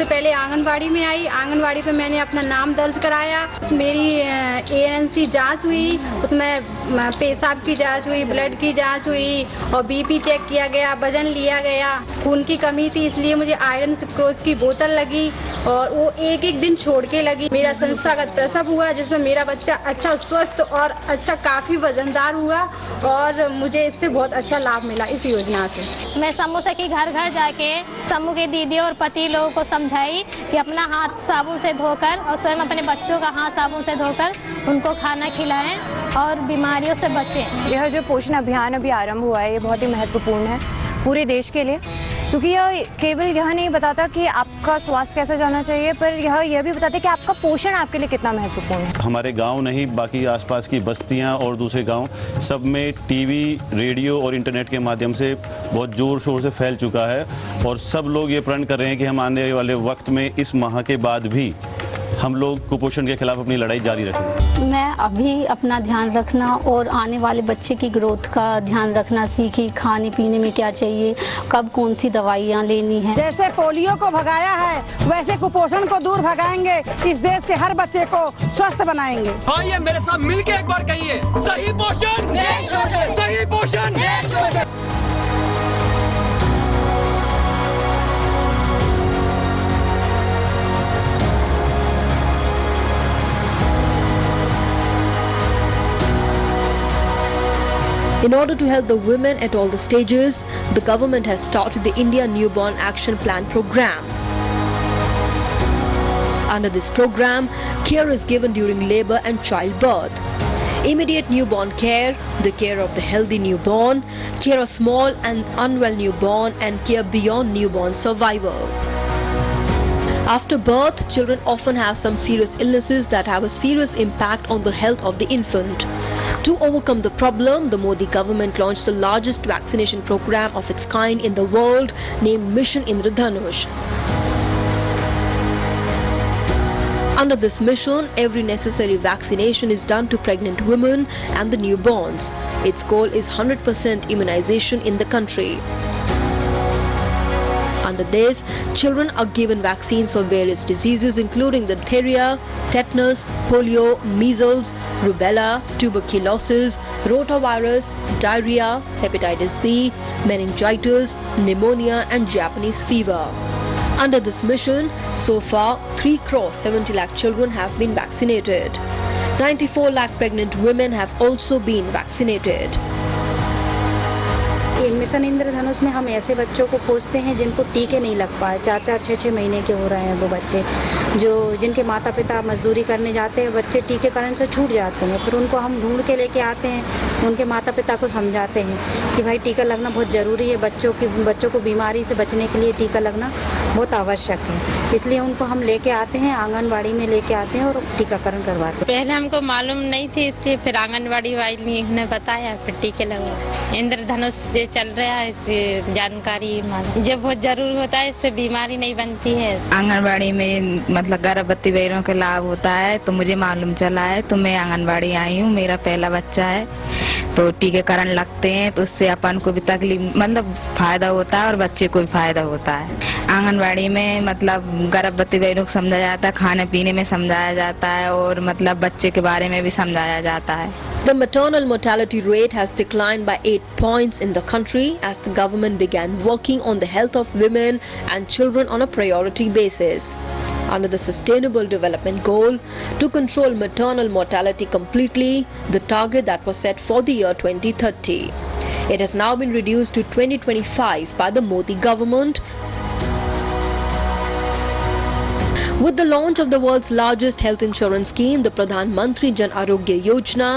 सबसे पहले आंगनवाड़ी में आई। आंगनवाड़ी पे मैंने अपना नाम दर्ज कराया। मेरी ANC जांच हुई, उसमें पेशाब की जांच हुई, ब्लड की जांच हुई और BP चेक किया गया, वजन लिया गया। खून की कमी थी इसलिए मुझे आयरन सुक्रोज की बोतल लगी और वो एक दिन छोड़ के लगी। मेरा संस्थागत प्रसव हुआ जिसमें मेरा बच्चा अच्छा स्वस्थ और अच्छा काफी वजनदार हुआ और मुझे इससे बहुत अच्छा लाभ मिला इस योजना से। मैं समूह से घर घर जाके समूह के दीदी और पति लोगों को समझाई कि अपना हाथ साबुन से धोकर और स्वयं अपने बच्चों का हाथ साबुन से धोकर उनको खाना खिलाएं और बीमारियों से बचें। यह जो पोषण अभियान अभी आरंभ हुआ है ये बहुत ही महत्वपूर्ण है पूरे देश के लिए, क्योंकि यह केवल यह नहीं बताता कि आपका स्वास्थ्य कैसा जाना चाहिए, पर यह भी बताता है कि आपका पोषण आपके लिए कितना महत्वपूर्ण है। हमारे गांव नहीं, बाकी आसपास की बस्तियां और दूसरे गांव सब में टीवी, रेडियो और इंटरनेट के माध्यम से बहुत जोर शोर से फैल चुका है और सब लोग ये प्रण कर रहे हैं कि हम आने वाले वक्त में इस माह के बाद भी हम लोग कुपोषण के खिलाफ अपनी लड़ाई जारी रखेंगे। मैं अभी अपना ध्यान रखना और आने वाले बच्चे की ग्रोथ का ध्यान रखना सीखी। खाने पीने में क्या चाहिए, कब कौन सी दवाइयाँ लेनी है। जैसे पोलियो को भगाया है वैसे कुपोषण को दूर भगाएंगे, इस देश के हर बच्चे को स्वस्थ बनाएंगे। हाँ, ये मेरे साथ मिलके एक बार कहिए, सही पोषण, सही पोषण। In order to help the women at all the stages, the government has started the India Newborn Action Plan program. Under this program, care is given during labor and childbirth. Immediate newborn care, the care of the healthy newborn, care of small and unwell newborn, and care beyond newborn survival. After birth, children often have some serious illnesses that have a serious impact on the health of the infant. To overcome the problem, the Modi government launched the largest vaccination program of its kind in the world, named Mission Indradhanush. Under this mission, every necessary vaccination is done to pregnant women and the newborns. Its goal is 100% immunization in the country. Under this, children are given vaccines for various diseases including diphtheria, tetanus, polio, measles, rubella, tuberculosis, rotavirus, diarrhea, hepatitis B, meningitis, pneumonia and Japanese fever. Under this mission, so far 3.70 crore children have been vaccinated. 94 lakh pregnant women have also been vaccinated. Mission Indradhanush में हम ऐसे बच्चों को खोजते हैं जिनको टीके नहीं लग पाए, 4-4, 6-6 महीने के हो रहे हैं वो बच्चे, जिनके माता पिता मजदूरी करने जाते हैं, बच्चे टीकाकरण से छूट जाते हैं। फिर उनको हम ढूंढ के लेके आते हैं, उनके माता पिता को समझाते हैं कि भाई टीका लगना बहुत ज़रूरी है, बच्चों को बीमारी से बचने के लिए टीका लगना बहुत आवश्यक है। इसलिए उनको हम लेके आते हैं, आंगनबाड़ी में लेके आते हैं और टीकाकरण करवाते हैं। पहले हमको मालूम नहीं थी, इसलिए फिर आंगनबाड़ी वाली ने बताया, फिर टीके लगवाए। इंद्रधनुष जो चल रहा है इससे जानकारी मालूम, जब बहुत जरूरी होता है इससे बीमारी नहीं बनती है। आंगनबाड़ी में मतलब गर्भवती बहनों का लाभ होता है तो मुझे मालूम चला है, तो मैं आंगनबाड़ी आई हूँ। मेरा पहला बच्चा है तो टीकाकरण लगते हैं तो उससे अपन को भी तकलीफ मतलब फायदा होता है और बच्चे को भी फायदा होता है। आंगनबाड़ी में मतलब गर्भवती बहनों को समझाया जाता है, खाने पीने में समझाया जाता है और मतलब बच्चे के बारे में भी समझाया जाता है। The maternal mortality rate has declined by 8 points in the country as the government began working on the health of women and children on a priority basis. Under the Sustainable Development Goal to control maternal mortality completely, the target that was set for the year 2030. It has now been reduced to 2025 by the Modi government. With the launch of the world's largest health insurance scheme, the Pradhan Mantri Jan Arogya Yojana,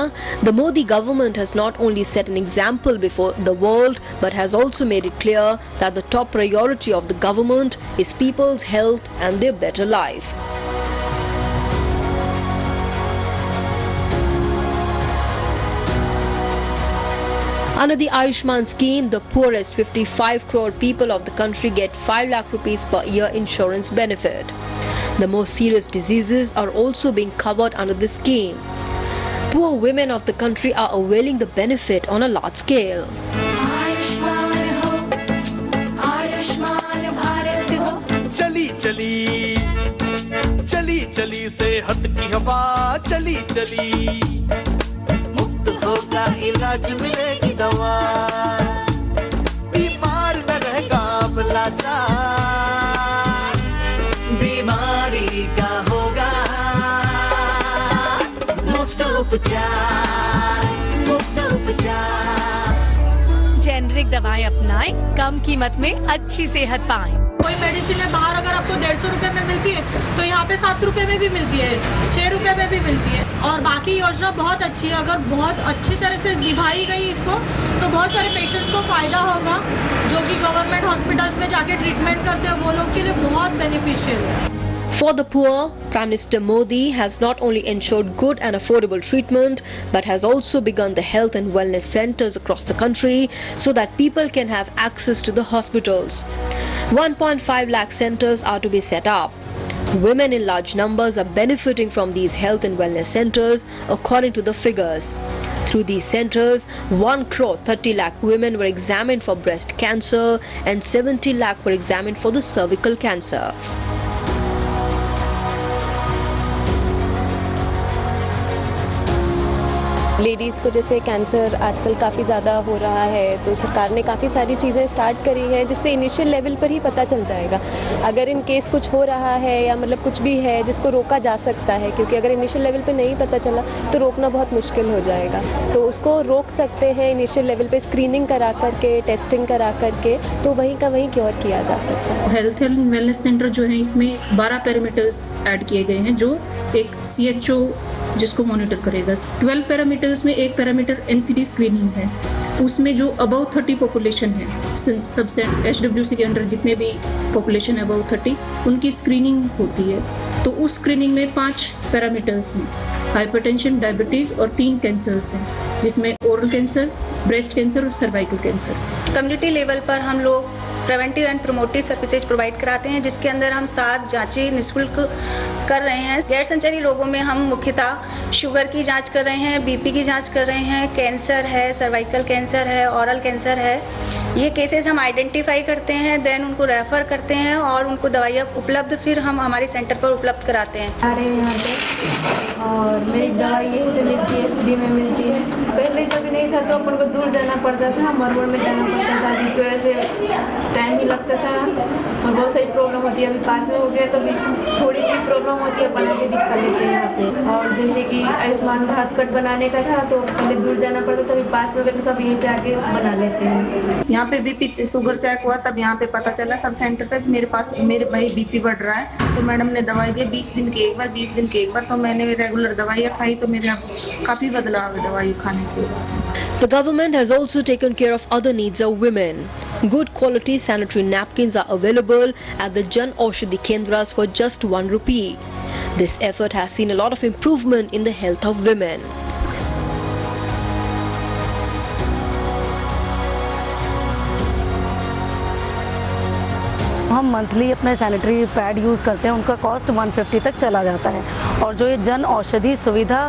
the Modi government has not only set an example before the world, but has also made it clear that the top priority of the government is people's health and their better life. Under the Ayushman scheme, the poorest 55 crore people of the country get 5 lakh rupees per year insurance benefit. The most serious diseases are also being covered under this scheme. Poor women of the country are availing the benefit on a large scale. चली चली चली चली सेहत की हवा चली चली, मुफ्त होगा इलाज मिलेगी दवा, बीमार न रहेगा अब लाचार, बीमारी का होगा मुफ्त उपचार, मुफ्त उपचार। जेनरिक दवाएं अपनाएं, कम कीमत में अच्छी सेहत पाएं। कोई मेडिसिन है बाहर अगर आपको 150 रुपए में मिलती है तो यहाँ पे 7 रुपए में भी मिलती है, 6 रुपए में भी मिलती है। और बाकी योजना बहुत अच्छी है, अगर बहुत अच्छी तरह से निभाई गई इसको तो बहुत सारे पेशेंट्स को फायदा होगा, जो कि गवर्नमेंट हॉस्पिटल्स में जाके ट्रीटमेंट करते हैं वो लोग के लिए बहुत बेनिफिशियल है। For the poor, Prime Minister Modi has not only ensured good and affordable treatment, but has also begun the health and wellness centers across the country so that people can have access to the hospitals. 1.5 lakh centers are to be set up. Women in large numbers are benefiting from these health and wellness centers, according to the figures. Through these centers, 1.30 lakh women were examined for breast cancer and 70 lakh were examined for the cervical cancer. Ladies को जैसे cancer आजकल काफ़ी ज़्यादा हो रहा है, तो सरकार ने काफ़ी सारी चीज़ें स्टार्ट करी हैं जिससे इनिशियल लेवल पर ही पता चल जाएगा अगर इन केस कुछ हो रहा है या मतलब कुछ भी है जिसको रोका जा सकता है, क्योंकि अगर इनिशियल लेवल पे नहीं पता चला तो रोकना बहुत मुश्किल हो जाएगा। तो उसको रोक सकते हैं इनिशियल लेवल पे स्क्रीनिंग करा करके, टेस्टिंग करा करके, तो वहीं का वहीं क्योर किया जा सकता है। हेल्थ एंड वेलनेस सेंटर जो है इसमें 12 पैरामीटर्स ऐड किए गए हैं, जो एक CHO जिसको मॉनिटर करेगा। 12 पैरामीटर्स में एक पैरामीटर NCD स्क्रीनिंग है, उसमें जो अबव 30 पॉपुलेशन है, सबसेट HWC के अंडर जितने भी पॉपुलेशन है अबव 30 उनकी स्क्रीनिंग होती है। तो उस स्क्रीनिंग में 5 पैरामीटर्स हैं, हाइपरटेंशन, डायबिटीज और 3 कैंसर्स हैं, जिसमें ओरल कैंसर, ब्रेस्ट कैंसर और सर्वाइकल कैंसर। कम्युनिटी लेवल पर हम लोग preventive and promotive services provide कराते हैं, जिसके अंदर हम 7 जांचें निःशुल्क कर रहे हैं। गैर संचारी रोगों में हम मुख्यतः शुगर की जांच कर रहे हैं, BP की जांच कर रहे हैं, कैंसर है, सर्वाइकल कैंसर है, ओरल कैंसर है। ये केसेस हम आइडेंटिफाई करते हैं, देन उनको रेफर करते हैं और उनको दवाइयाँ उपलब्ध फिर हम हमारे सेंटर पर उपलब्ध कराते हैं। आ रहे हैं यहाँ पे और मेरी दवाई यहीं से मिलती है, फ्री में मिलती है। पहले जब नहीं था तो अपन को दूर जाना पड़ता था, मरमड़ में जाना पड़ता था, जिसकी वजह से टाइम ही लगता था और बहुत सारी प्रॉब्लम होती है। अभी पास में हो गया तो भी थोड़ी सी प्रॉब्लम होती है, अपन आके दिखा लेते हैं यहाँ पे। और जैसे कि आयुष्मान भारत कार्ड बनाने का था तो पहले दूर जाना पड़ता था, अभी पास में हो गया तो सब यहीं पे आके बना लेते हैं। यहाँ पे BP शुगर चेक हुआ तब यहाँ पे पता चला सब सेंटर पे मेरे भाई BP बढ़ रहा है, तो मैडम ने दवाई दी 20 दिन की एक बार, 20 दिन की एक बार। तो मैंने रेगुलर दवाइयाँ खाई तो मेरे काफी बदलाव है दवाई खाने से। The government has also taken care of other needs of women. Good quality sanitary napkins are available at the Jan Aushadhi Kendras for just 1 rupee. This effort has seen a lot of improvement in the health of women. हम monthly अपने sanitary pad use करते हैं, उनका cost 150 तक चला जाता है। और जो ये जन औषधि सुविधा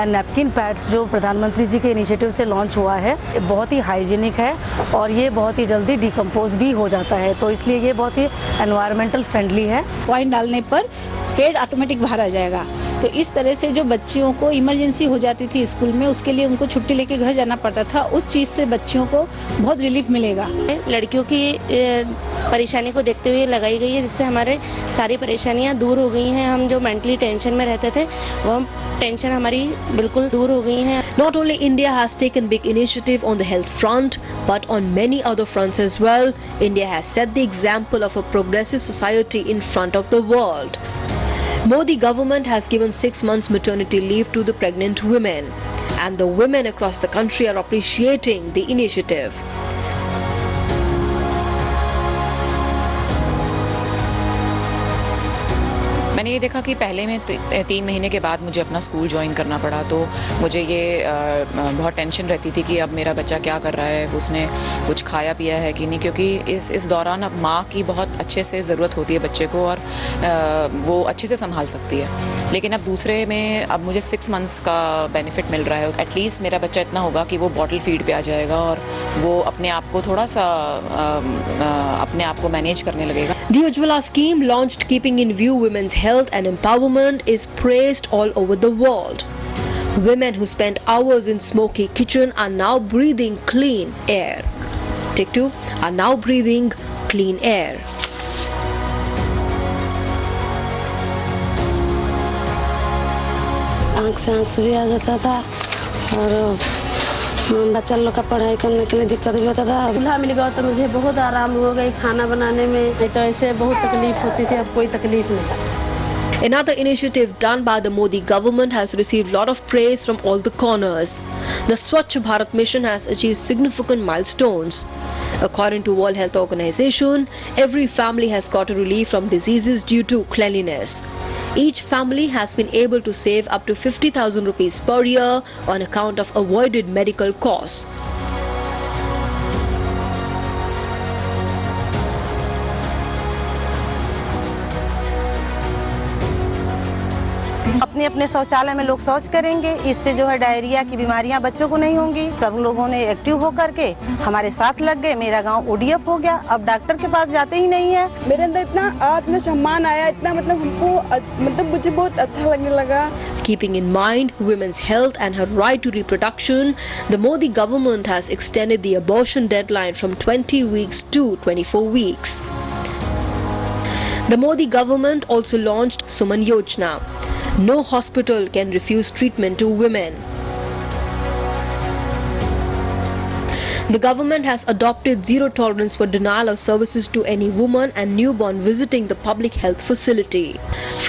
नैपकिन पैड्स जो प्रधानमंत्री जी के इनिशिएटिव से लॉन्च हुआ है, ये बहुत ही हाइजीनिक है और ये बहुत ही जल्दी डिकम्पोज भी हो जाता है, तो इसलिए ये बहुत ही एनवायरमेंटल फ्रेंडली है। कॉइन डालने पर पेड ऑटोमेटिक बाहर आ जाएगा। तो इस तरह से जो बच्चियों को इमरजेंसी हो जाती थी स्कूल में, उसके लिए उनको छुट्टी लेके घर जाना पड़ता था, उस चीज़ से बच्चियों को बहुत रिलीफ मिलेगा। लड़कियों की परेशानी को देखते हुए लगाई गई है, जिससे हमारे सारी परेशानियां दूर हो गई हैं। हम जो मेंटली टेंशन में रहते थे वो टेंशन हमारी बिल्कुल दूर हो गई हैं। Not only India has taken big initiative on the health front, but on many other fronts as well. India has set the example of a progressive society in front of the world. Modi government has given 6 months maternity leave to the pregnant women, and the women across the country are appreciating the initiative. मैंने ये देखा कि पहले में 3 महीने के बाद मुझे अपना स्कूल ज्वाइन करना पड़ा, तो मुझे ये बहुत टेंशन रहती थी कि अब मेरा बच्चा क्या कर रहा है, उसने कुछ खाया पिया है कि नहीं, क्योंकि इस दौरान अब माँ की बहुत अच्छे से ज़रूरत होती है बच्चे को, और वो अच्छे से संभाल सकती है। लेकिन अब दूसरे में अब मुझे 6 मंथ्स का बेनिफिट मिल रहा है। एटलीस्ट मेरा बच्चा इतना होगा कि वो बॉटल फीड पे आ जाएगा और वो अपने आप को थोड़ा सा अपने आप को मैनेज करने लगेगा। The Ujjwala scheme, launched keeping in view women's health and empowerment, is praised all over the world. Women who spent hours in smoky kitchen are now breathing clean air. Take 2, are now breathing clean air. आँख से आंसू भी आ जाता था और बच्चा लोग का पढ़ाई करने के लिए दिक्कत भी होता था। चूल्हा मिल गया तो मुझे बहुत आराम हो गई खाना बनाने में, नहीं तो ऐसे बहुत तकलीफ होती थी, अब कोई तकलीफ नहीं। Another initiative done by the Modi government has received lot of praise from all the corners. The Swachh Bharat mission has achieved significant milestones. According to World Health Organization, every family has got a relief from diseases due to cleanliness. Each family has been able to save up to 50,000 rupees per year on account of avoided medical costs. अपने अपने शौचालय में लोग शौच करेंगे, इससे जो है डायरिया की बीमारियां बच्चों को नहीं होंगी। सब लोगों ने एक्टिव होकर के हमारे साथ लग गए, मेरा गांव ODF हो गया, अब डॉक्टर के पास जाते ही नहीं है। मेरे अंदर इतना आत्मसम्मान आया, इतना मतलब मुझे बहुत अच्छा लगने लगा। Keeping in mind women's health and her right to reproduction, the Modi government has extended the abortion deadline from 20 weeks to 24 weeks. The Modi government also launched Suman Yojana. No hospital can refuse treatment to women. The government has adopted zero tolerance for denial of services to any woman and newborn visiting the public health facility.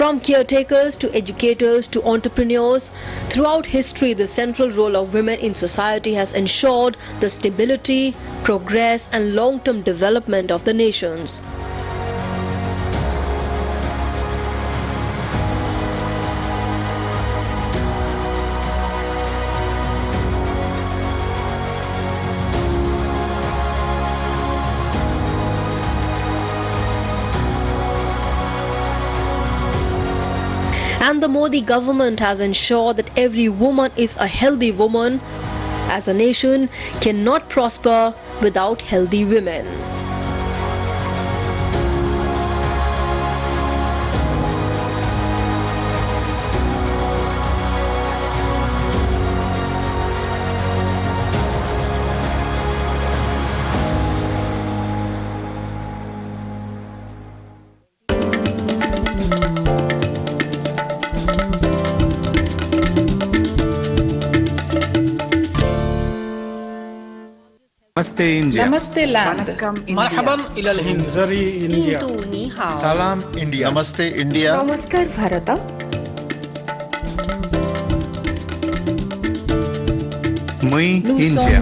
From caretakers to educators to entrepreneurs, throughout history the central role of women in society has ensured the stability, progress and long-term development of the nations. And the Modi government has ensured that every woman is a healthy woman, as a nation cannot prosper without healthy women. नमस्ते India. नमस्ते land. मरहबन इलल Hind. जरी India. सलाम India. नमस्ते India. नमस्कार भारत। मुई India.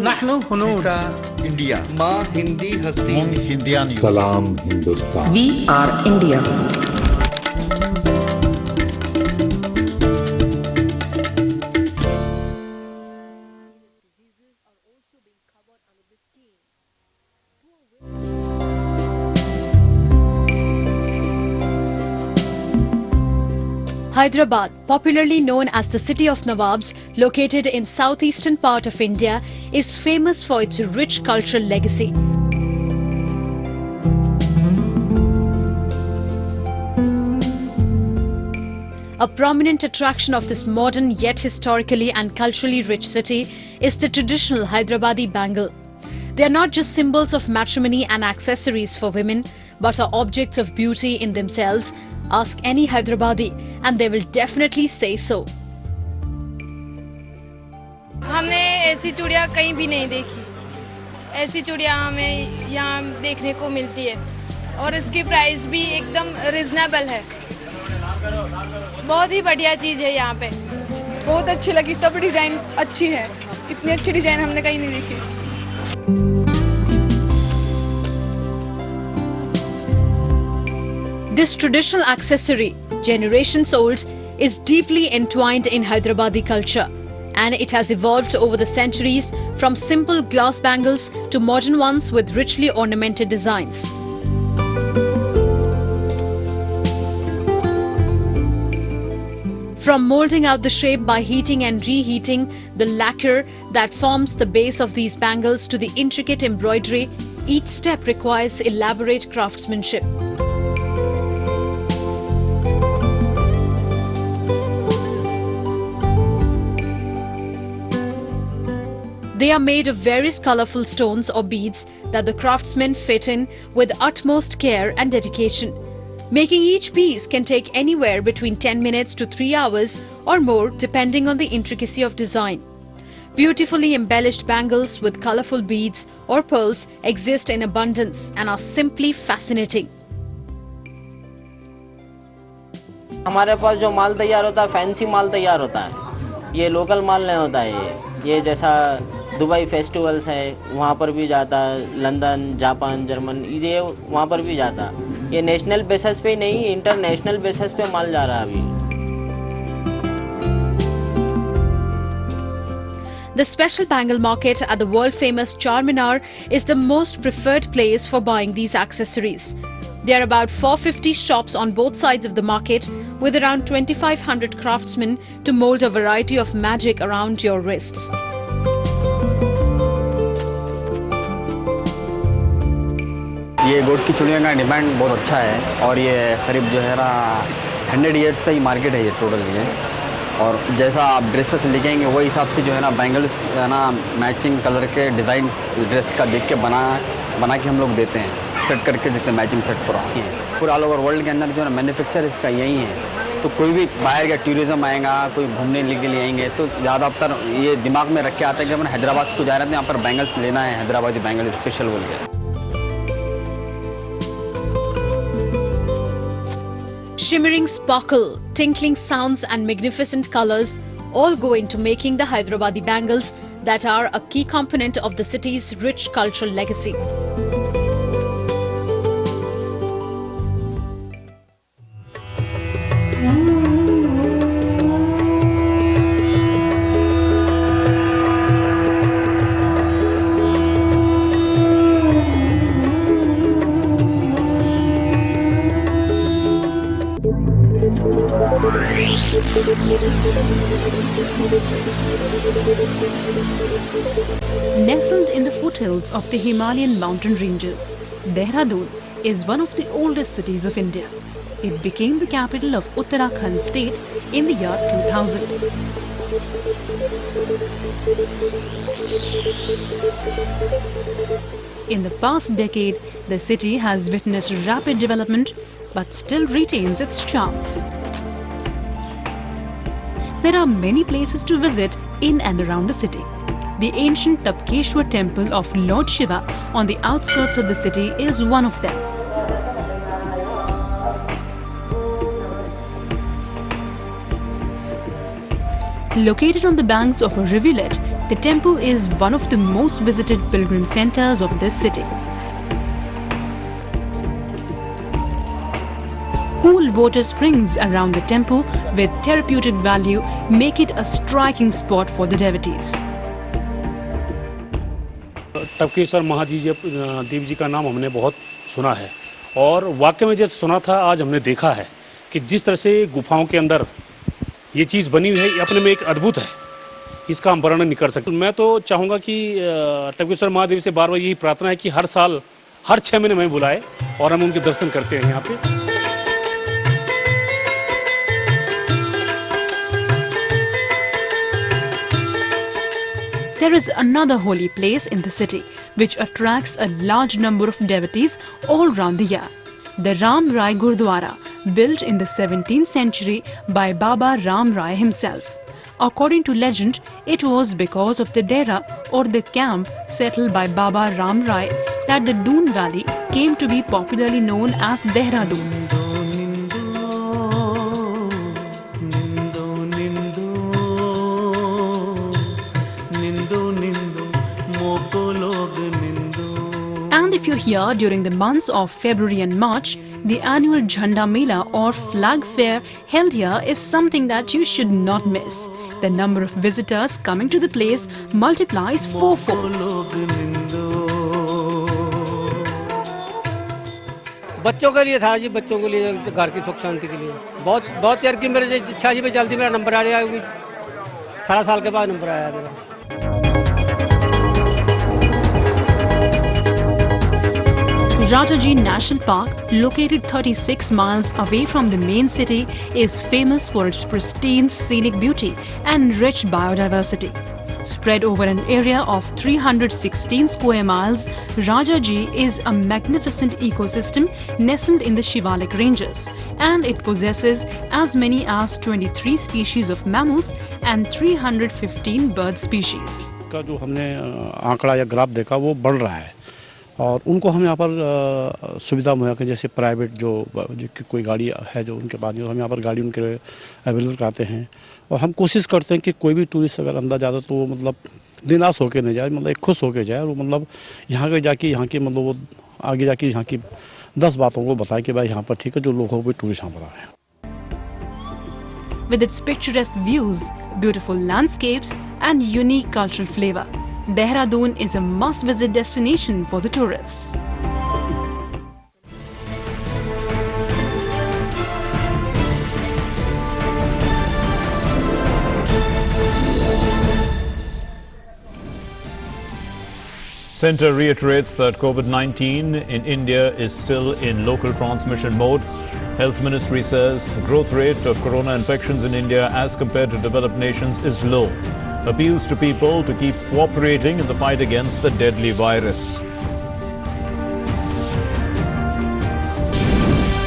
नहनु हुनूर India. माँ हिंदी हस्ती हिंदियान। सलाम Hindustan. We are India. Hyderabad, popularly known as the City of Nawabs, located in southeastern part of India, is famous for its rich cultural legacy. A prominent attraction of this modern yet historically and culturally rich city is the traditional Hyderabadi bangle. They are not just symbols of matrimony and accessories for women, but are objects of beauty in themselves. Ask any Hyderabadi and they will definitely say so. हमने ऐसी चूड़ियाँ कहीं भी नहीं देखी। ऐसी चूड़ियाँ हमें यहाँ देखने को मिलती है और इसकी प्राइस भी एकदम रिजनेबल है। बहुत ही बढ़िया चीज़ है यहाँ पे। बहुत अच्छी लगी, सब डिजाइन अच्छी है। इतनी अच्छी डिजाइन हमने कहीं नहीं देखी। This traditional accessory, generations old, is deeply entwined in Hyderabadi culture, and it has evolved over the centuries from simple glass bangles to modern ones with richly ornamented designs. From molding out the shape by heating and reheating the lacquer that forms the base of these bangles to the intricate embroidery, each step requires elaborate craftsmanship. They are made of various colorful stones or beads that the craftsmen fit in with utmost care and dedication. Making each piece can take anywhere between 10 minutes to 3 hours or more depending on the intricacy of design. Beautifully embellished bangles with colorful beads or pearls exist in abundance and are simply fascinating. हमारे पास जो माल तैयार होता है fancy माल तैयार होता है, ये local माल नहीं होता है। ये जैसा दुबई फेस्टिवल्स है वहाँ पर भी जाता है, लंदन, जापान, जर्मन, ये वहाँ पर भी जाता। ये नेशनल बेसिस पे नहीं, इंटरनेशनल बेसिस पे माल जा रहा है अभी। The special bangle market at the world-famous Charminar is the most preferred place for buying these accessories. There are about 450 shops on both sides of the market with around 2,500 craftsmen to mold a variety of magic around your wrists. ये गोट की चूड़ियों का demand बहुत अच्छा है और ये करीब जो है ना 100 ईयर्स से ही मार्केट है ये टोटल ये। और जैसा आप ड्रेसेस लिखेंगे वही हिसाब से जो है ना बैंगल्स है ना मैचिंग कलर के डिज़ाइन ड्रेस का देख के बना के हम लोग देते हैं, सेट करके जैसे मैचिंग सेट पूरा है। पूरा ऑल ओवर वर्ल्ड के अंदर जो है ना मैन्युफैक्चर इसका यही है। तो कोई भी बाहर का टूरिज्म आएगा, कोई घूमने के लिए आएंगे तो ज़्यादातर ये दिमाग में रख के आता है कि अपन हैदराबाद को जा रहे थे, यहाँ पर बैंगल्स लेना है, हैदराबादी बैंगल स्पेशल बोल के। Shimmering sparkle, tinkling sounds and magnificent colors all go into making the Hyderabadi bangles that are a key component of the city's rich cultural legacy. Nestled in the foothills of the Himalayan mountain ranges, Dehradun is one of the oldest cities of India. It became the capital of Uttarakhand state in the year 2000. In the past decade, the city has witnessed rapid development but still retains its charm. There are many places to visit in and around the city. The ancient Tapkeshwar temple of Lord Shiva on the outskirts of the city is one of them. Located on the banks of a rivulet, the temple is one of the most visited pilgrim centers of this city. Cool water springs around the temple with therapeutic value make it a striking spot for the devotees. Tapkeshwar Mahadev जी का नाम हमने बहुत सुना है और वाकई में जैसे सुना था आज हमने देखा है कि जिस तरह से गुफाओं के अंदर ये चीज़ बनी हुई है ये अपने में एक अद्भुत है, इसका हम वर्णन नहीं कर सकते। मैं तो चाहूँगा कि टपकेश्वर महादेव से बार बार यही प्रार्थना है कि हर साल हर 6 महीने में बुलाए और हम उनके दर्शन करते हैं यहाँ पे। There is another holy place in the city which attracts a large number of devotees all round the year. The Ram Rai Gurdwara, built in the 17th century by Baba Ram Rai himself. According to legend, it was because of the Dera or the camp settled by Baba Ram Rai that the Doon Valley came to be popularly known as Dehradun. And if you're here during the months of February and March, The annual Jhanda Mela or Flag Fair held here is something that you should not miss. The number of visitors coming to the place multiplies fourfold. बच्चों के लिए था जी, बच्चों के लिए, घर की सुख शांति के लिए बहुत यार की मेरी इच्छा जी भी जल्दी मेरा नंबर आ जाएगा, 18 साल के बाद नंबर आया मेरा। Rajaji National Park, located 36 miles away from the main city, is famous for its pristine scenic beauty and rich biodiversity. Spread over an area of 316 square miles, Rajaji is a magnificent ecosystem nestled in the Shivalik ranges, and it possesses as many as 23 species of mammals and 315 bird species. का जो हमने आंकड़ा या graph देखा वो बढ़ रहा है और उनको हम यहाँ पर सुविधा मुहैया करें, जैसे प्राइवेट जो कोई गाड़ी है जो उनके पास, जो हम यहाँ पर गाड़ी उनके अवेलेबल कराते हैं और हम कोशिश करते हैं कि कोई भी टूरिस्ट अगर अंदर जाता तो वो मतलब निराश होकर नहीं जाए, मतलब एक खुश होकर जाए और मतलब यहाँ के जाके यहाँ की मतलब वो आगे जाके यहाँ की 10 बातों को बताए कि भाई यहाँ पर ठीक है, जो लोगों को टूरिस्ट यहाँ पर आ रहे हैं. With its picturesque views, beautiful landscapes and unique cultural flavor, Dehradun is a must-visit destination for the tourists. Centre reiterates that COVID-19 in India is still in local transmission mode. Health Ministry says growth rate of corona infections in India as compared to developed nations is low. Appeals to people to keep cooperating in the fight against the deadly virus.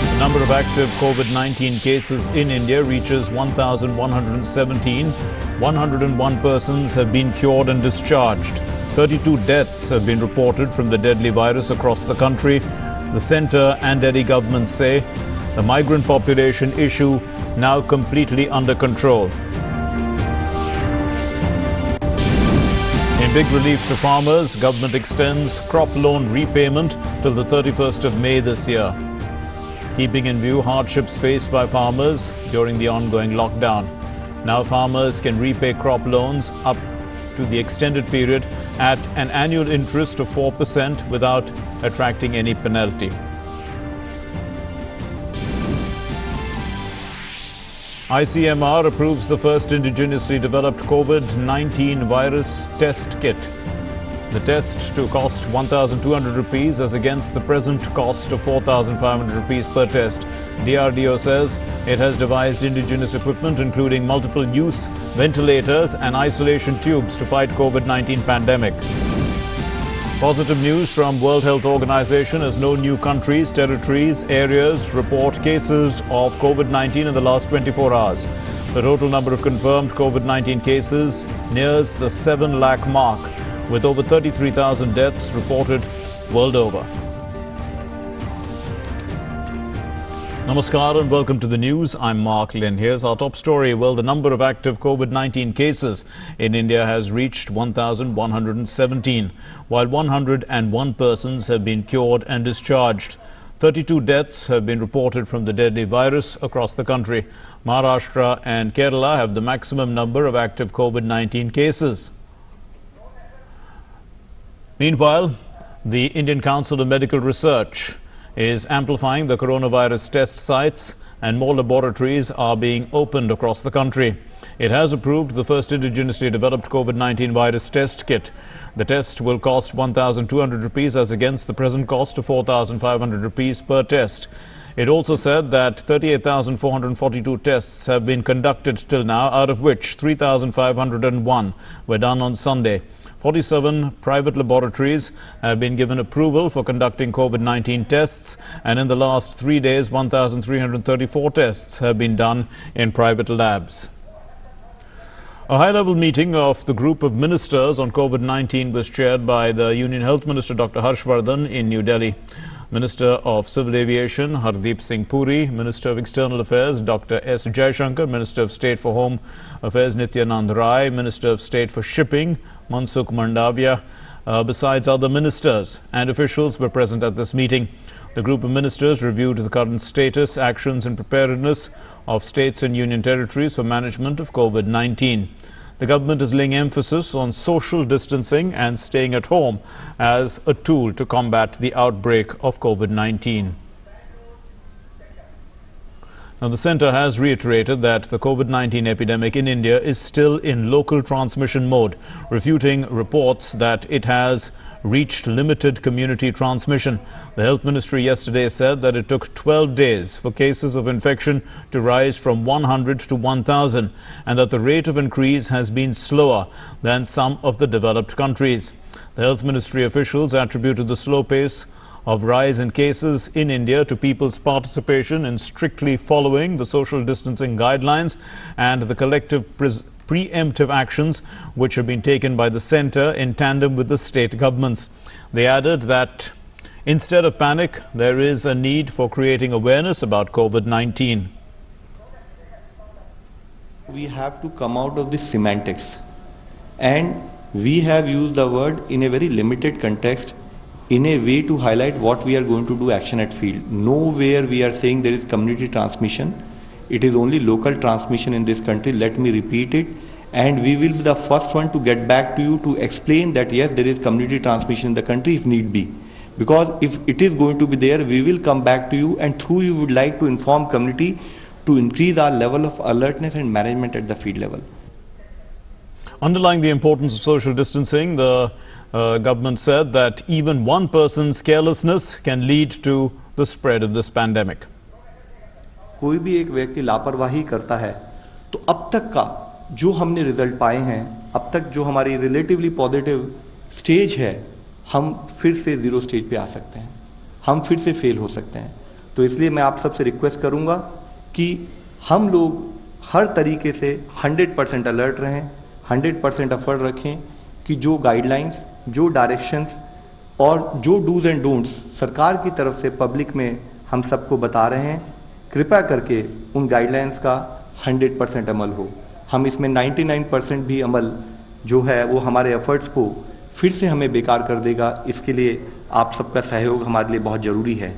The number of active COVID-19 cases in India reaches 1,117. 101 persons have been cured and discharged. 32 deaths have been reported from the deadly virus across the country. The centre and Delhi government say the migrant population issue now completely under control. In big relief to farmers, government extends crop loan repayment till the 31st of May this year, keeping in view hardships faced by farmers during the ongoing lockdown. Now farmers can repay crop loans up to the extended period at an annual interest of 4% without attracting any penalty. ICMR approves the first indigenously developed COVID-19 virus test kit. The test to cost 1,200 rupees as against the present cost of 4,500 rupees per test. DRDO says it has devised indigenous equipment including multiple use ventilators and isolation tubes to fight COVID-19 pandemic. Positive news from World Health Organization as no new countries, territories, areas report cases of COVID-19 in the last 24 hours. The total number of confirmed COVID-19 cases nears the 7 lakh mark, with over 33,000 deaths reported world over. Namaskar and welcome to the news. I'm Mark Lynn. Here's our top story. Well, the number of active COVID-19 cases in India has reached 1,117, while 101 persons have been cured and discharged. 32 deaths have been reported from the deadly virus across the country. Maharashtra and Kerala have the maximum number of active COVID-19 cases. Meanwhile, the Indian Council of Medical Research is amplifying the coronavirus test sites and more laboratories are being opened across the country. It has approved the first indigenously developed COVID-19 virus test kit. The test will cost 1,200 rupees as against the present cost of 4,500 rupees per test. It also said that 38,442 tests have been conducted till now, out of which 3,501 were done on Sunday. 47 private laboratories have been given approval for conducting COVID-19 tests, and in the last 3 days 1,334 tests have been done in private labs. A high-level meeting of the group of ministers on COVID-19 was chaired by the Union Health Minister Dr. Harshvardhan in New Delhi. Minister of Civil Aviation Hardeep Singh Puri, Minister of External Affairs Dr. S. Jaishankar, Minister of State for Home Affairs Nityanand Rai, Minister of State for Shipping Mansukh Mandavia, besides other ministers and officials were present at this meeting. The group of ministers reviewed the current status, actions and preparedness of states and union territories for management of COVID-19. The government is laying emphasis on social distancing and staying at home as a tool to combat the outbreak of COVID-19. Now, the centre has reiterated that the COVID-19 epidemic in India is still in local transmission mode, refuting reports that it has reached limited community transmission. The Health Ministry yesterday said that it took 12 days for cases of infection to rise from 100 to 1,000 and that the rate of increase has been slower than some of the developed countries. The Health Ministry officials attributed the slow pace of rise in cases in India to people's participation in strictly following the social distancing guidelines and the collective preemptive actions which have been taken by the centre in tandem with the state governments. They added that instead of panic, there is a need for creating awareness about COVID-19. We have to come out of the semantics, and we have used the word in a very limited context in a way to highlight what we are going to do action at field. Nowhere we are saying there is community transmission. It is only local transmission in this country. Let me repeat it. And we will be the first one to get back to you to explain that yes, there is community transmission in the country if need be. Because if it is going to be there, we will come back to you, and through you would like to inform community to increase our level of alertness and management at the field level. Underlying the importance of social distancing, the government said that even one person's carelessness can lead to the spread of this pandemic. कोई भी एक व्यक्ति लापरवाही करता है तो अब तक का जो हमने रिजल्ट पाए हैं, अब तक जो हमारी रिलेटिवली पॉजिटिव स्टेज है, हम फिर से जीरो स्टेज पे आ सकते हैं, हम फिर से फेल हो सकते हैं। तो इसलिए मैं आप सबसे रिक्वेस्ट करूंगा कि हम लोग हर तरीके से 100% अलर्ट रहें, 100% एफर्ट रखें कि जो गाइडलाइंस, जो डायरेक्शंस और जो डूज एंड डोंट्स सरकार की तरफ से पब्लिक में हम सबको बता रहे हैं, कृपया करके उन गाइडलाइंस का 100% अमल हो। हम इसमें 99% भी अमल जो है वो हमारे एफर्ट्स को फिर से हमें बेकार कर देगा। इसके लिए आप सबका सहयोग हमारे लिए बहुत जरूरी है।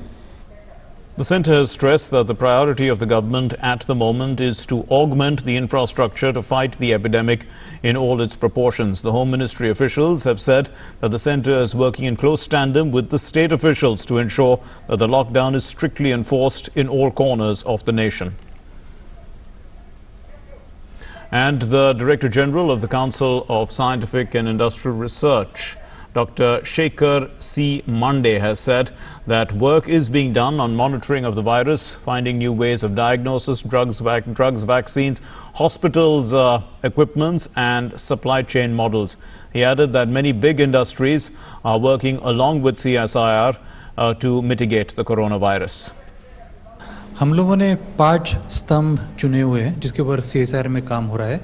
The centre has stressed that the priority of the government at the moment is to augment the infrastructure to fight the epidemic in all its proportions. The Home Ministry officials have said that the centre is working in close tandem with the state officials to ensure that the lockdown is strictly enforced in all corners of the nation. And the Director General of the Council of Scientific and Industrial Research, Dr. Shekhar C. Mande, has said that work is being done on monitoring of the virus, finding new ways of diagnosis, drugs, vaccines, hospitals, equipments and supply chain models. He added that many big industries are working along with CSIR to mitigate the coronavirus. हम लोगों ने 5 स्तंभ चुने हुए हैं जिसके ऊपर CSIR में काम हो रहा है।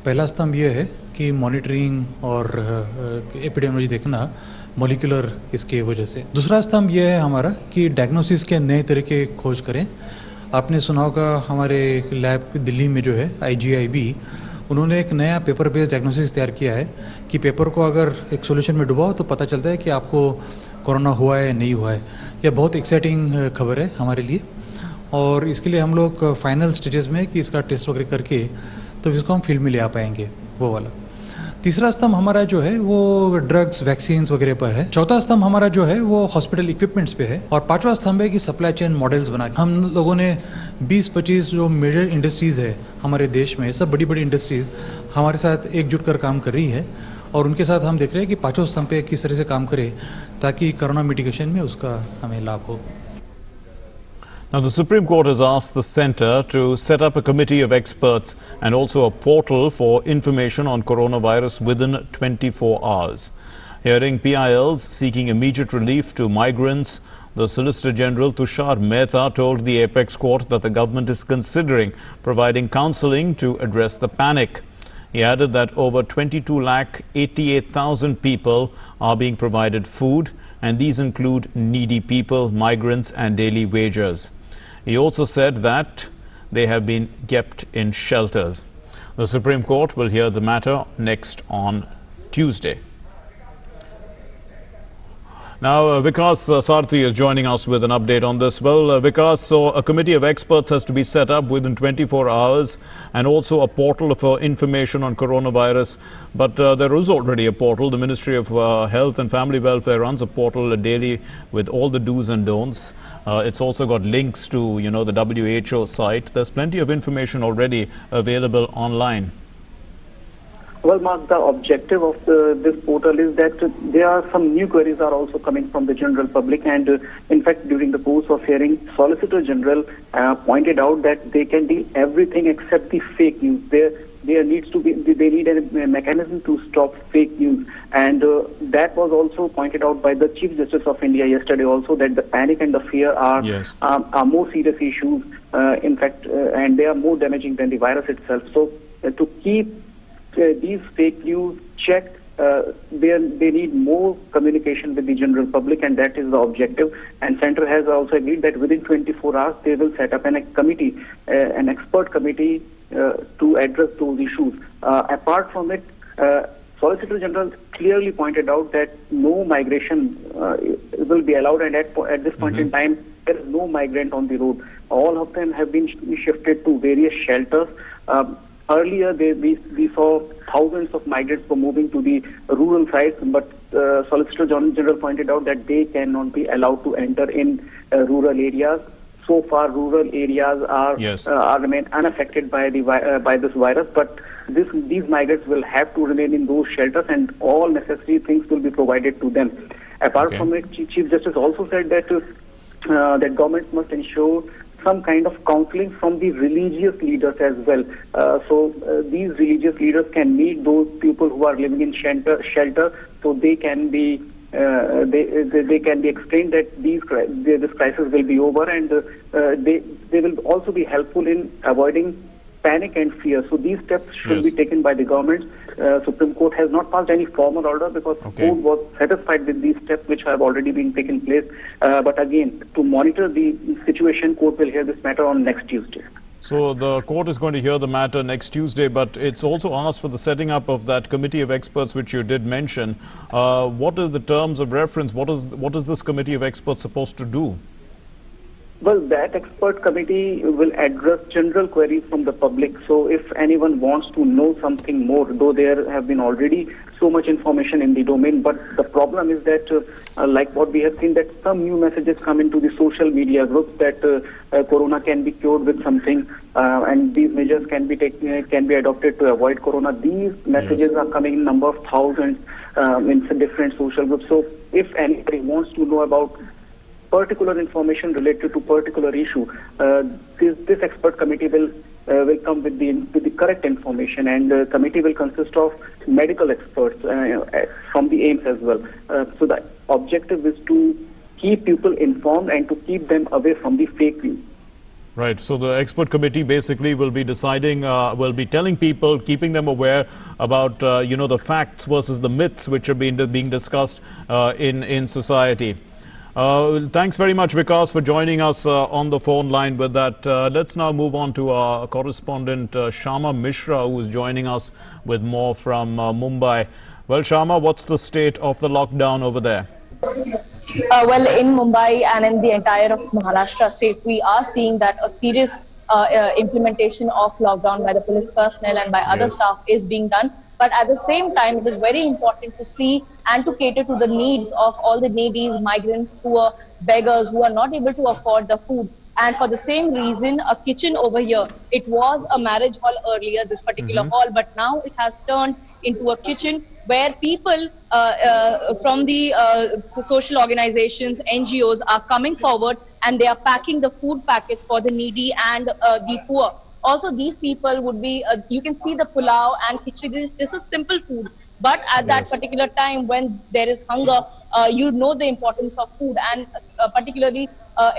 पहला स्तंभ ये है कि मॉनिटरिंग और एपिडेमियोलॉजी देखना मॉलिक्यूलर इसके वजह से। दूसरा स्तंभ ये है हमारा कि डायग्नोसिस के नए तरीके खोज करें। आपने सुना होगा हमारे लैब दिल्ली में जो है IGIB, उन्होंने एक नया पेपर बेस्ड डायग्नोसिस तैयार किया है कि पेपर को अगर एक सॉल्यूशन में डुबाओ तो पता चलता है कि आपको कोरोना हुआ है या नहीं हुआ है। यह बहुत एक्साइटिंग खबर है हमारे लिए और इसके लिए हम लोग फाइनल स्टेजेस में कि इसका टेस्ट वगैरह करके तो इसको हम फील्ड में ले आ पाएंगे वो वाला। तीसरा स्तंभ हमारा जो है वो ड्रग्स, वैक्सीन्स वगैरह पर है। चौथा स्तंभ हमारा जो है वो हॉस्पिटल इक्विपमेंट्स पे है और पांचवा स्तंभ है कि सप्लाई चेन मॉडल्स बना। हम लोगों ने 20-25 जो मेजर इंडस्ट्रीज है हमारे देश में, सब बड़ी बड़ी इंडस्ट्रीज हमारे साथ एकजुट कर काम कर रही है और उनके साथ हम देख रहे हैं कि पांचों स्तंभ पे किस तरह से काम करें ताकि कोरोना मिटिगेशन में उसका हमें लाभ हो। Now, the Supreme Court has asked the centre to set up a committee of experts and also a portal for information on coronavirus within 24 hours. Hearing PILs seeking immediate relief to migrants, the Solicitor General Tushar Mehta told the Apex Court that the government is considering providing counselling to address the panic. He added that over 22,88,000 people are being provided food, and these include needy people, migrants and daily wagers. He also said that they have been kept in shelters. The Supreme Court will hear the matter next on Tuesday. Now, Vikas Sarthi is joining us with an update on this. Well, Vikas, so a committee of experts has to be set up within 24 hours and also a portal for information on coronavirus. But there is already a portal. The Ministry of Health and Family Welfare runs a portal daily with all the do's and don'ts. It's also got links to, the WHO site. There's plenty of information already available online. Well, Mark, the objective of this portal is that there are some new queries are also coming from the general public, and in fact, during the course of hearing, Solicitor General pointed out that they can deal everything except the fake news. There needs to be, they need a mechanism to stop fake news, and that was also pointed out by the Chief Justice of India yesterday also, that the panic and the fear are more serious issues, in fact, and they are more damaging than the virus itself. So to keep these fake news checked, they need more communication with the general public, and that is the objective. And Centre has also agreed that within 24 hours they will set up an expert committee to address those issues. Apart from it, Solicitor General clearly pointed out that no migration will be allowed, and at this point in time there is no migrant on the road. All of them have been shifted to various shelters. Earlier, we saw thousands of migrants were moving to the rural sites, but Solicitor General pointed out that they cannot be allowed to enter in rural areas. So far, rural areas are remain unaffected by this virus, but these migrants will have to remain in those shelters, and all necessary things will be provided to them. Apart from it, Chief Justice also said that that government must ensure some kind of counseling from the religious leaders as well. So these religious leaders can meet those people who are living in shelter, so they can be they can be explained that this crisis will be over, and they will also be helpful in avoiding panic and fear. So these steps should be taken by the government. Supreme Court has not passed any formal order because Court was satisfied with these steps which have already been taken place. But again, to monitor the situation, Court will hear this matter on next Tuesday. So the court is going to hear the matter next Tuesday, but it's also asked for the setting up of that committee of experts which you did mention. What are the terms of reference? What is this committee of experts supposed to do? Well, that expert committee will address general queries from the public. So if anyone wants to know something more, though there have been already so much information in the domain, but the problem is that, like what we have seen, that some new messages come into the social media groups that corona can be cured with something, and these measures can be adopted to avoid corona. These messages are coming in number of thousands in different social groups. So if anybody wants to know about particular information related to particular issue, this expert committee will come with the correct information, and the committee will consist of medical experts from the AIIMS as well. So the objective is to keep people informed and to keep them away from the fake news. Right. So the expert committee basically will be deciding, will be telling people, keeping them aware about, the facts versus the myths which are being discussed in society. Thanks very much, Vikas, for joining us on the phone line with that. Let's now move on to our correspondent Shama Mishra, who is joining us with more from Mumbai. Well, Shama, what's the state of the lockdown over there? Well, in Mumbai and in the entire of Maharashtra state, we are seeing that a serious implementation of lockdown by the police personnel and by other staff is being done. But at the same time, it is very important to see and to cater to the needs of all the needy migrants, poor beggars who are not able to afford the food. And for the same reason, a kitchen over here, it was a marriage hall earlier, this particular hall, but now it has turned into a kitchen where people from the social organizations, NGOs are coming forward, and they are packing the food packets for the needy and the poor. Also, these people would be, you can see the pulao and khichdi. This is simple food, but at that particular time when there is hunger, you know the importance of food, and particularly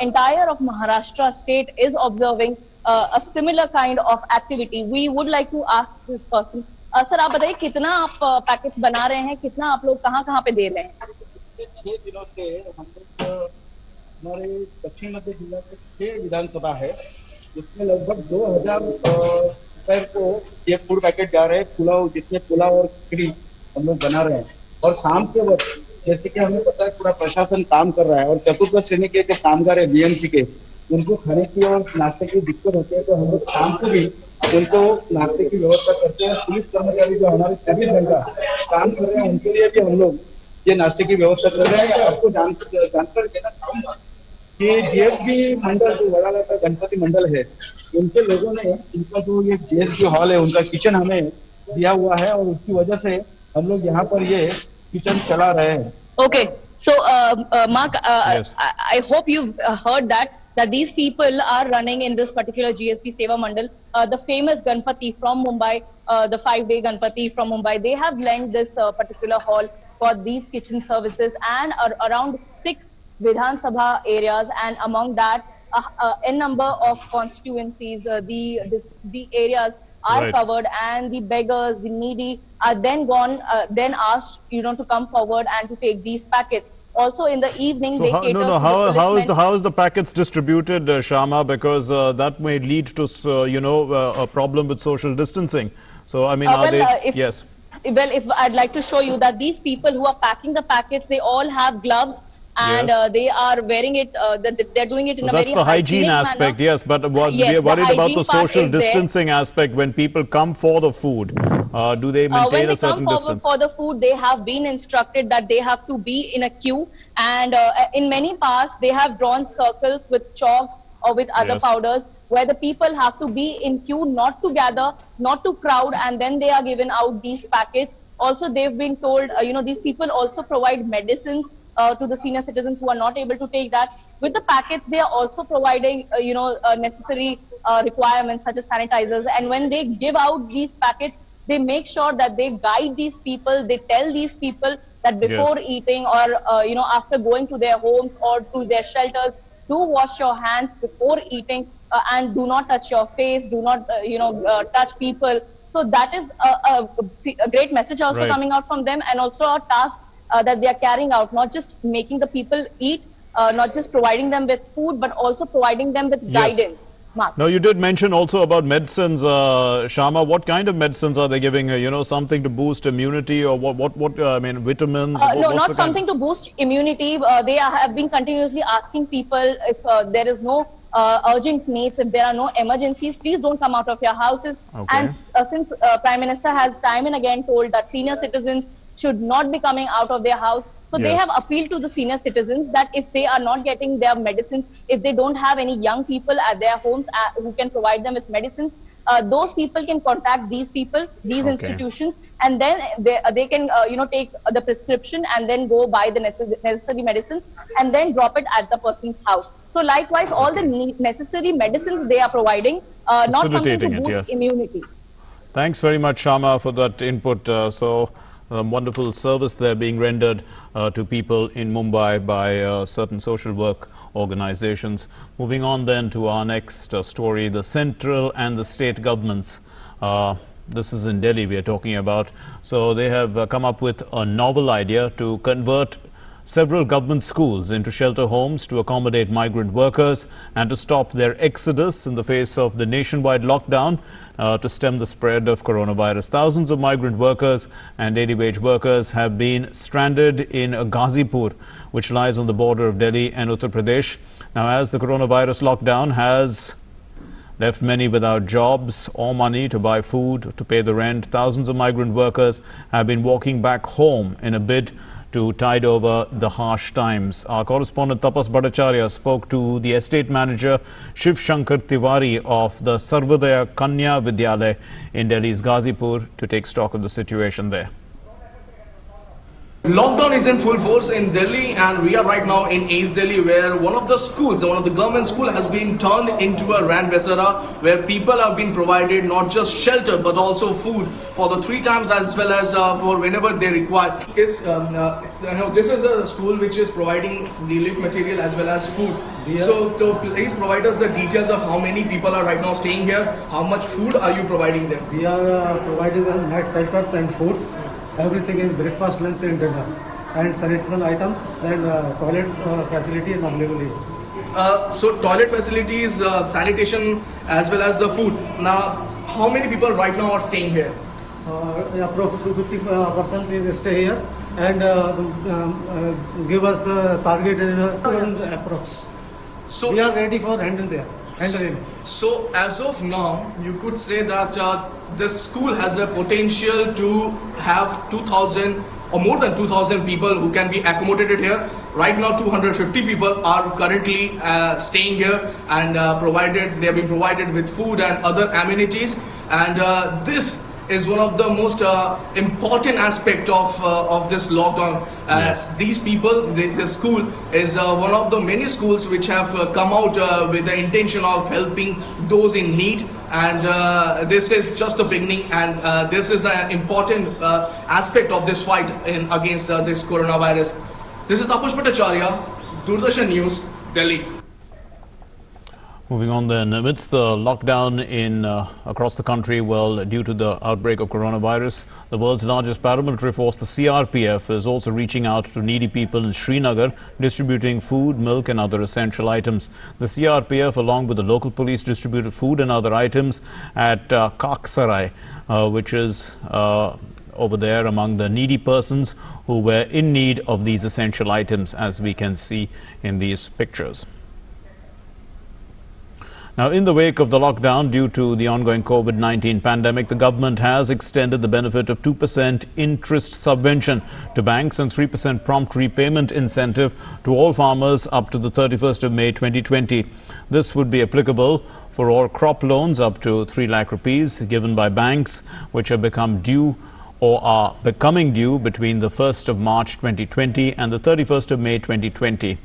entire of Maharashtra state is observing a similar kind of activity. We would like to ask this person, sir, आप बताइए कितना आप packets बना रहे हैं, कितना आप लोग कहाँ पे दे रहे हैं? 6 दिनों से हम लोग हमारे दक्षिण मध्य जिला के 6 विधानसभा है, इसमें लगभग 2000 रुपए को ये फूड पैकेट जा रहे हैं। पुलाव, जितने पुलाव और खिचड़ी हम लोग बना रहे हैं, और शाम के वक्त जैसे कि हमें पता है पूरा प्रशासन काम कर रहा है और चतुर्थ श्रेणी के जो कामगार है बीएमसी के, उनको खाने की और नाश्ते की दिक्कत होती है, तो हम लोग शाम को भी उनको नाश्ते की व्यवस्था करते हैं। पुलिस कर्मचारी जो हमारे 24 घंटा काम कर रहे हैं, उनके लिए भी हम लोग ये नाश्ते की व्यवस्था कर रहे हैं। आपको जानकर देना चाहूंगा कि जीएसबी मंडल जो वड़ाला गणपति मंडल है, उनके लोगों ने इनका जो ये जीएसबी हॉल है, उनका किचन हमें दिया हुआ है और उसकी वजह से हम लोग यहाँ पर ये किचन चला रहे हैं। Okay, so Mark, I hope you've heard that these people are running in this particular GSB Seva Mandal, the famous Ganpati from Mumbai, the 5-day Ganpati from Mumbai. They have lent this particular hall for these kitchen services and around 6 Vidhan Sabha areas, and among that a number of constituencies, the areas are covered, and the beggars, the needy are then asked, to come forward and to take these packets. Also in the evening, So they cater to how is the packets distributed, Shama? Because that may lead to a problem with social distancing. So I mean, yes. Well, if I'd like to show you that these people who are packing the packets, they all have gloves. And they are wearing it, they're doing it in a very That's the hygiene aspect, manner. yes. But we are worried about the social distancing aspect. When people come for the food, do they maintain a certain distance? When they come forward for the food, they have been instructed that they have to be in a queue. And in many parts, they have drawn circles with chalks or with other powders, where the people have to be in queue, not to gather, not to crowd, and then they are given out these packets. Also, they've been told, these people also provide medicines to the senior citizens who are not able to take that. With the packets, they are also providing, necessary requirements such as sanitizers. And when they give out these packets, they make sure that they guide these people. They tell these people that before eating or, after going to their homes or to their shelters, do wash your hands before eating and do not touch your face, do not, touch people. So that is a great message also coming out from them, and also a task that they are carrying out, not just making the people eat, not just providing them with food, but also providing them with guidance. Mark. Now, you did mention also about medicines, Shama. What kind of medicines are they giving? Something to boost immunity, or what? I mean, vitamins? No, not something to boost immunity. They have been continuously asking people if there is no urgent needs, if there are no emergencies, please don't come out of your houses. And since Prime Minister has time and again told that senior citizens should not be coming out of their house, so they have appealed to the senior citizens that if they are not getting their medicines, if they don't have any young people at their homes who can provide them with medicines, those people can contact these people, these institutions, and then they can take the prescription and then go buy the necessary medicines and then drop it at the person's house. So likewise, all the necessary medicines they are providing, not something to boost immunity. Thanks very much, Shama, for that input. Wonderful service there being rendered to people in Mumbai by certain social work organizations. Moving on then to our next story, the central and the state governments. This is in Delhi we are talking about. So they have come up with a novel idea to convert several government schools into shelter homes to accommodate migrant workers and to stop their exodus in the face of the nationwide lockdown to stem the spread of coronavirus. Thousands of migrant workers and daily wage workers have been stranded in Ghazipur, which lies on the border of Delhi and Uttar Pradesh. Now, as the coronavirus lockdown has left many without jobs or money to buy food, to pay the rent, thousands of migrant workers have been walking back home in a bid to tide over the harsh times. Our correspondent Tapas Bhattacharya spoke to the estate manager Shiv Shankar Tiwari of the Sarvodaya Kanya Vidyalaya in Delhi's Ghazipur to take stock of the situation there. Lockdown is in full force in Delhi, and we are right now in East Delhi, where one of the schools, one of the government school, has been turned into a Ran Besara, where people have been provided not just shelter but also food for the 3 times as well as for whenever they require. This is a school which is providing relief material as well as food. So please provide us the details of how many people are right now staying here. How much food are you providing them? We are providing them night shelters and foods. Everything is breakfast, lunch and dinner, and sanitation items, and toilet facility is available here. So toilet facilities, sanitation as well as the food. Now, how many people right now are staying here? approx 50% stay here and give us targeted approx. So we are ready for handling. So as of now, you could say that this school has a potential to have 2,000 or more than 2,000 people who can be accommodated here. Right now 250 people are currently staying here and they have been provided with food and other amenities, and this is one of the most important aspect of this lockdown. Yes. These people, the school is one of the many schools which have come out with the intention of helping those in need, and this is just the beginning, and this is an important aspect of this fight against this coronavirus. This is Tapush Bhattacharya, Doordarshan News, Delhi. Moving on then, amidst the lockdown in across the country, well, due to the outbreak of coronavirus, the world's largest paramilitary force, the CRPF, is also reaching out to needy people in Srinagar, distributing food, milk and other essential items. The CRPF, along with the local police, distributed food and other items at Kaksarai, which is over there among the needy persons who were in need of these essential items, as we can see in these pictures. Now, in the wake of the lockdown due to the ongoing COVID-19 pandemic, the government has extended the benefit of 2% interest subvention to banks and 3% prompt repayment incentive to all farmers up to the 31st of May 2020. This would be applicable for all crop loans up to 3 lakh rupees given by banks which have become due or are becoming due between the 1st of March 2020 and the 31st of May 2020.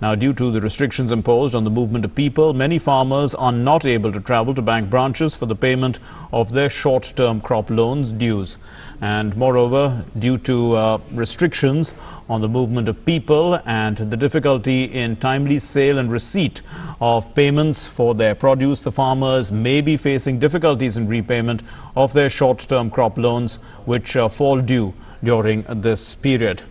Now, due to the restrictions imposed on the movement of people, many farmers are not able to travel to bank branches for the payment of their short-term crop loans dues. And moreover, due to restrictions on the movement of people and the difficulty in timely sale and receipt of payments for their produce, the farmers may be facing difficulties in repayment of their short-term crop loans, which fall due during this period.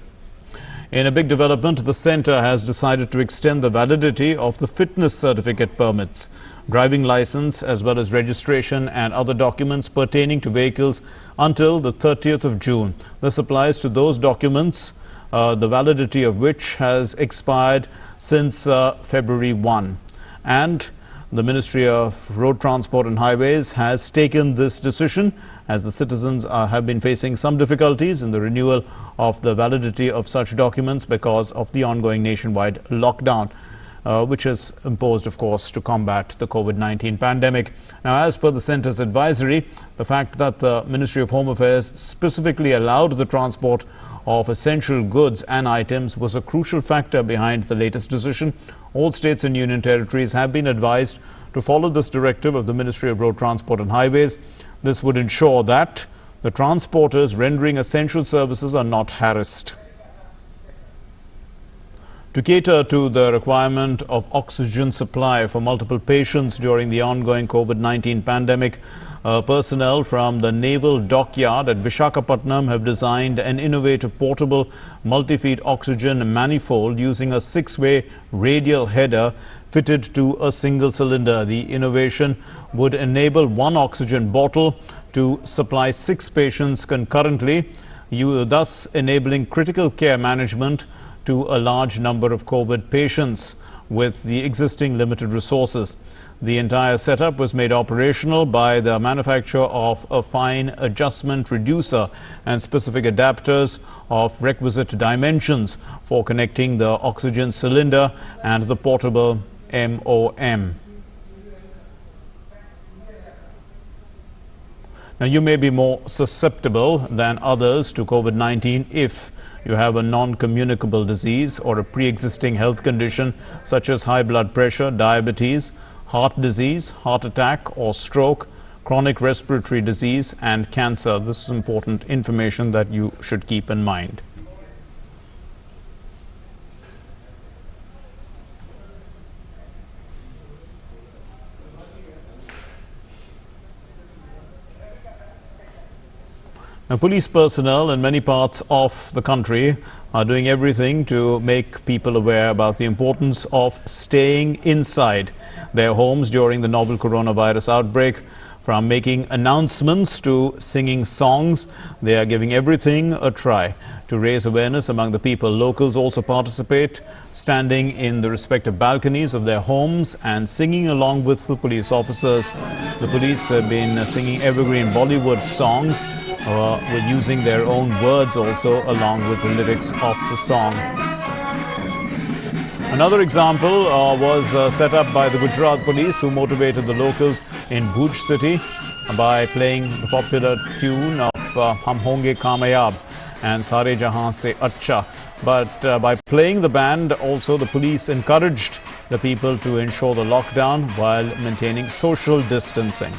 In a big development, the centre has decided to extend the validity of the fitness certificate permits, driving license as well as registration and other documents pertaining to vehicles until the 30th of June. This applies to those documents, the validity of which has expired since February 1. And the Ministry of Road Transport and Highways has taken this decision as the citizens have been facing some difficulties in the renewal of the validity of such documents because of the ongoing nationwide lockdown, which is imposed, of course, to combat the COVID-19 pandemic. Now, as per the centre's advisory, the fact that the Ministry of Home Affairs specifically allowed the transport of essential goods and items was a crucial factor behind the latest decision. All states and union territories have been advised to follow this directive of the Ministry of Road Transport and Highways. This would ensure that the transporters rendering essential services are not harassed. To cater to the requirement of oxygen supply for multiple patients during the ongoing COVID-19 pandemic, personnel from the Naval Dockyard at Visakhapatnam have designed an innovative portable multi-feed oxygen manifold using a 6-way radial header fitted to a single cylinder. The innovation would enable one oxygen bottle to supply 6 patients concurrently, thus enabling critical care management to a large number of COVID patients with the existing limited resources. The entire setup was made operational by the manufacture of a fine adjustment reducer and specific adapters of requisite dimensions for connecting the oxygen cylinder and the portable MOM. Now, you may be more susceptible than others to COVID-19 if you have a non-communicable disease or a pre-existing health condition such as high blood pressure, diabetes, heart disease, heart attack or stroke, chronic respiratory disease and cancer. This is important information that you should keep in mind. Now, police personnel in many parts of the country are doing everything to make people aware about the importance of staying inside their homes during the novel coronavirus outbreak. From making announcements to singing songs, they are giving everything a try to raise awareness among the people. Locals also participate, standing in the respective balconies of their homes and singing along with the police officers. The police have been singing evergreen Bollywood songs, with using their own words also along with the lyrics of the song. Another example was set up by the Gujarat police, who motivated the locals in Bhuj city by playing the popular tune of Hum Honge Kamayab and Sare Jahan Se Acha. But by playing the band, also the police encouraged the people to ensure the lockdown while maintaining social distancing.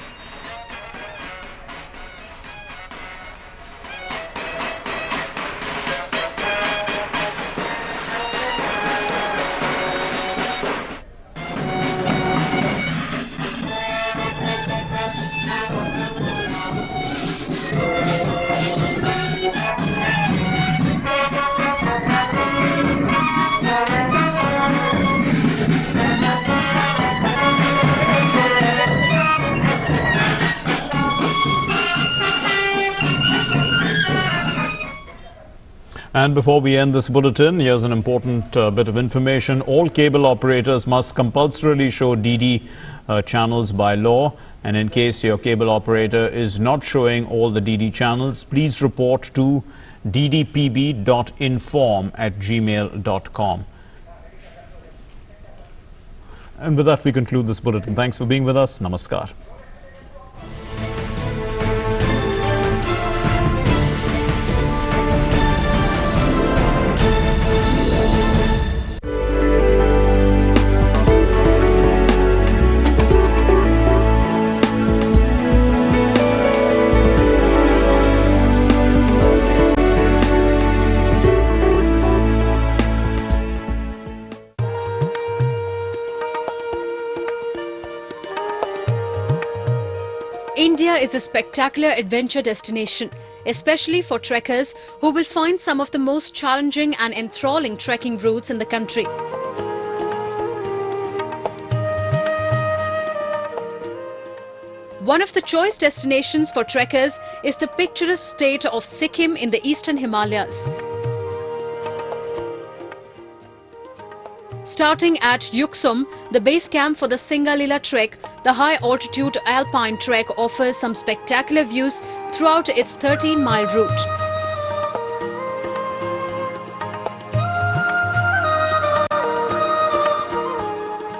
And before we end this bulletin, here's an important bit of information. All cable operators must compulsorily show DD channels by law. And in case your cable operator is not showing all the DD channels, please report to ddpb.inform@gmail.com. And with that, we conclude this bulletin. Thanks for being with us. Namaskar. India is a spectacular adventure destination, especially for trekkers who will find some of the most challenging and enthralling trekking routes in the country. One of the choice destinations for trekkers is the picturesque state of Sikkim in the eastern Himalayas. Starting at Yuksum, the base camp for the Singalila trek, the high-altitude alpine trek offers some spectacular views throughout its 13-mile route.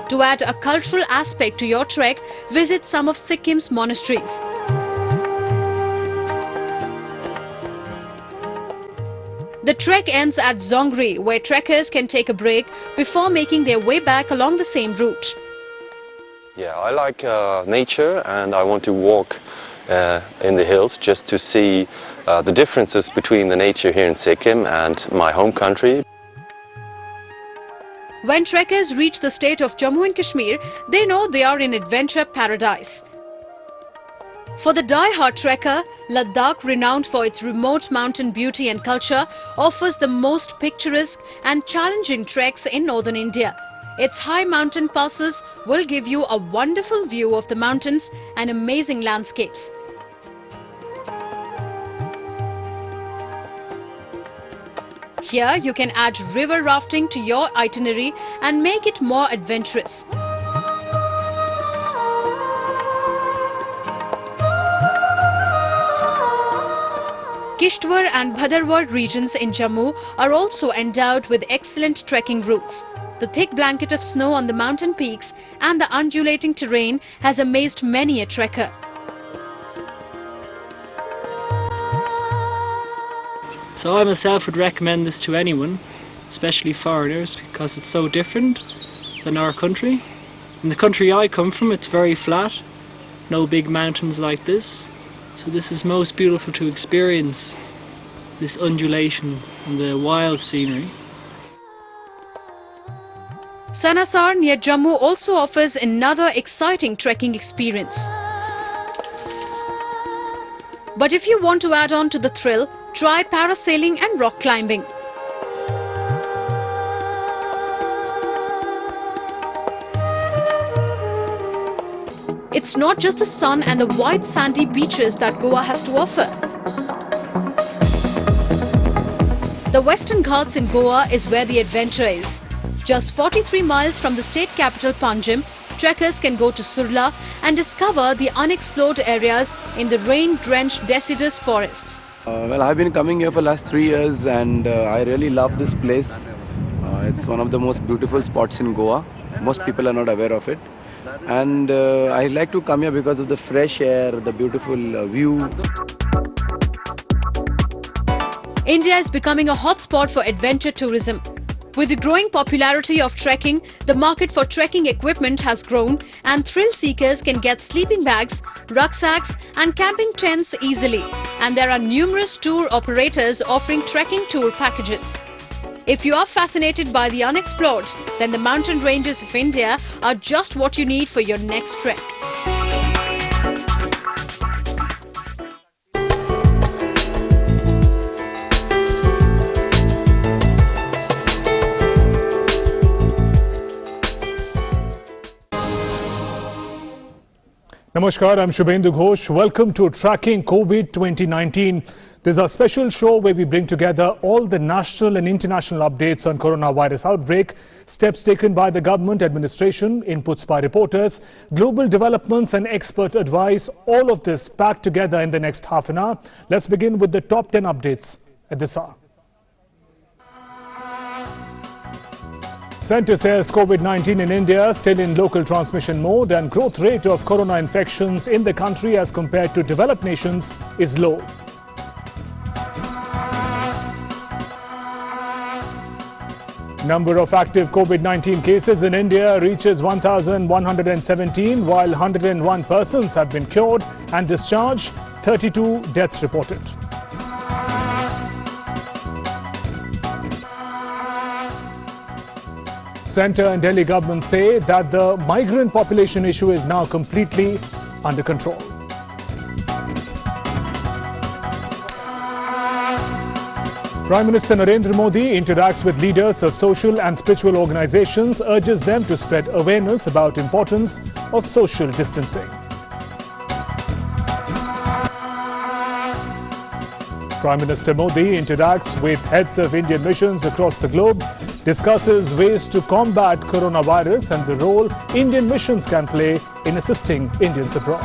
To add a cultural aspect to your trek, visit some of Sikkim's monasteries. The trek ends at Zongri, where trekkers can take a break before making their way back along the same route. Yeah, I like nature, and I want to walk in the hills just to see the differences between the nature here in Sikkim and my home country. When trekkers reach the state of Jammu and Kashmir, they know they are in adventure paradise. For the die-hard trekker, Ladakh, renowned for its remote mountain beauty and culture, offers the most picturesque and challenging treks in northern India. Its high mountain passes will give you a wonderful view of the mountains and amazing landscapes. Here you can add river rafting to your itinerary and make it more adventurous. Kishtwar and Bhadarwar regions in Jammu are also endowed with excellent trekking routes. The thick blanket of snow on the mountain peaks and the undulating terrain has amazed many a trekker. So I myself would recommend this to anyone, especially foreigners, because it's so different than our country. In the country I come from, it's very flat, no big mountains like this. So this is most beautiful to experience, this undulation and the wild scenery. Sanasar near Jammu also offers another exciting trekking experience. But if you want to add on to the thrill, try parasailing and rock climbing. It's not just the sun and the white sandy beaches that Goa has to offer. The Western Ghats in Goa is where the adventure is. Just 43 miles from the state capital Panjim, trekkers can go to Surla and discover the unexplored areas in the rain-drenched deciduous forests. Well, I've been coming here for the last 3 years and I really love this place. It's one of the most beautiful spots in Goa. Most people are not aware of it. And I like to come here because of the fresh air, the beautiful view. India is becoming a hotspot for adventure tourism. With the growing popularity of trekking, the market for trekking equipment has grown and thrill seekers can get sleeping bags, rucksacks and camping tents easily. And there are numerous tour operators offering trekking tour packages. If you are fascinated by the unexplored, then the mountain ranges of India are just what you need for your next trek. Namaskar, I'm Shubhendu Ghosh. Welcome to Tracking COVID 2019. This is a special show where we bring together all the national and international updates on coronavirus outbreak, steps taken by the government administration, inputs by reporters, global developments and expert advice, all of this packed together in the next half an hour. Let's begin with the top 10 updates at this hour. Centre says COVID-19 in India still in local transmission mode and growth rate of corona infections in the country as compared to developed nations is low. Number of active COVID-19 cases in India reaches 1,117 while 101 persons have been cured and discharged, 32 deaths reported. Centre and Delhi government say that the migrant population issue is now completely under control. Prime Minister Narendra Modi interacts with leaders of social and spiritual organizations, urges them to spread awareness about importance of social distancing. Prime Minister Modi interacts with heads of Indian missions across the globe, discusses ways to combat coronavirus and the role Indian missions can play in assisting Indians abroad.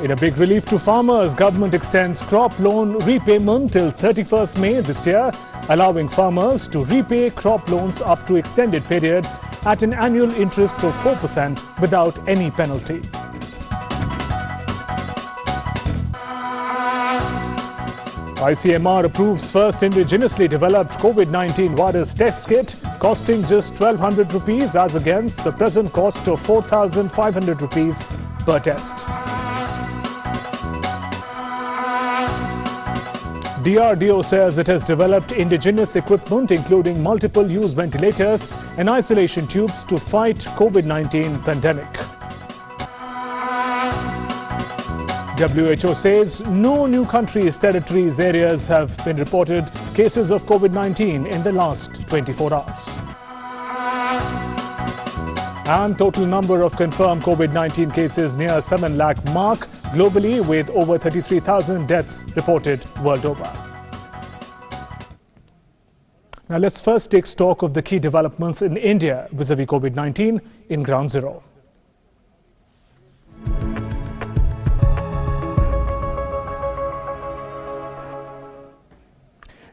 In a big relief to farmers, government extends crop loan repayment till 31st May this year, allowing farmers to repay crop loans up to extended period at an annual interest of 4% without any penalty. ICMR approves first indigenously developed COVID-19 virus test kit costing just 1,200 rupees as against the present cost of 4,500 rupees per test. DRDO says it has developed indigenous equipment including multiple-use ventilators and isolation tubes to fight COVID-19 pandemic. WHO says no new countries, territories, areas have been reported cases of COVID-19 in the last 24 hours. And total number of confirmed COVID-19 cases near 7 lakh mark globally with over 33,000 deaths reported world over. Now let's first take stock of the key developments in India vis-a-vis COVID-19 in Ground Zero.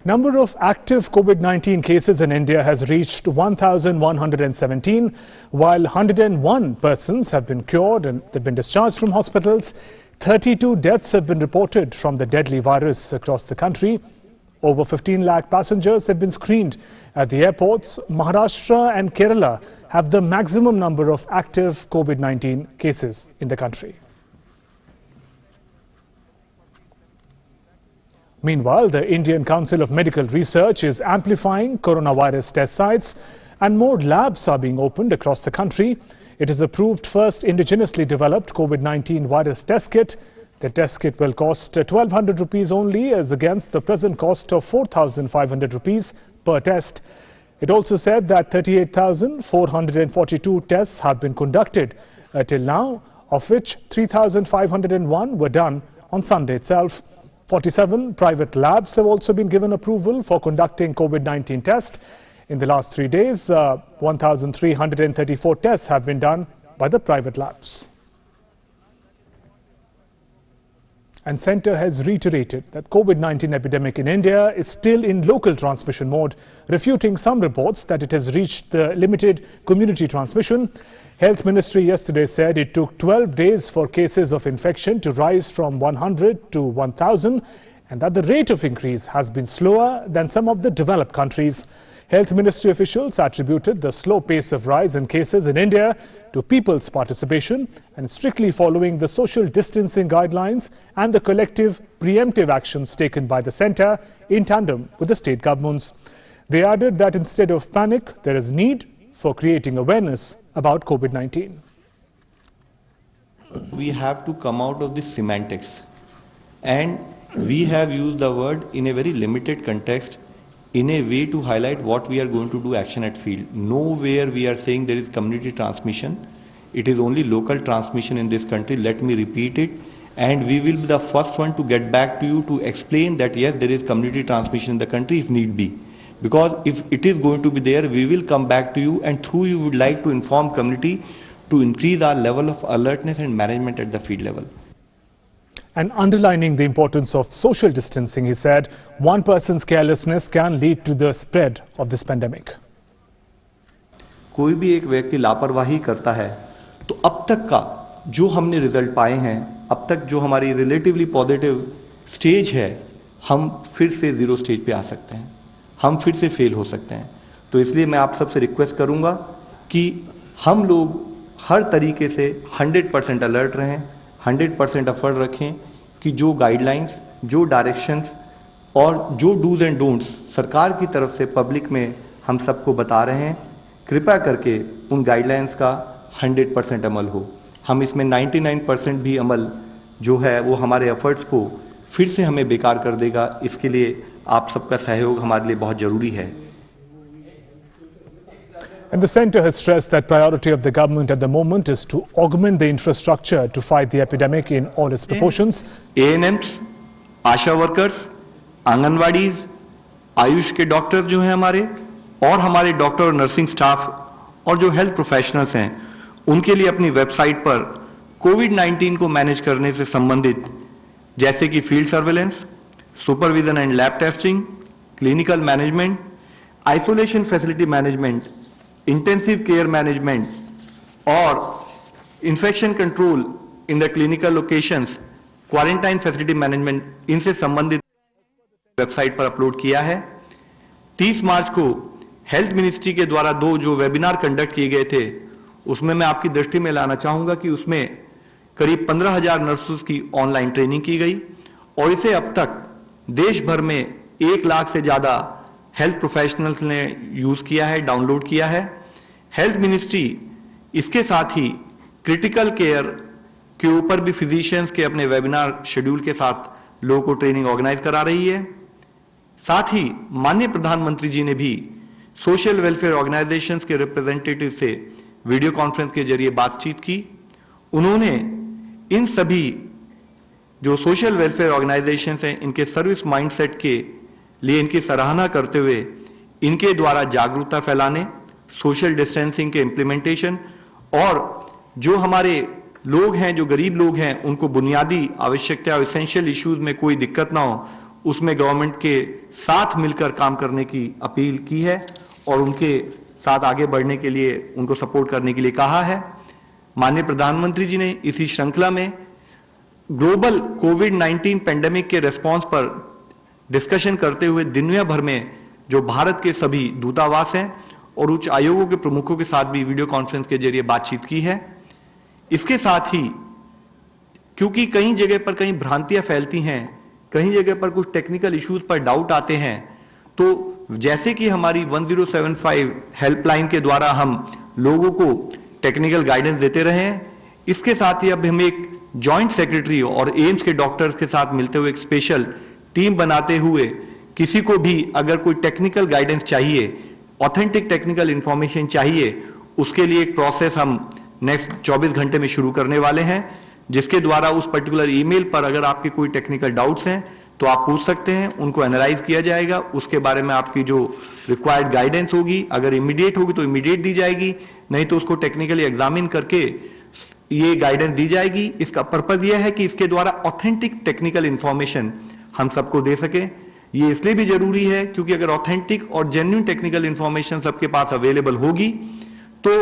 Number of active COVID-19 cases in India has reached 1,117, while 101 persons have been cured and they've been discharged from hospitals. 32 deaths have been reported from the deadly virus across the country. Over 15 lakh passengers have been screened at the airports. Maharashtra and Kerala have the maximum number of active COVID-19 cases in the country. Meanwhile, the Indian Council of Medical Research is amplifying coronavirus test sites and more labs are being opened across the country. It is approved first indigenously developed COVID-19 virus test kit. The test kit will cost 1,200 rupees only, as against the present cost of 4,500 rupees per test. It also said that 38,442 tests have been conducted till now, of which 3,501 were done on Sunday itself. 47 private labs have also been given approval for conducting COVID-19 tests. In the last 3 days, 1,334 tests have been done by the private labs. And Centre has reiterated that COVID-19 epidemic in India is still in local transmission mode, refuting some reports that it has reached the limited community transmission. Health Ministry yesterday said it took 12 days for cases of infection to rise from 100 to 1,000, and that the rate of increase has been slower than some of the developed countries. Health Ministry officials attributed the slow pace of rise in cases in India to people's participation and strictly following the social distancing guidelines and the collective preemptive actions taken by the centre in tandem with the state governments. They added that instead of panic, there is need for creating awareness about COVID-19. We have to come out of the semantics, and we have used the word in a very limited context, in a way to highlight what we are going to do action at field. Nowhere we are saying there is community transmission. It is only local transmission in this country. Let me repeat it. And we will be the first one to get back to you to explain that yes, there is community transmission in the country if need be. Because if it is going to be there, we will come back to you, and through you would like to inform community to increase our level of alertness and management at the field level. And underlining the importance of social distancing, he said, one person's carelessness can lead to the spread of this pandemic. कोई भी एक व्यक्ति लापरवाही करता है तो अब तक का जो हमने रिजल्ट पाए हैं, अब तक जो हमारी रिलेटिवली पॉजिटिव स्टेज है, हम फिर से जीरो स्टेज पे आ सकते हैं, हम फिर से फेल हो सकते हैं. तो इसलिए मैं आप सबसे रिक्वेस्ट करूंगा कि हम लोग हर तरीके से 100% अलर्ट रहें, 100% एफर्ट रखें कि जो गाइडलाइंस, जो डायरेक्शंस और जो डूज एंड डोंट्स सरकार की तरफ से पब्लिक में हम सबको बता रहे हैं, कृपया करके उन गाइडलाइंस का 100% अमल हो. हम इसमें 99% भी अमल जो है वो हमारे एफर्ट्स को फिर से हमें बेकार कर देगा. इसके लिए आप सबका सहयोग हमारे लिए बहुत जरूरी है. And the centre has stressed that priority of the government at the moment is to augment the infrastructure to fight the epidemic in all its proportions. ANMs, Asha workers, anganwadis, Ayush के डॉक्टर जो हैं हमारे, और हमारे डॉक्टर और nursing staff और जो health professionals हैं, उनके लिए अपनी वेबसाइट पर कोविड-19 को मैनेज करने से संबंधित जैसे कि field surveillance, supervision and lab testing, clinical management, isolation facility management, intensive care management और infection control in the clinical locations, quarantine facility management, इनसे संबंधित वेबसाइट पर अपलोड किया है. 30 मार्च को हेल्थ मिनिस्ट्री के द्वारा 2 जो वेबिनार कंडक्ट किए गए थे, उसमें मैं आपकी दृष्टि में लाना चाहूंगा कि उसमें करीब 15,000 नर्सेस की ऑनलाइन ट्रेनिंग की गई और इसे अब तक देश भर में 1 लाख से ज्यादा हेल्थ प्रोफेशनल्स ने यूज किया है, डाउनलोड किया है. हेल्थ मिनिस्ट्री इसके साथ ही क्रिटिकल केयर के ऊपर भी फिजिशियंस के अपने वेबिनार शेड्यूल के साथ लोगों को ट्रेनिंग ऑर्गेनाइज करा रही है. साथ ही माननीय प्रधानमंत्री जी ने भी सोशल वेलफेयर ऑर्गेनाइजेशंस के रिप्रेजेंटेटिव से वीडियो कॉन्फ्रेंस के जरिए बातचीत की. उन्होंने इन सभी जो सोशल वेलफेयर ऑर्गेनाइजेशंस हैं, इनके सर्विस माइंडसेट के लिए इनकी सराहना करते हुए इनके द्वारा जागरूकता फैलाने, सोशल डिस्टेंसिंग के इम्प्लीमेंटेशन और जो हमारे लोग हैं, जो गरीब लोग हैं, उनको बुनियादी आवश्यकता और एसेंशियल इश्यूज में कोई दिक्कत ना हो, उसमें गवर्नमेंट के साथ मिलकर काम करने की अपील की है और उनके साथ आगे बढ़ने के लिए, उनको सपोर्ट करने के लिए कहा है. माननीय प्रधानमंत्री जी ने इसी श्रृंखला में ग्लोबल कोविड-19 पेंडेमिक के रेस्पॉन्स पर डिस्कशन करते हुए दुनिया भर में जो भारत के सभी दूतावास हैं और उच्च आयोगों के प्रमुखों के साथ भी वीडियो कॉन्फ्रेंस के जरिए बातचीत की है. इसके साथ ही क्योंकि कई जगह पर कई भ्रांतियां फैलती हैं, कई जगह पर कुछ टेक्निकल इश्यूज पर डाउट आते हैं, तो जैसे कि हमारी 1075 हेल्पलाइन के द्वारा हम लोगों को टेक्निकल गाइडेंस देते रहे हैं। इसके साथ ही अब हम एक जॉइंट सेक्रेटरी और एम्स के डॉक्टर्स के साथ मिलते हुए एक स्पेशल टीम बनाते हुए किसी को भी अगर कोई टेक्निकल गाइडेंस चाहिए, ऑथेंटिक टेक्निकल इंफॉर्मेशन चाहिए, उसके लिए एक प्रोसेस हम नेक्स्ट 24 घंटे में शुरू करने वाले हैं, जिसके द्वारा उस पर्टिकुलर ईमेल पर अगर आपके कोई टेक्निकल डाउट्स हैं तो आप पूछ सकते हैं, उनको एनालाइज किया जाएगा, उसके बारे में आपकी जो रिक्वायर्ड गाइडेंस होगी, अगर इमीडिएट होगी तो इमीडिएट दी जाएगी, नहीं तो उसको टेक्निकली एग्जामिन करके ये गाइडेंस दी जाएगी। इसका पर्पज यह है कि इसके द्वारा ऑथेंटिक टेक्निकल इंफॉर्मेशन हम सबको दे सके। ये इसलिए भी जरूरी है क्योंकि अगर ऑथेंटिक और जेन्युइन टेक्निकल इंफॉर्मेशन सबके पास अवेलेबल होगी तो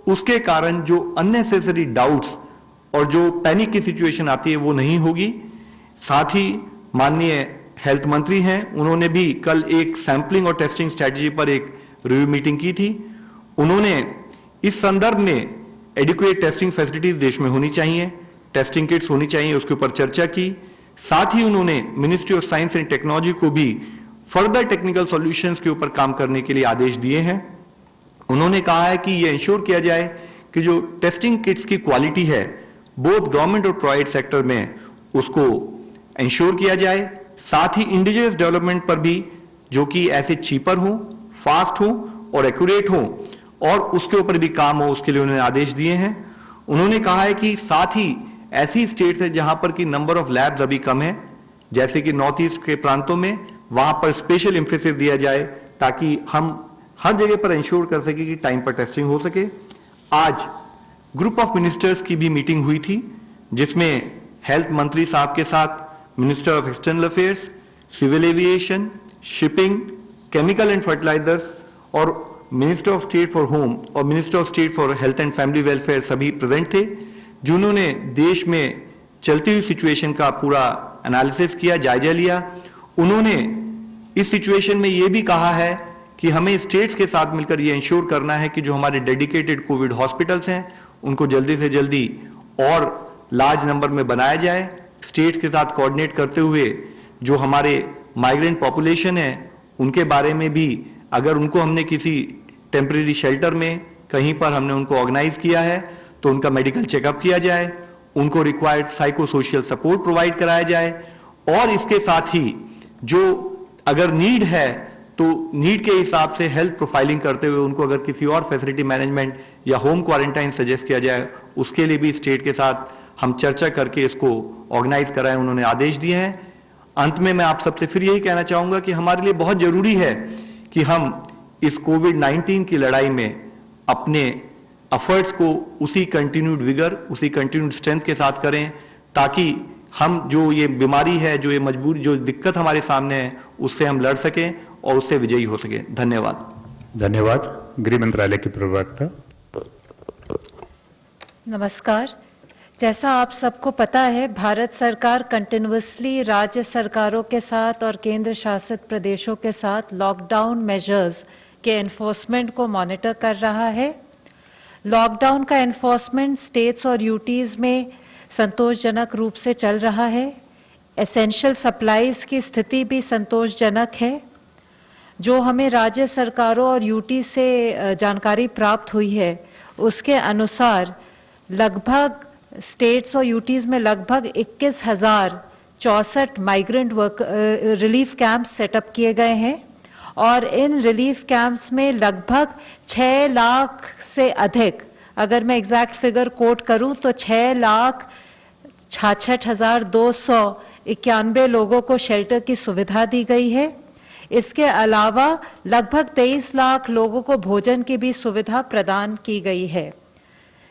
उसके कारण जो अननेसेसरी डाउट्स और जो पैनिक की सिचुएशन आती है वो नहीं होगी। साथ ही माननीय हेल्थ मंत्री हैं, उन्होंने भी कल एक सैंपलिंग और टेस्टिंग स्ट्रेटजी पर एक रिव्यू मीटिंग की थी। उन्होंने इस संदर्भ में एडिक्वेट टेस्टिंग फैसिलिटीज देश में होनी चाहिए, टेस्टिंग किट्स होनी चाहिए, उसके ऊपर चर्चा की। साथ ही उन्होंने ministry of science and technology को भी फर्दर टेक्निकल सॉल्यूशंस के ऊपर काम करने के लिए आदेश दिए हैं। उन्होंने कहा है कि यह इंश्योर किया जाए कि जो टेस्टिंग किट्स की क्वालिटी है बोथ गवर्नमेंट और प्राइवेट सेक्टर में उसको इंश्योर किया जाए। साथ ही इंडिजिनियस डेवलपमेंट पर भी जो कि ऐसे चीपर हो, फास्ट हो और एक्यूरेट हो और उसके ऊपर भी काम हो, उसके लिए उन्होंने आदेश दिए हैं। उन्होंने कहा है कि साथ ही ऐसी स्टेट्स है जहां पर कि नंबर ऑफ लैब्स अभी कम है, जैसे कि नॉर्थ ईस्ट के प्रांतों में, वहां पर स्पेशल एम्फेसिस दिया जाए ताकि हम हर जगह पर इंश्योर कर सके कि टाइम पर टेस्टिंग हो सके। आज ग्रुप ऑफ मिनिस्टर्स की भी मीटिंग हुई थी जिसमें हेल्थ मंत्री साहब के साथ minister of external affairs, civil aviation, shipping, chemical and fertilizers और minister of state for home और minister of state for health and family welfare सभी प्रेजेंट थे, जिन्होंने देश में चलती हुई सिचुएशन का पूरा एनालिसिस किया, जायजा लिया। उन्होंने इस सिचुएशन में यह भी कहा है कि हमें स्टेट्स के साथ मिलकर यह इंश्योर करना है कि जो हमारे डेडिकेटेड कोविड हॉस्पिटल्स हैं उनको जल्दी से जल्दी और लार्ज नंबर में बनाया जाए। स्टेट्स के साथ कोऑर्डिनेट करते हुए जो हमारे माइग्रेंट पॉपुलेशन है उनके बारे में भी अगर उनको हमने किसी टेम्परेरी शेल्टर में कहीं पर हमने उनको ऑर्गेनाइज किया है तो उनका मेडिकल चेकअप किया जाए, उनको required psycho social support provide कराया जाए और इसके साथ ही जो अगर नीड है तो नीड के हिसाब से हेल्थ प्रोफाइलिंग करते हुए उनको अगर किसी और फैसिलिटी मैनेजमेंट या होम क्वारंटाइन सजेस्ट किया जाए उसके लिए भी स्टेट के साथ हम चर्चा करके इसको ऑर्गेनाइज कराएं, उन्होंने आदेश दिए हैं। अंत में मैं आप सबसे फिर यही कहना चाहूंगा कि हमारे लिए बहुत जरूरी है कि हम इस कोविड-19 की लड़ाई में अपने एफर्ट्स को उसी कंटिन्यूड विगर, उसी कंटिन्यूड स्ट्रेंथ के साथ करें ताकि हम जो ये बीमारी है, जो ये मजबूरी, जो दिक्कत हमारे सामने है उससे हम लड़ सकें और उससे विजयी हो सके। धन्यवाद। धन्यवाद। गृह मंत्रालय की प्रवक्ता। नमस्कार। जैसा आप सबको पता है, भारत सरकार कंटिन्यूअसली राज्य सरकारों के साथ और केंद्र शासित प्रदेशों के साथ लॉकडाउन मेजर्स के एनफोर्समेंट को मॉनिटर कर रहा है। लॉकडाउन का एनफोर्समेंट स्टेट्स और यूटीज में संतोषजनक रूप से चल रहा है। एसेंशियल सप्लाईज की स्थिति भी संतोषजनक है। जो हमें राज्य सरकारों और यूटी से जानकारी प्राप्त हुई है उसके अनुसार लगभग स्टेट्स और यूटीज में लगभग 21,064 माइग्रेंट रिलीफ कैंप्स सेटअप किए गए हैं और इन रिलीफ कैंप्स में लगभग 6 लाख से अधिक, अगर मैं एग्जैक्ट फिगर कोट करूं तो 6,66,291 लोगों को शेल्टर की सुविधा दी गई है। इसके अलावा लगभग 23 लाख लोगों को भोजन की भी सुविधा प्रदान की गई है।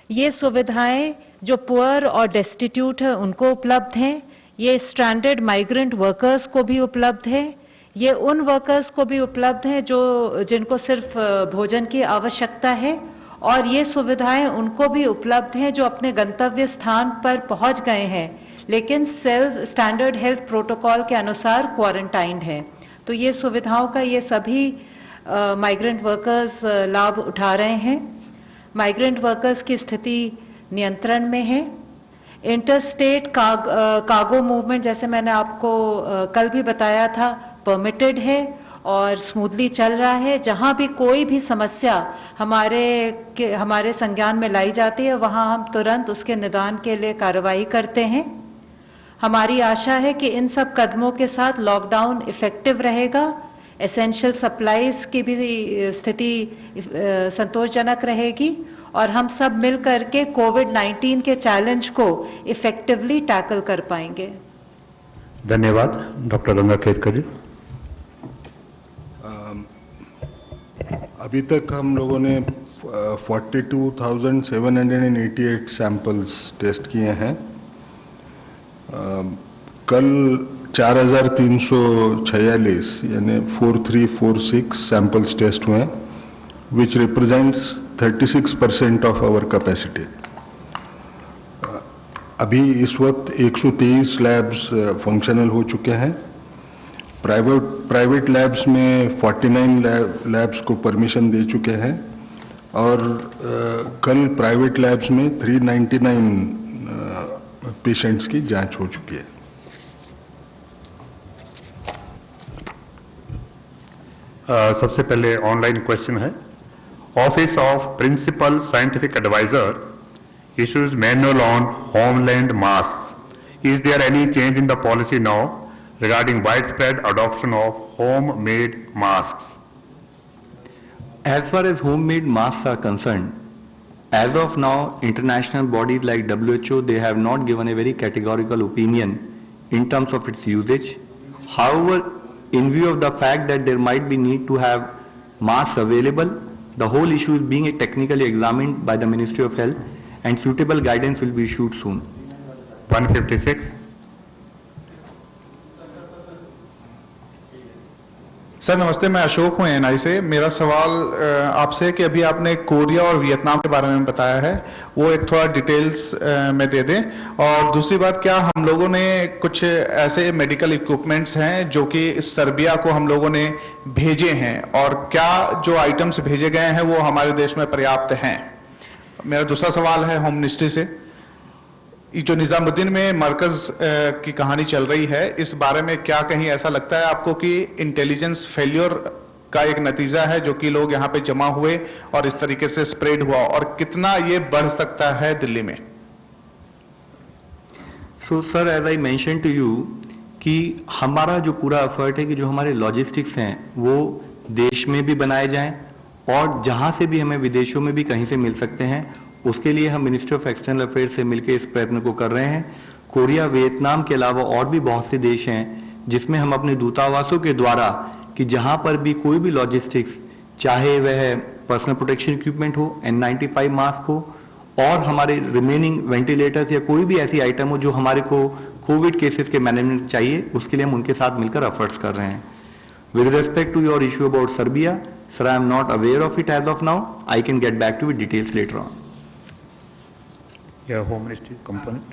ये सुविधाएं जो पुअर और डेस्टिट्यूट है उनको उपलब्ध हैं। ये स्ट्रैंडेड माइग्रेंट वर्कर्स को भी उपलब्ध है। ये उन वर्कर्स को भी उपलब्ध है जिनको सिर्फ भोजन की आवश्यकता है और ये सुविधाएं उनको भी उपलब्ध हैं जो अपने गंतव्य स्थान पर पहुंच गए हैं लेकिन सेल्फ स्टैंडर्ड हेल्थ प्रोटोकॉल के अनुसार क्वारंटाइंड हैं। तो ये सुविधाओं का ये सभी माइग्रेंट वर्कर्स लाभ उठा रहे हैं। माइग्रेंट वर्कर्स की स्थिति नियंत्रण में है। इंटरस्टेट कार्गो मूवमेंट, जैसे मैंने आपको कल भी बताया था, परमिटेड है और स्मूथली चल रहा है। जहां भी कोई भी समस्या हमारे संज्ञान में लाई जाती है वहां हम तुरंत उसके निदान के लिए कार्रवाई करते हैं। हमारी आशा है कि इन सब कदमों के साथ लॉकडाउन इफेक्टिव रहेगा, एसेंशियल सप्लाईज की भी स्थिति संतोषजनक रहेगी और हम सब मिलकर के कोविड-19 के चैलेंज को इफेक्टिवली टैकल कर पाएंगे। धन्यवाद। डॉक्टर गंगा खेतकर जी। अभी तक हम लोगों ने 42,788 सैंपल्स टेस्ट किए हैं। कल 4,346 यानी 4346 सैंपल्स टेस्ट हुए, which represents 36% of our capacity. अभी इस वक्त 123 लैब्स फंक्शनल हो चुके हैं। प्राइवेट लैब्स में 49 लैब्स को परमिशन दे चुके हैं और कल प्राइवेट लैब्स में 399 पेशेंट्स की जांच हो चुकी है। सबसे पहले ऑनलाइन क्वेश्चन है। Office of principal scientific adviser issues manual on homeland masks. Is there any change in the policy now regarding widespread adoption of homemade masks? As far as homemade masks are concerned, as of now, international bodies like WHO, they have not given a very categorical opinion in terms of its usage. However, in view of the fact that there might be need to have masks available, the whole issue is being technically examined by the Ministry of Health and suitable guidance will be issued soon. 156. Sir नमस्ते, मैं अशोक हूं NI से। मेरा सवाल आपसे कि अभी आपने कोरिया और वियतनाम के बारे में बताया है, वो एक थोड़ा डिटेल्स में दे दें। और दूसरी बात, क्या हम लोगों ने कुछ ऐसे मेडिकल इक्विपमेंट्स हैं जो कि सर्बिया को हम लोगों ने भेजे हैं और क्या जो आइटम्स भेजे गए हैं वो हमारे देश में पर्याप्त हैं? मेरा दूसरा सवाल है होम मिनिस्ट्री से। जो निजामुद्दीन में मरकज की कहानी चल रही है, इस बारे में क्या कहीं ऐसा लगता है आपको कि इंटेलिजेंस फेल्योर का एक नतीजा है जो कि लोग यहाँ पे जमा हुए और इस तरीके से स्प्रेड हुआ, और कितना ये बढ़ सकता है दिल्ली में? So sir, as I mention to you कि हमारा जो पूरा एफर्ट है कि जो हमारे लॉजिस्टिक्स हैं वो देश में भी बनाए जाएं और जहां से भी हमें विदेशों में भी कहीं से मिल सकते हैं, उसके लिए हम मिनिस्ट्री ऑफ एक्सटर्नल अफेयर्स से मिलकर इस प्रयत्न को कर रहे हैं। कोरिया, वियतनाम के अलावा और भी बहुत से देश हैं जिसमें हम अपने दूतावासों के द्वारा कि जहां पर भी कोई भी लॉजिस्टिक्स, चाहे वह पर्सनल प्रोटेक्शन इक्विपमेंट हो, N95 मास्क हो और हमारे रिमेनिंग वेंटिलेटर्स या कोई भी ऐसी आइटम हो जो हमारे को कोविड केसेस के मैनेजमेंट चाहिए, उसके लिए हम उनके साथ मिलकर एफर्ट्स कर रहे हैं। With respect to your issue about Serbia, sir, I am not aware of it as of now. I can get back to you with details later on. Yeah, Home Ministry component.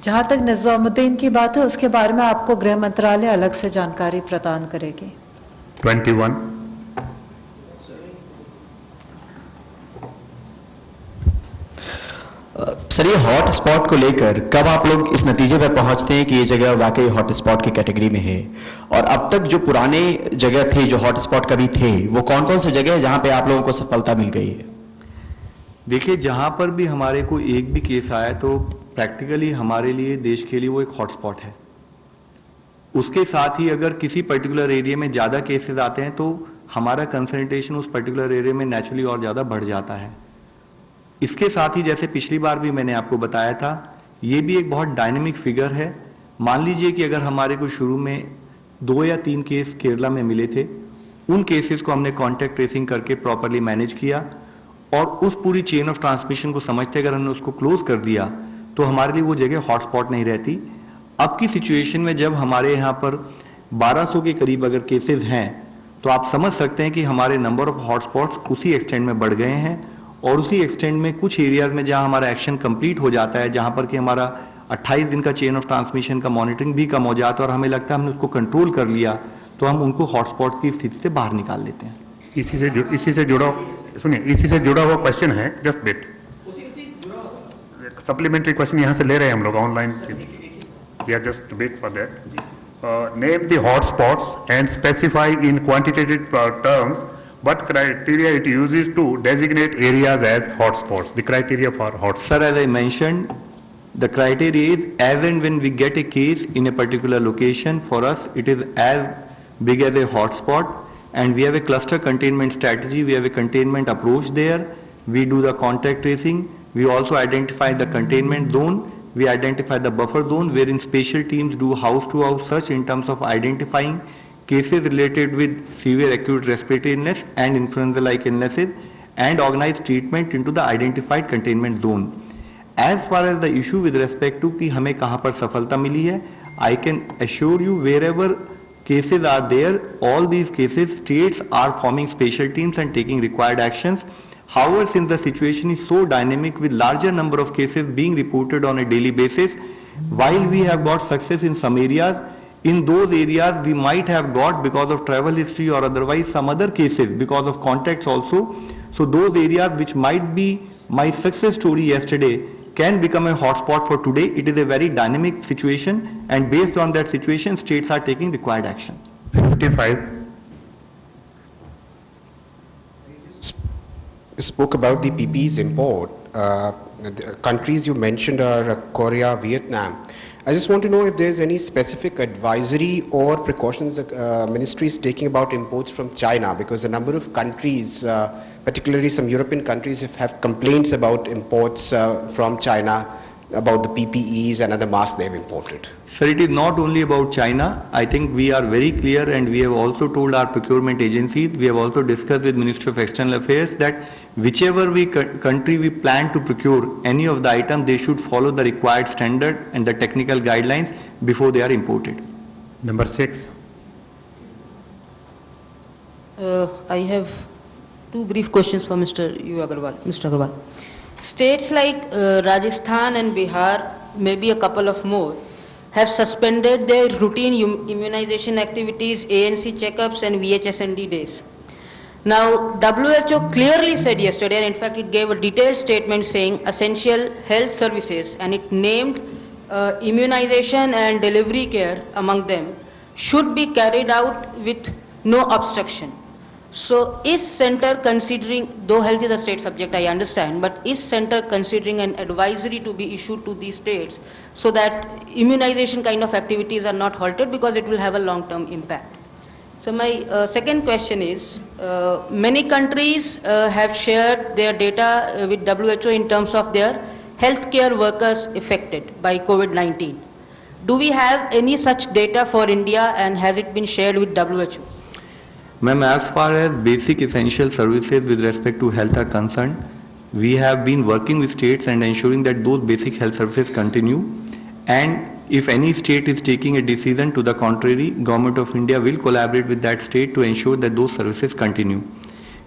जहां तक निजामुद्दीन की बात है उसके बारे में आपको गृह मंत्रालय अलग से जानकारी प्रदान करेगी। 21. सर, ये हॉट स्पॉट को लेकर कब आप लोग इस नतीजे पर पहुंचते हैं कि ये जगह वाकई हॉट स्पॉट की कैटेगरी में है? और अब तक जो पुराने जगह थे जो हॉट स्पॉट कभी थे, वो कौन कौन से जगह है जहां पे आप लोगों को सफलता मिल गई है? देखिए, जहां पर भी हमारे को एक भी केस आया तो प्रैक्टिकली हमारे लिए, देश के लिए वो एक हॉटस्पॉट है। उसके साथ ही अगर किसी पर्टिकुलर एरिया में ज्यादा केसेस आते हैं तो हमारा कंसंट्रेशन उस पर्टिकुलर एरिया में नेचुरली और ज्यादा बढ़ जाता है। इसके साथ ही जैसे पिछली बार भी मैंने आपको बताया था, ये भी एक बहुत डायनेमिक फिगर है। मान लीजिए कि अगर हमारे को शुरू में 2 या 3 केस केरला में मिले थे, उन केसेस को हमने कॉन्टैक्ट ट्रेसिंग करके प्रॉपरली मैनेज किया और उस पूरी चेन ऑफ ट्रांसमिशन को समझते अगर हमने उसको क्लोज कर दिया तो हमारे लिए वो जगह हॉटस्पॉट नहीं रहती। अब की सिचुएशन में जब हमारे यहाँ पर 1200 के करीब अगर केसेस हैं तो आप समझ सकते हैं कि हमारे नंबर ऑफ हॉटस्पॉट्स उसी एक्सटेंड में बढ़ गए हैं और उसी एक्सटेंड में कुछ एरियाज में जहां हमारा एक्शन कंप्लीट हो जाता है, जहां पर कि हमारा 28 दिन का चेन ऑफ ट्रांसमिशन का मॉनिटरिंग भी कम हो जाता है और हमें लगता है हमने उसको कंट्रोल कर लिया, तो हम उनको हॉटस्पॉट की स्थिति से बाहर निकाल लेते हैं। इसी से जुड़ा हुआ क्वेश्चन है, जस्ट वेट, सप्लीमेंट्री क्वेश्चन यहां से ले रहे हैं हम लोग online. Just wait for that. name the hotspots and specify in quantitative terms what criteria it uses to designate areas as hotspots, the criteria for hotspots. Sir, as I mentioned, the criteria is as and when we get a case in a particular location, for us it is as big as a hotspot, and we have a cluster containment strategy, we have a containment approach there, we do the contact tracing, we also identify the containment zone, we identify the buffer zone wherein special teams do house-to-house search in terms of identifying cases related with severe acute respiratory illness and influenza-like illnesses and organize treatment into the identified containment zone. As far as the issue with respect to कि हमें कहाँ पर सफलता मिली है, I can assure you wherever cases are there, all these cases states are forming special teams and taking required actions. However, since the situation is so dynamic with larger number of cases being reported on a daily basis, while we have got success in some areas, in those areas we might have got because of travel history or otherwise some other cases because of contacts also. So those areas which might be my success story yesterday can become a hotspot for today. It is a very dynamic situation, and based on that situation states are taking required action. 55. Spoke about the PPEs import. The countries you mentioned are Korea, Vietnam. I just want to know if there's any specific advisory or precautions the ministry is taking about imports from China, because a number of countries, particularly some European countries, have complaints about imports from China, about the PPEs and other masks they've imported. Sir, it is not only about China. I think we are very clear, and we have also told our procurement agencies, we have also discussed with Ministry of External Affairs that whichever country we plan to procure any of the items, they should follow the required standard and the technical guidelines before they are imported. Number 6. I have two brief questions for Mr. Agarwal. States like Rajasthan and Bihar, maybe a couple of more, have suspended their routine immunization activities, ANC checkups and VHSND days. Now, WHO clearly said yesterday, and in fact it gave a detailed statement saying essential health services, and it named immunization and delivery care among them, should be carried out with no obstruction. So is center considering, though health is a state subject I understand, but is center considering an advisory to be issued to these states so that immunization kind of activities are not halted, because it will have a long-term impact? So my second question is, many countries have shared their data with WHO in terms of their healthcare workers affected by COVID-19. Do we have any such data for India, and has it been shared with WHO? Ma'am, as far as basic essential services with respect to health are concerned, we have been working with states and ensuring that those basic health services continue, and if any state is taking a decision to the contrary, Government of India will collaborate with that state to ensure that those services continue.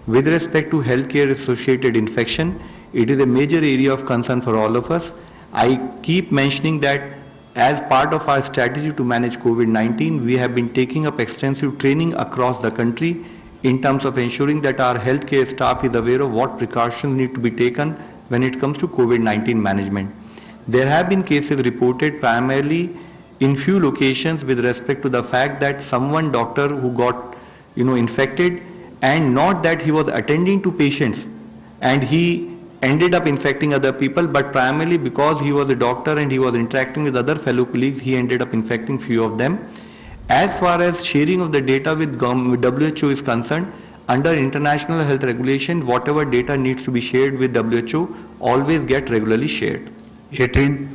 With respect to healthcare associated infection, it is a major area of concern for all of us. I keep mentioning that as part of our strategy to manage COVID-19, we have been taking up extensive training across the country in terms of ensuring that our healthcare staff is aware of what precautions need to be taken when it comes to COVID-19 management. There have been cases reported primarily in few locations with respect to the fact that someone doctor who got infected, and not that he was attending to patients and he ended up infecting other people, but primarily because he was a doctor and he was interacting with other fellow colleagues, he ended up infecting few of them. As far as sharing of the data with WHO is concerned, under international health regulation, whatever data needs to be shared with WHO always get regularly shared. 18.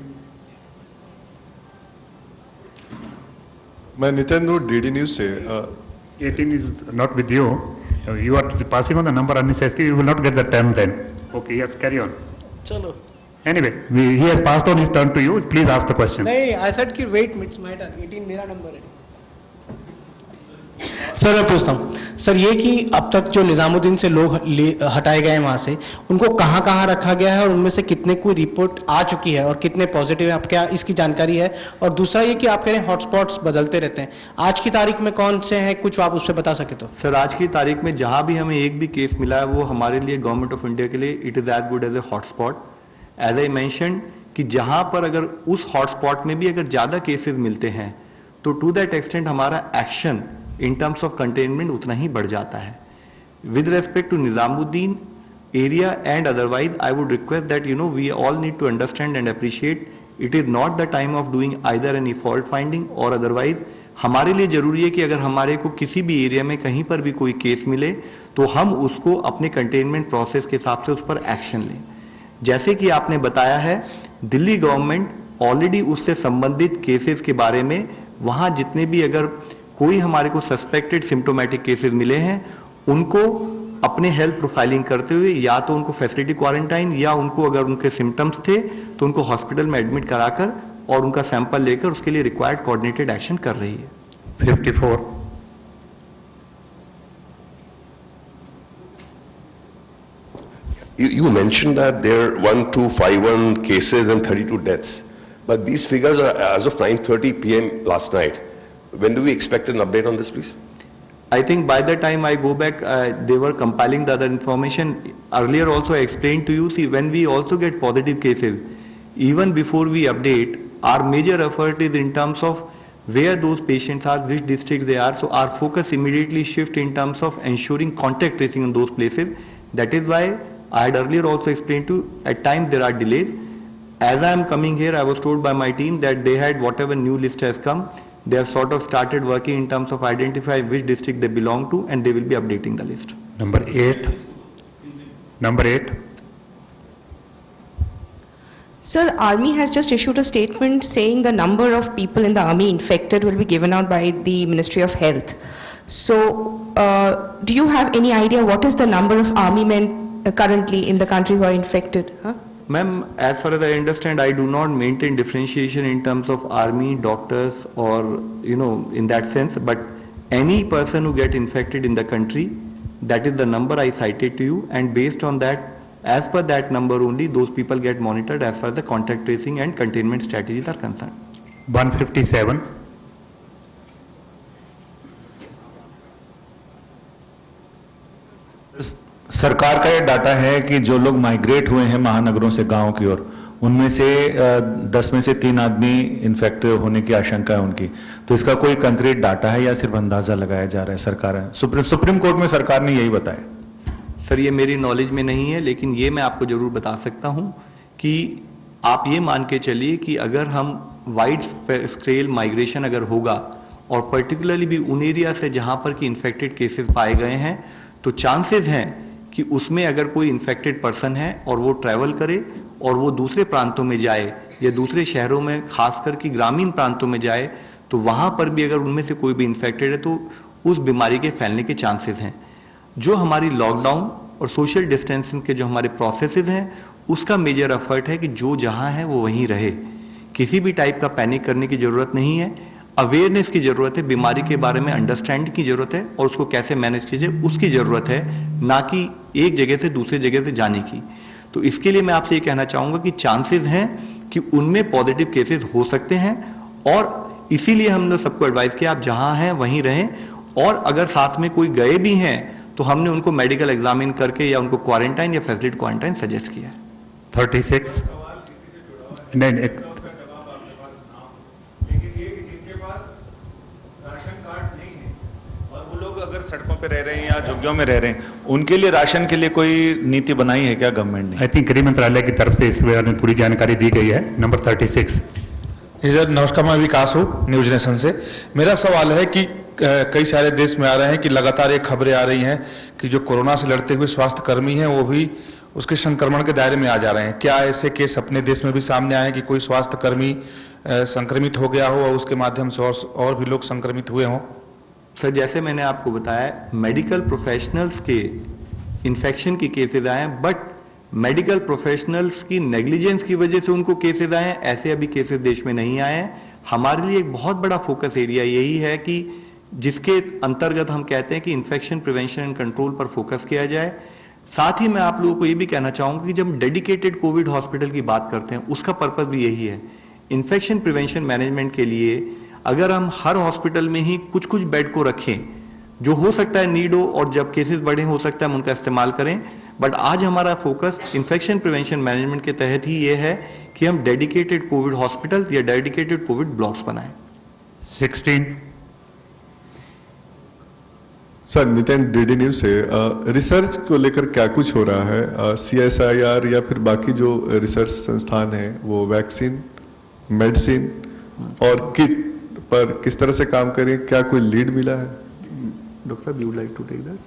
मैं Nitendra DD News से 18 is not with you. You are passing on the number unnecessarily. You will not get the term then. Okay, yes, carry on. Chalo. Anyway, he has passed on his turn to you. Please ask the question. नहीं, I said कि wait, it's my turn. 18 मेरा number है. Sir मैं पूछता हूँ sir, ये कि अब तक जो निजामुद्दीन से लोग हटाए गए हैं वहां से, उनको कहाँ कहाँ रखा गया है और उनमें से कितने को रिपोर्ट आ चुकी है और कितने पॉजिटिव है, आप क्या इसकी जानकारी है? और दूसरा ये कि आप कह रहे हैं हॉटस्पॉट्स बदलते रहते हैं, आज की तारीख में कौन से हैं, कुछ आप उससे बता सके तो? सर, आज की तारीख में जहां भी हमें एक भी केस मिला है वो हमारे लिए गवर्नमेंट ऑफ इंडिया के लिए it is as good as a hotspot. As I mention कि जहां पर अगर उस हॉटस्पॉट में भी अगर ज्यादा केसेस मिलते हैं तो टू दैट एक्सटेंट हमारा action in terms of containment उतना ही बढ़ जाता है. With respect to Nizamuddin area and otherwise, I would request that we all need to understand and appreciate it is not the time of doing either any fault finding or otherwise. हमारे लिए जरूरी है कि अगर हमारे को किसी भी एरिया में कहीं पर भी कोई केस मिले तो हम उसको अपने कंटेनमेंट प्रोसेस के हिसाब से उस पर एक्शन लें. जैसे कि आपने बताया है, दिल्ली गवर्नमेंट ऑलरेडी उससे संबंधित केसेस के बारे में वहां जितने भी अगर कोई हमारे को सस्पेक्टेड सिम्टोमेटिक केसेस मिले हैं उनको अपने हेल्थ प्रोफाइलिंग करते हुए या तो उनको फैसिलिटी क्वारंटाइन या उनको अगर उनके सिम्टम्स थे तो उनको हॉस्पिटल में एडमिट कराकर और उनका सैंपल लेकर उसके लिए रिक्वायर्ड कोऑर्डिनेटेड एक्शन कर रही है. 54. You mentioned that there are 1251 cases and 32 deaths, but these figures are as of 9:30 p.m. last night. When do we expect an update on this, please? I think by the time I go back, they were compiling the other information. Earlier also I explained to you, see, when we also get positive cases, even before we update, our major effort is in terms of where those patients are, which districts they are. So our focus immediately shift in terms of ensuring contact tracing in those places. That is why I had earlier also explained to you, at times there are delays. As I am coming here, I was told by my team that they had whatever new list has come, they have sort of started working in terms of identifying which district they belong to and they will be updating the list. Number 8. Sir, the army has just issued a statement saying the number of people in the army infected will be given out by the Ministry of Health. So, do you have any idea what is the number of army men currently in the country who are infected? Ma'am, as far as I understand, I do not maintain differentiation in terms of army, doctors or, in that sense, but any person who get infected in the country, that is the number I cited to you, and based on that, as per that number only, those people get monitored as far as the contact tracing and containment strategies are concerned. 157. सरकार का ये data है कि जो लोग migrate हुए हैं महानगरों से गांव की ओर, उनमें से 10 में से 3 आदमी इन्फेक्ट होने की आशंका है उनकी. तो इसका कोई कंक्रीट डाटा है या सिर्फ अंदाजा लगाया जा रहा है? सरकार है सुप्रीम कोर्ट में सरकार ने यही बताया. सर, ये मेरी नॉलेज में नहीं है, लेकिन ये मैं आपको जरूर बता सकता हूं कि आप ये मान के चलिए कि अगर हम वाइड स्केल माइग्रेशन अगर होगा और पर्टिकुलरली भी उन एरिया से जहां पर कि इन्फेक्टेड केसेस पाए गए हैं, तो चांसेस हैं कि उसमें अगर कोई इन्फेक्टेड पर्सन है और वो ट्रैवल करे और वो दूसरे प्रांतों में जाए या दूसरे शहरों में खासकर कि ग्रामीण प्रांतों में जाए, तो वहां पर भी अगर उनमें से कोई भी इन्फेक्टेड है तो उस बीमारी के फैलने के चांसेस हैं. जो हमारी लॉकडाउन और सोशल डिस्टेंसिंग के जो हमारे प्रोसेसेस हैं, उसका मेजर एफर्ट है कि जो जहां है वो वहीं रहे. किसी भी टाइप का पैनिक करने की जरूरत नहीं है. अवेयरनेस की जरूरत है, बीमारी के बारे में अंडरस्टैंड की जरूरत है और उसको कैसे मैनेज कीजिए उसकी जरूरत है, ना कि एक जगह से दूसरी जगह से जाने की. तो इसके लिए मैं आपसे ये कहना चाहूंगा कि चांसेस हैं कि उनमें पॉजिटिव केसेस हो सकते हैं और इसीलिए हमने सबको एडवाइस किया आप जहां हैं वहीं रहें, और अगर साथ में कोई गए भी हैं तो हमने उनको मेडिकल एग्जामिन करके या उनको क्वारंटाइन या फैसिलिटी क्वारंटाइन सजेस्ट किया. 36. नहीं, अगर सड़कों पे रह रहे हैं या झुग्गियों में रह रहे हैं, उनके लिए राशन के लिए कोई नीति बनाई है क्या गवर्नमेंट ने? आई थिंक गृह मंत्रालय की तरफ से इस बारे में पूरी जानकारी दी गई है. नंबर 36. नमस्कार, मैं विकास हूँ न्यूज नेशन से. मेरा सवाल है कि कई सारे देश में आ रहे हैं कि लगातार ये खबरें आ रही हैं कि जो कोरोना से लड़ते हुए स्वास्थ्य कर्मी हैं वो भी उसके संक्रमण के दायरे में आ जा रहे हैं. क्या ऐसे केस अपने देश में भी सामने आए कि कोई स्वास्थ्य कर्मी संक्रमित हो गया हो और उसके माध्यम से और भी लोग संक्रमित हुए हों? सर, जैसे मैंने आपको बताया, मेडिकल प्रोफेशनल्स के इन्फेक्शन की केसेस आए हैं, बट मेडिकल प्रोफेशनल्स की नेग्लिजेंस की वजह से उनको केसेस आए हैं, ऐसे अभी केसेस देश में नहीं आए हैं. हमारे लिए एक बहुत बड़ा फोकस एरिया यही है कि जिसके अंतर्गत हम कहते हैं कि इन्फेक्शन प्रिवेंशन एंड कंट्रोल पर फोकस किया जाए. साथ ही मैं आप लोगों को ये भी कहना चाहूंगा कि जब डेडिकेटेड कोविड हॉस्पिटल की बात करते हैं उसका पर्पस भी यही है. इन्फेक्शन प्रिवेंशन मैनेजमेंट के लिए अगर हम हर हॉस्पिटल में ही कुछ कुछ बेड को रखें, जो हो सकता है नीड हो और जब केसेस बड़े हो सकता है हम उनका इस्तेमाल करें, बट आज हमारा फोकस इन्फेक्शन प्रिवेंशन मैनेजमेंट के तहत ही ये है कि हम डेडिकेटेड कोविड हॉस्पिटल या डेडिकेटेड कोविड ब्लॉक्स बनाएं. 16. सर नितिन डीडी न्यूज से रिसर्च को लेकर क्या कुछ हो रहा है CSIR या फिर बाकी जो रिसर्च संस्थान हैं वो वैक्सीन मेडिसिन और किट पर किस तरह से काम करें, क्या कोई लीड मिला है? डॉक्टर साहब you like to take that?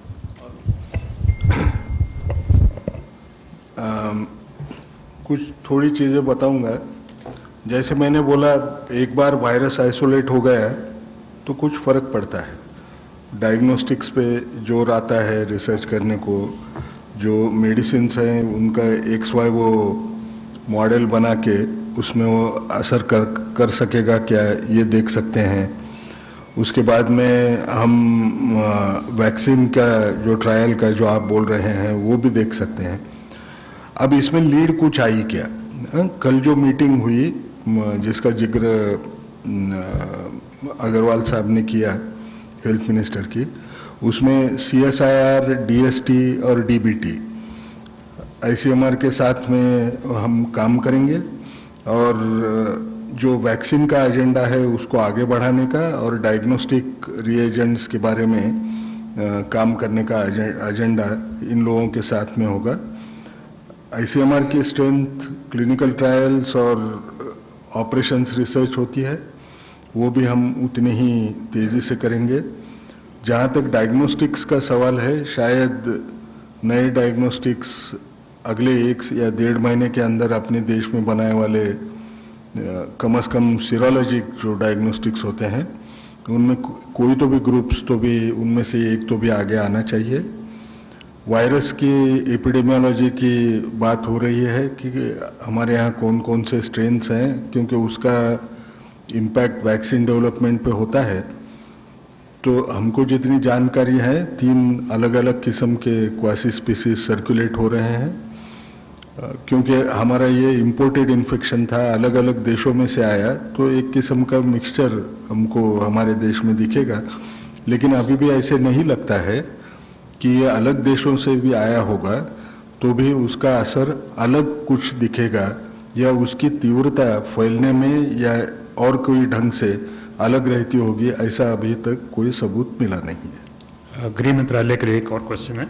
कुछ थोड़ी चीजें बताऊंगा। जैसे मैंने बोला, एक बार वायरस आइसोलेट हो गया तो कुछ फर्क पड़ता है, डायग्नोस्टिक्स पे जोर आता है रिसर्च करने को, जो मेडिसिन्स हैं उनका XY वो मॉडल बना के उसमें वो असर कर सकेगा क्या, ये देख सकते हैं। उसके बाद में हम वैक्सीन का जो ट्रायल का जो आप बोल रहे हैं वो भी देख सकते हैं। अब इसमें लीड कुछ आई क्या? कल जो मीटिंग हुई जिसका जिक्र अग्रवाल साहब ने किया हेल्थ मिनिस्टर की, उसमें CSIR, DST और DBT ICMR के साथ में हम काम करेंगे और जो वैक्सीन का एजेंडा है उसको आगे बढ़ाने का और डायग्नोस्टिक रिएजेंट्स के बारे में काम करने का एजेंडा इन लोगों के साथ में होगा। ICMR की स्ट्रेंथ क्लिनिकल ट्रायल्स और ऑपरेशंस रिसर्च होती है, वो भी हम उतनी ही तेजी से करेंगे। जहाँ तक डायग्नोस्टिक्स का सवाल है, शायद नए डायग्नोस्टिक्स अगले 1 या 1.5 महीने के अंदर अपने देश में बनाए वाले कम से कम सीरोलॉजिक जो डायग्नोस्टिक्स होते हैं उनमें कोई तो भी ग्रुप्स तो भी उनमें से एक तो भी आगे आना चाहिए। वायरस की एपिडेमियोलॉजी की बात हो रही है कि हमारे यहाँ कौन कौन से स्ट्रेन्स हैं, क्योंकि उसका इम्पैक्ट वैक्सीन डेवलपमेंट पे होता है। तो हमको जितनी जानकारी है 3 अलग अलग किस्म के क्वासी स्पीसीज सर्कुलेट हो रहे हैं, क्योंकि हमारा ये इंपोर्टेड इन्फेक्शन था, अलग अलग देशों में से आया, तो एक किस्म का मिक्सचर हमको हमारे देश में दिखेगा। लेकिन अभी भी ऐसे नहीं लगता है कि ये अलग देशों से भी आया होगा तो भी उसका असर अलग कुछ दिखेगा या उसकी तीव्रता फैलने में या और कोई ढंग से अलग रहती होगी, ऐसा अभी तक कोई सबूत मिला नहीं है। गृह मंत्रालय के लिए एक और क्वेश्चन है,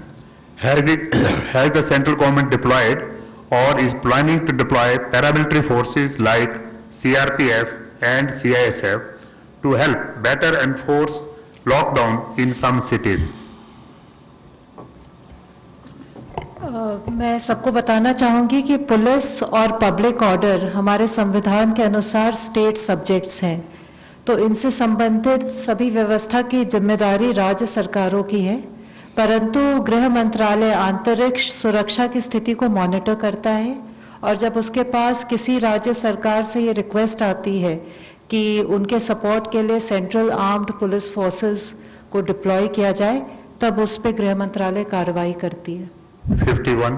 has the central government deployed और is planning to deploy paramilitary forces like CRPF and CISF to help better enforce lockdown in some cities? मैं सबको बताना चाहूंगी कि पुलिस और पब्लिक ऑर्डर हमारे संविधान के अनुसार स्टेट सब्जेक्ट्स हैं, तो इनसे संबंधित सभी व्यवस्था की जिम्मेदारी राज्य सरकारों की है, परंतु गृह मंत्रालय आंतरिक सुरक्षा की स्थिति को मॉनिटर करता है और जब उसके पास किसी राज्य सरकार से ये रिक्वेस्ट आती है कि उनके सपोर्ट के लिए सेंट्रल आर्म्ड पुलिस फोर्सेस को डिप्लॉय किया जाए, तब उस पर गृह मंत्रालय कार्रवाई करती है। 51.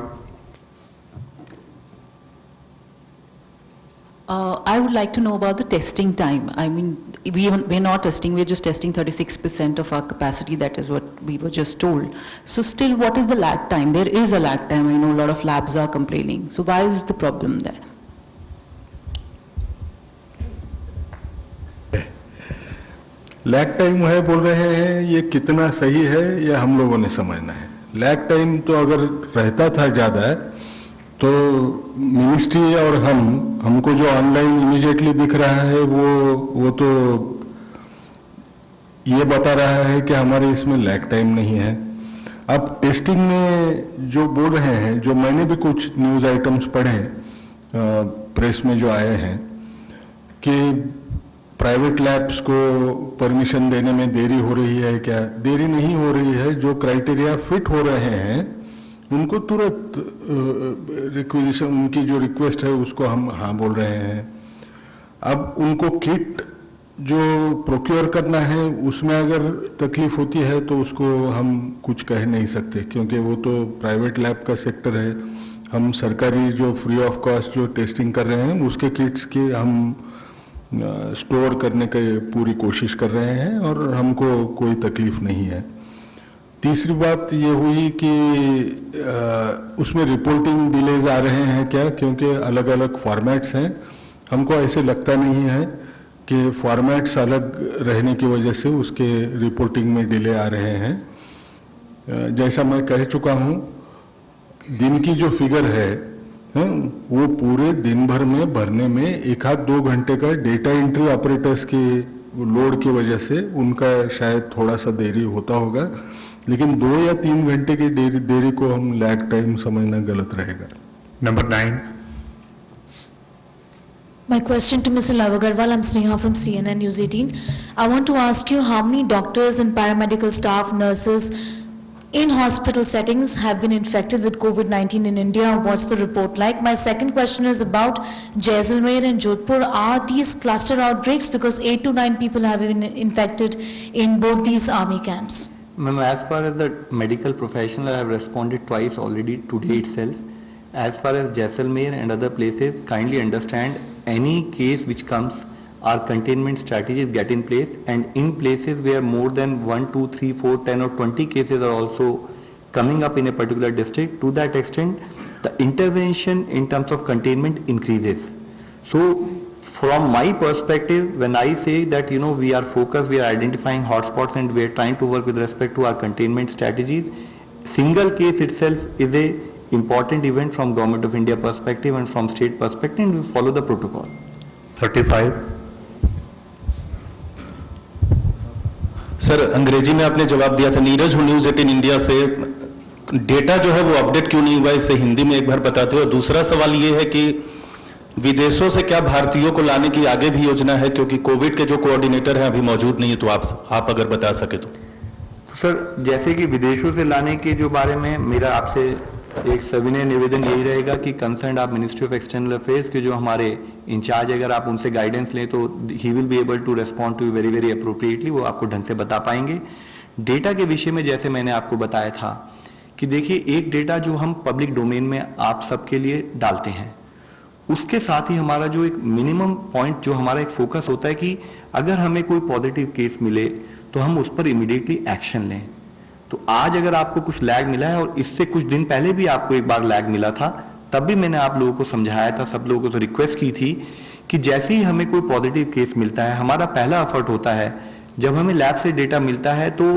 I would like to know about the testing time. I mean, we're not testing, we're just testing 36% of our capacity. That is what we were just told. So still, what is the lag time? There is a lag time. I know a lot of labs are complaining. So why is the problem there? Lag time है बोल रहे हैं, ये कितना सही है ये हम लोगों ने समझना है। लैग टाइम तो अगर रहता था ज्यादा तो मिनिस्ट्री और हमको जो ऑनलाइन इमीडिएटली दिख रहा है वो तो ये बता रहा है कि हमारे इसमें लैग टाइम नहीं है। अब टेस्टिंग में जो बोल रहे हैं, जो मैंने भी कुछ न्यूज आइटम्स पढ़े प्रेस में जो आए हैं कि प्राइवेट लैब्स को परमिशन देने में देरी हो रही है, क्या देरी नहीं हो रही है। जो क्राइटेरिया फिट हो रहे हैं उनको तुरंत रिक्वेजिशन, उनकी जो रिक्वेस्ट है उसको हम हाँ बोल रहे हैं। अब उनको किट जो प्रोक्योर करना है उसमें अगर तकलीफ होती है तो उसको हम कुछ कह नहीं सकते, क्योंकि वो तो प्राइवेट लैब का सेक्टर है। हम सरकारी जो फ्री ऑफ कॉस्ट जो टेस्टिंग कर रहे हैं उसके किट्स की हम स्टोर करने की पूरी कोशिश कर रहे हैं और हमको कोई तकलीफ नहीं है। तीसरी बात ये हुई कि उसमें रिपोर्टिंग डिलेज आ रहे हैं क्या, क्योंकि अलग अलग फॉर्मेट्स हैं। हमको ऐसे लगता नहीं है के फॉर्मेट्स अलग रहने की वजह से उसके रिपोर्टिंग में डिले आ रहे हैं। जैसा मैं कह चुका हूं, दिन की जो फिगर है वो पूरे दिन भर में भरने में 1-2 घंटे का डेटा एंट्री ऑपरेटर्स के लोड की वजह से उनका शायद थोड़ा सा देरी होता होगा, लेकिन 2 या 3 घंटे की देरी को हम लैग टाइम समझना गलत रहेगा। Number 9. My question to Mr. Love Agarwal, I'm Sneha from CNN News 18. I want to ask you how many doctors and paramedical staff, nurses in hospital settings have been infected with COVID-19 in India? What's the report like? My second question is about Jaisalmer and Jodhpur. Are these cluster outbreaks? Because 8 to 9 people have been infected in both these army camps. Ma'am, as far as the medical professional, I have responded twice already today itself. As far as Jaisalmer and other places, kindly understand any case which comes, our containment strategies get in place, and in places where more than 1, 2, 3, 4, 10 or 20 cases are also coming up in a particular district, to that extent the intervention in terms of containment increases. So from my perspective, when I say that we are focused, we are identifying hotspots and we are trying to work with respect to our containment strategies, single case itself is a important event from Government of India perspective and from state perspective, and we follow the protocol. 35. Sir, अंग्रेजी में आपने जवाब दिया था। नीरज हूं news 18 India से। Data जो है वो अपडेट क्यों नहीं हुआ, इसे हिंदी में एक बार बताते हो। दूसरा सवाल ये है कि विदेशों से क्या भारतीयों को लाने की आगे भी योजना है, क्योंकि कोविड के जो कोऑर्डिनेटर हैं अभी मौजूद नहीं है, तो आप अगर बता सके तो। सर, जैसे कि विदेशों से लाने के जो बारे में मेरा आपसे एक सविनय निवेदन यही रहेगा कि कंसर्न आप मिनिस्ट्री ऑफ एक्सटर्नल अफेयर्स के जो हमारे इंचार्ज, अगर आप उनसे गाइडेंस लें तो he will be able to respond to very very appropriately, वो आपको ढंग से बता पाएंगे। डेटा के विषय में जैसे मैंने आपको बताया था कि देखिए, एक डेटा जो हम पब्लिक डोमेन में आप सबके लिए डालते हैं, उसके साथ ही हमारा जो एक मिनिमम पॉइंट, जो हमारा एक फोकस होता है कि अगर हमें कोई पॉजिटिव केस मिले तो हम उस पर इमीडिएटली एक्शन लें। तो आज अगर आपको कुछ लैग मिला है, और इससे कुछ दिन पहले भी आपको एक बार लैग मिला था, तब भी मैंने आप लोगों को समझाया था, सब लोगों को रिक्वेस्ट की थी कि जैसे ही हमें कोई पॉजिटिव केस मिलता है, हमारा पहला एफर्ट होता है, जब हमें लैब से डेटा मिलता है तो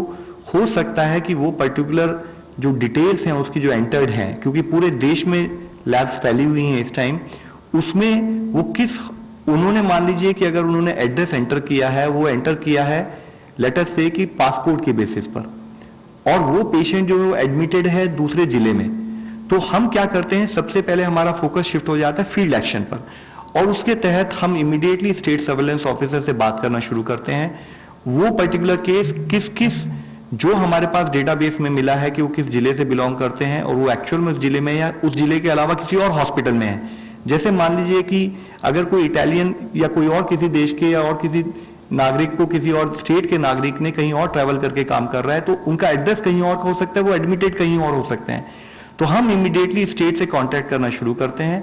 हो सकता है कि वो पर्टिकुलर जो डिटेल्स हैं उसकी जो एंटर्ड हैं, क्योंकि पूरे देश में लैब्स फैली हुई हैं इस टाइम, उसमें वो उन्होंने मान लीजिए कि अगर उन्होंने एड्रेस एंटर किया है, वो एंटर किया है लेटर से कि पासपोर्ट के बेसिस पर, और वो पेशेंट जो एडमिटेड है दूसरे जिले में, तो हम क्या करते हैं, सबसे पहले हमारा फोकस शिफ्ट हो जाता है फील्ड एक्शन पर, और उसके तहत हम इमीडिएटली स्टेट सर्वेलेंस ऑफिसर से बात करना शुरू करते हैं। वो पर्टिकुलर केस किस जो हमारे पास डेटाबेस में मिला है कि वो किस जिले से बिलोंग करते हैं, और वो एक्चुअल में उस जिले में या उस जिले के अलावा किसी और हॉस्पिटल में है। जैसे मान लीजिए कि अगर कोई इटालियन या कोई और किसी देश के या और किसी नागरिक को किसी और स्टेट के नागरिक ने कहीं और ट्रैवल करके काम कर रहा है, तो उनका एड्रेस कहीं और हो सकता है, वो एडमिटेड कहीं और हो सकते हैं, तो हम इमीडिएटली स्टेट से कांटेक्ट करना शुरू करते हैं,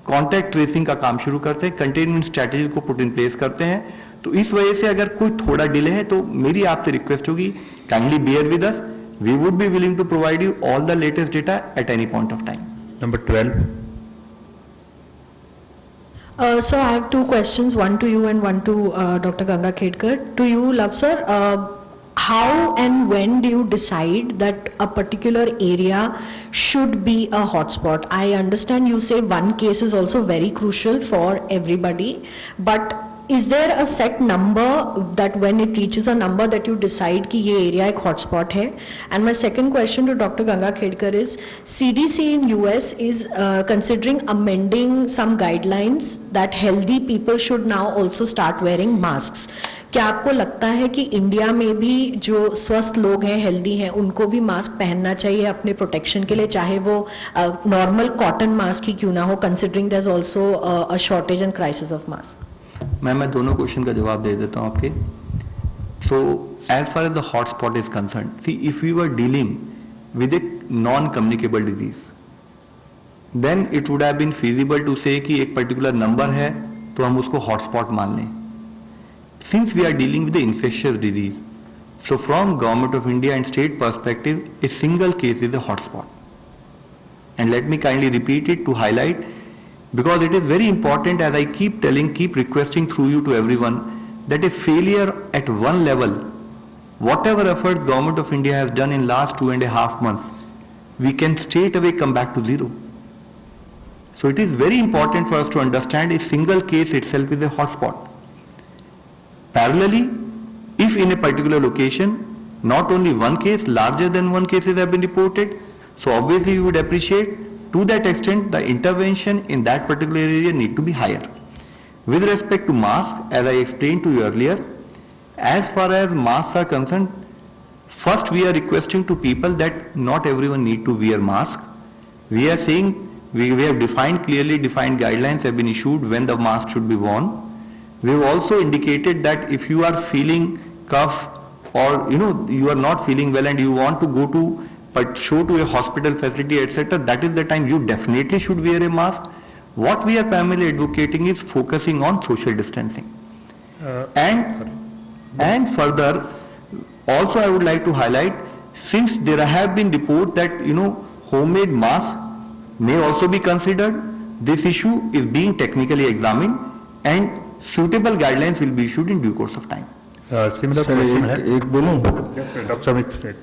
कांटेक्ट ट्रेसिंग का काम शुरू करते हैं, कंटेनमेंट स्ट्रैटेजी को पुट इन प्लेस करते हैं। तो इस वजह से अगर कोई थोड़ा डिले है तो मेरी आपसे रिक्वेस्ट होगी, kindly bear with us, we would be willing to provide you all the latest data at any point of time. Number 12. So I have two questions, one to you and one to Dr. Ganga Khedkar. To you, Love sir, how and when do you decide that a particular area should be a hotspot? I understand you say one case is also very crucial for everybody, but is there a set number that when it reaches a number that you decide कि ये area एक hotspot है? And my second question to Dr. Ganga Khedkar is, CDC in US is considering amending some guidelines that healthy people should now also start wearing masks. क्या आपको लगता है कि India में भी जो स्वस्थ लोग हैं, हेल्दी हैं, उनको भी मास्क पहनना चाहिए अपने प्रोटेक्शन के लिए, चाहे वो नॉर्मल कॉटन मास्क ही क्यों ना हो, considering there is also a shortage and crisis of mask? मैं दोनों क्वेश्चन का जवाब दे देता हूं आपके। So as far as the hotspot is concern, see if you are dealing with a non communicable disease, then it would have been feasible to say कि एक पर्टिकुलर नंबर है तो हम उसको हॉटस्पॉट मान लें। Since we are dealing with the infectious disease, so from Government of India and state perspective, a single case is a hotspot. And let me kindly repeat it to highlight, because it is very important, as I keep telling, keep requesting through you to everyone, that a failure at one level, whatever efforts Government of India has done in last 2.5 months, we can straight away come back to zero. So it is very important for us to understand a single case itself is a hotspot. Parallelly, if in a particular location, not only one case, larger than one cases have been reported, so obviously you would appreciate to that extent the intervention in that particular area need to be higher. With respect to masks, as I explained to you earlier, as far as masks are concerned, first we are requesting to people that not everyone need to wear mask. We are saying we have clearly defined guidelines have been issued when the mask should be worn. We have also indicated that if you are feeling cough or you are not feeling well and you want to go to show to a hospital facility, etc., that is the time you definitely should wear a mask. What we are primarily advocating is focusing on social distancing. And further, also I would like to highlight, since there have been reports that homemade masks may also be considered, this issue is being technically examined and suitable guidelines will be issued in due course of time. Similar sir एक बोलूं?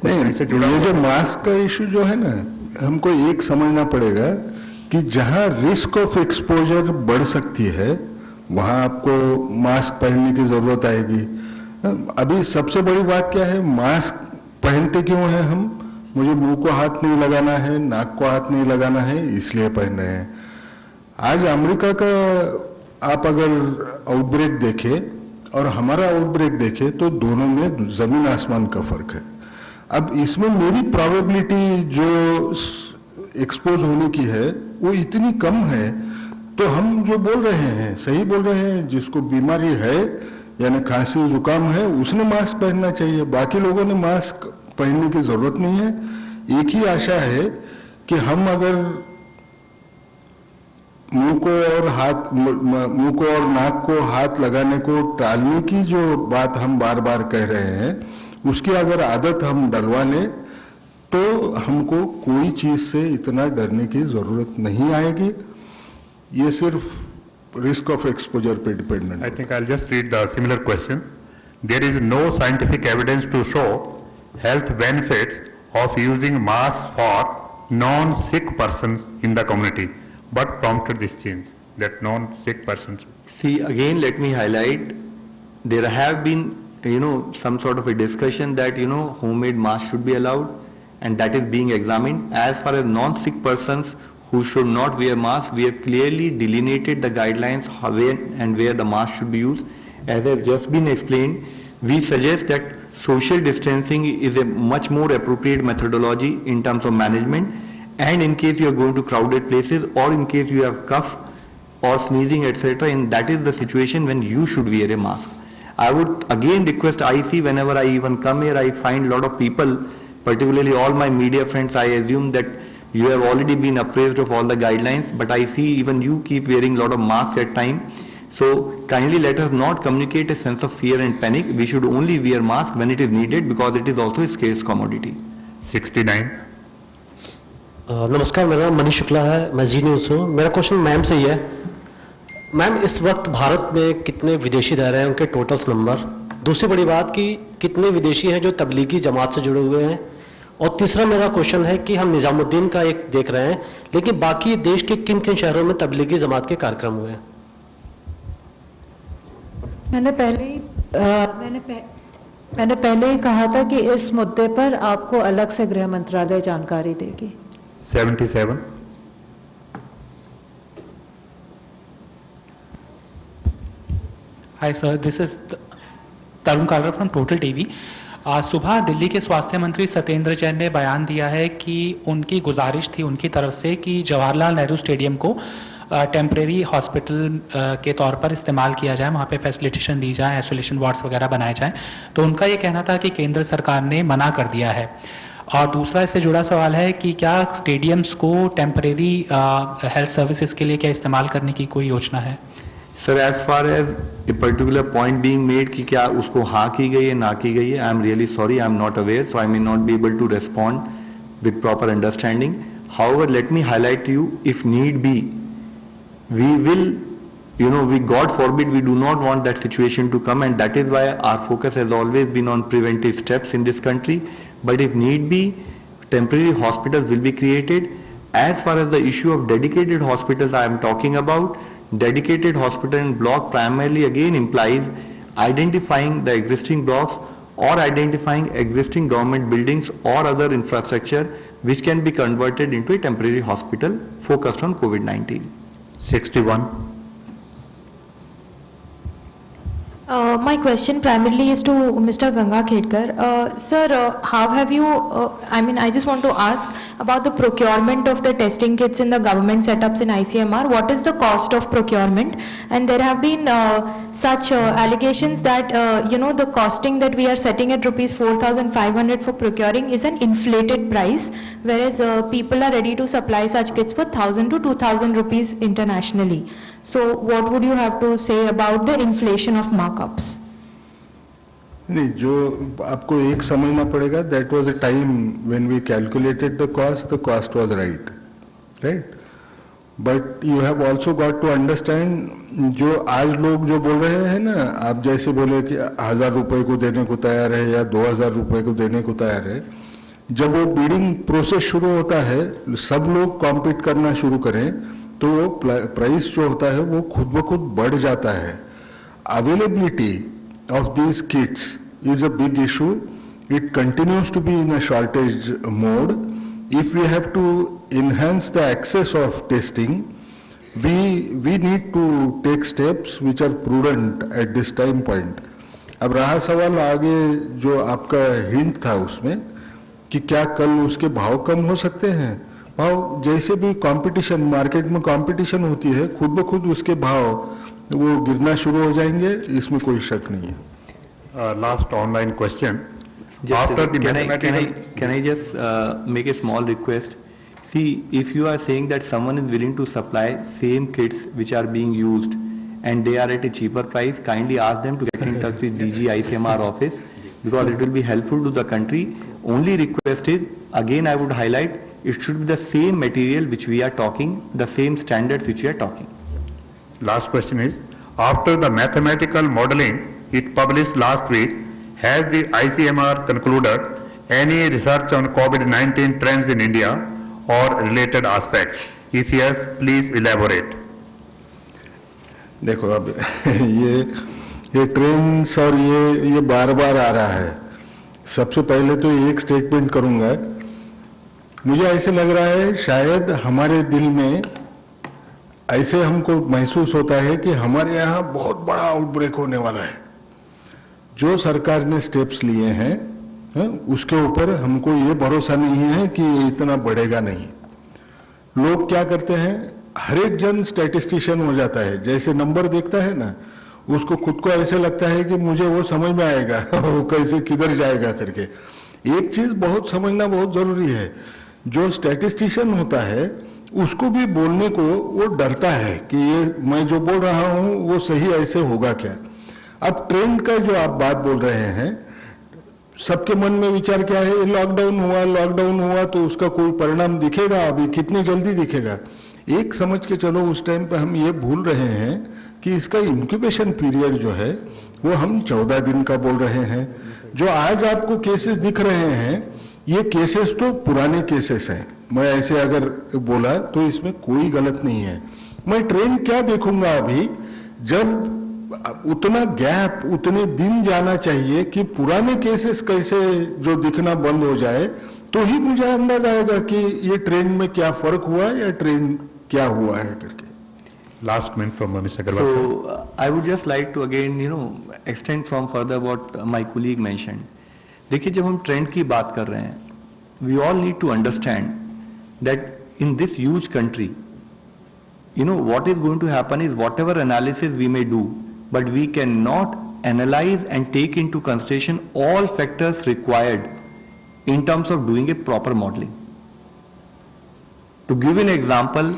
नहीं, ये जो mask का issue जो है ना, हमको एक समझना पड़ेगा कि जहां रिस्क ऑफ एक्सपोजर बढ़ सकती है वहां आपको मास्क पहनने की जरूरत आएगी. अभी सबसे बड़ी बात क्या है, मास्क पहनते क्यों हैं हम? मुझे मुंह को हाथ नहीं लगाना है, नाक को हाथ नहीं लगाना है, इसलिए पहन रहे हैं. आज अमेरिका का आप अगर आउटब्रेक देखें और हमारा आउटब्रेक देखें तो दोनों में जमीन आसमान का फर्क है. अब इसमें मेरी प्रोबेबिलिटी जो एक्सपोज होने की है वो इतनी कम है, तो हम जो बोल रहे हैं सही बोल रहे हैं. जिसको बीमारी है यानी खांसी जुकाम है उसने मास्क पहनना चाहिए, बाकी लोगों ने मास्क पहनने की जरूरत नहीं है. एक ही आशा है कि हम अगर मुंह को और नाक को हाथ लगाने को टालने की जो बात हम बार बार कह रहे हैं, उसकी अगर आदत हम डलवा लें तो हमको कोई चीज से इतना डरने की जरूरत नहीं आएगी. ये सिर्फ रिस्क ऑफ एक्सपोजर पे डिपेंडेंट है. I think I'll just read the similar question. There is no scientific evidence to show health benefits of using masks for non-sick persons in the community. What prompted this change, that non-sick persons? See, again, let me highlight, there have been, some sort of a discussion that, homemade masks should be allowed, and that is being examined. As far as non-sick persons who should not wear masks, we have clearly delineated the guidelines when and where the mask should be used. As has just been explained, we suggest that social distancing is a much more appropriate methodology in terms of management. And in case you are going to crowded places or in case you have cough or sneezing, etc., and that is the situation when you should wear a mask. I would again request IC, whenever I even come here, I find a lot of people, particularly all my media friends, I assume that you have already been appraised of all the guidelines, but I see even you keep wearing a lot of masks at time. So kindly let us not communicate a sense of fear and panic. We should only wear masks when it is needed because it is also a scarce commodity. 69. नमस्कार, मेरा नाम मनीष शुक्ला है, मैं जी news हूँ. मेरा question ma'am से ही है. Ma'am, इस वक्त भारत में कितने विदेशी रह रहे हैं, उनके टोटल्स नंबर. दूसरी बड़ी बात कि कितने विदेशी हैं जो तबलीगी जमात से जुड़े हुए हैं. और तीसरा मेरा क्वेश्चन है कि हम निजामुद्दीन का एक देख रहे हैं, लेकिन बाकी देश के किन किन शहरों में तबलीगी जमात के कार्यक्रम हुए हैं. मैंने पहले ही कहा था कि इस मुद्दे पर आपको अलग से गृह मंत्रालय जानकारी देगी. 77. Hi sir, this is Tarun Kalra from Total TV. आज सुबह दिल्ली के स्वास्थ्य मंत्री सत्येंद्र जैन ने बयान दिया है कि उनकी गुजारिश थी उनकी तरफ से कि जवाहरलाल नेहरू स्टेडियम को टेम्परेरी हॉस्पिटल के तौर पर इस्तेमाल किया जाए, वहाँ पे फैसिलिटेशन दी जाए, आइसोलेशन वार्ड्स वगैरह बनाए जाएं. तो उनका ये कहना था कि केंद्र सरकार ने मना कर दिया है. और दूसरा इससे जुड़ा सवाल है कि क्या स्टेडियम्स को टेम्परेरी हेल्थ सर्विसेज के लिए क्या इस्तेमाल करने की कोई योजना है? Sir, as far as a particular point being made कि क्या उसको हाँ की गई है ना की गई है, I am really sorry, I am not aware, so I may not be able to respond with proper understanding. However, let me highlight to you, if need be, we will we, God forbid, we do not want that situation to come, and that is why our focus has always been on preventive steps in this country. But if need be, temporary hospitals will be created. As far as the issue of dedicated hospitals I am talking about, dedicated hospital and block primarily again implies identifying the existing blocks or identifying existing government buildings or other infrastructure which can be converted into a temporary hospital focused on COVID-19. 61. My question primarily is to Mr. Ganga Khedkar. Sir, how have you, I just want to ask about the procurement of the testing kits in the government setups in ICMR. What is the cost of procurement? And there have been such allegations that, the costing that we are setting at rupees 4,500 for procuring is an inflated price, whereas people are ready to supply such kits for 1,000 to 2,000 rupees internationally. So what would you have to say about the inflation of markups? नहीं, जो आपको एक समझना पड़ेगा, that was a time when we calculated the cost was right? But you have also got to understand, जो आज लोग जो बोल रहे हैं ना, आप जैसे बोले कि 1,000 रुपए को देने को तैयार है या 2,000 रुपए को देने को तैयार है, जब वो बिडिंग प्रोसेस शुरू होता है, सब लोग कॉम्पीट करना शुरू करें, तो वो प्राइस जो होता है वो खुद ब खुद बढ़ जाता है. Availability of these kits is a big issue. It continues to be in a shortage mode. If we have to enhance the access of testing, we need to take steps which are prudent at this time point. अब रहा सवाल आगे जो आपका hint था उसमें कि क्या कल उसके भाव कम हो सकते हैं. भाव जैसे भी कंपटीशन, मार्केट में कंपटीशन होती है, खुद ब खुद उसके भाव वो गिरना शुरू हो जाएंगे, इसमें कोई शक नहीं है. Last online question. After the can I just make a small request? See, if you are saying that someone is willing to supply same kits which are being used and they are at a cheaper price, kindly ask them to get in touch with DG ICMR office, because it will be helpful to the country. Only request is, again I would highlight, it should be the same material which we are talking, the same standards which we are talking. Last question is, after the mathematical modeling it published last week, has the ICMR concluded any research on COVID-19 trends in India or related aspects? If yes, please elaborate. देखो अब ये trends और ये बार बार आ रहा है. सबसे पहले तो एक स्टेटमेंट करूंगा, मुझे ऐसे लग रहा है शायद हमारे दिल में ऐसे हमको महसूस होता है कि हमारे यहाँ बहुत बड़ा आउटब्रेक होने वाला है. जो सरकार ने स्टेप्स लिए हैं उसके ऊपर हमको ये भरोसा नहीं है कि ये इतना बढ़ेगा नहीं. लोग क्या करते हैं, हर एक जन स्टैटिस्टिशियन हो जाता है. जैसे नंबर देखता है ना, उसको खुद को ऐसे लगता है कि मुझे वो समझ में आएगा वो कैसे किधर जाएगा करके. एक चीज बहुत समझना बहुत जरूरी है, जो स्टैटिस्टिशियन होता है उसको भी बोलने को वो डरता है कि ये मैं जो बोल रहा हूं वो सही ऐसे होगा क्या. अब ट्रेंड का जो आप बात बोल रहे हैं, सबके मन में विचार क्या है, लॉकडाउन हुआ तो उसका कोई परिणाम दिखेगा, अभी कितनी जल्दी दिखेगा. एक समझ के चलो, उस टाइम पर हम ये भूल रहे हैं कि इसका इंक्यूबेशन पीरियड जो है वो हम 14 दिन का बोल रहे हैं. जो आज आपको केसेस दिख रहे हैं, ये केसेस तो पुराने केसेस हैं. मैं ऐसे अगर बोला तो इसमें कोई गलत नहीं है. मैं ट्रेंड क्या देखूंगा अभी, जब उतना गैप, उतने दिन जाना चाहिए कि पुराने केसेस कैसे जो दिखना बंद हो जाए, तो ही मुझे अंदाज आएगा कि ये ट्रेंड में क्या फर्क हुआ या ट्रेंड क्या हुआ है करके. Last minute from Mr. Agarwal. So I would just like to again extend from further what my colleague mentioned. देखिए, जब हम ट्रेंड की बात कर रहे हैं, we all need to understand that in this huge country, what is going to happen is whatever analysis we may do, but we cannot analyze and take into consideration all factors required in terms of doing a proper modeling. To give an example,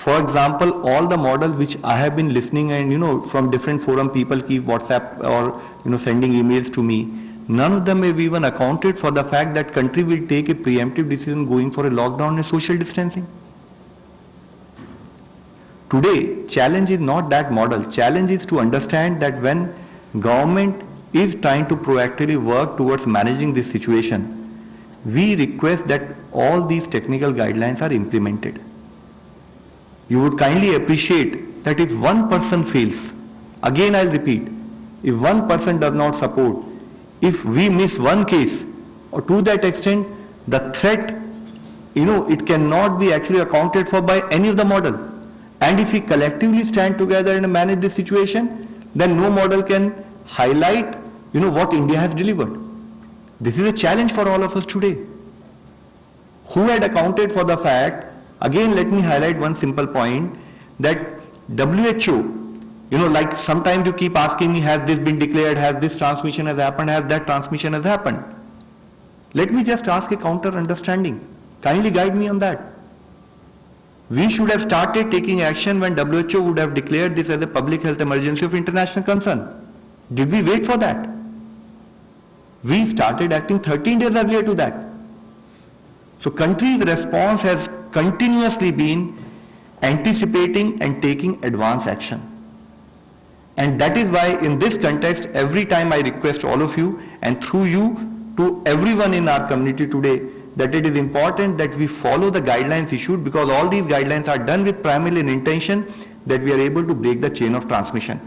for example, all the models which I have been listening and from different forum people keep WhatsApp or sending emails to me, none of them have even accounted for the fact that country will take a preemptive decision going for a lockdown and social distancing. Today, challenge is not that model. Challenge is to understand that when government is trying to proactively work towards managing this situation, we request that all these technical guidelines are implemented. You would kindly appreciate that if one person fails, again I'll repeat, if one person does not support, if we miss one case, or to that extent, the threat, it cannot be actually accounted for by any of the model. And if we collectively stand together and manage this situation, then no model can highlight, what India has delivered. This is a challenge for all of us today. Who had accounted for the fact, again let me highlight one simple point, that WHO, like sometimes you keep asking me, has this been declared, has this transmission has happened, has that transmission has happened. Let me just ask a counter understanding. Kindly guide me on that. We should have started taking action when WHO would have declared this as a public health emergency of international concern. Did we wait for that? We started acting 13 days earlier to that. So country's response has continuously been anticipating and taking advance action. And that is why in this context, every time I request all of you and through you to everyone in our community today, that it is important that we follow the guidelines issued, because all these guidelines are done with primarily an intention that we are able to break the chain of transmission.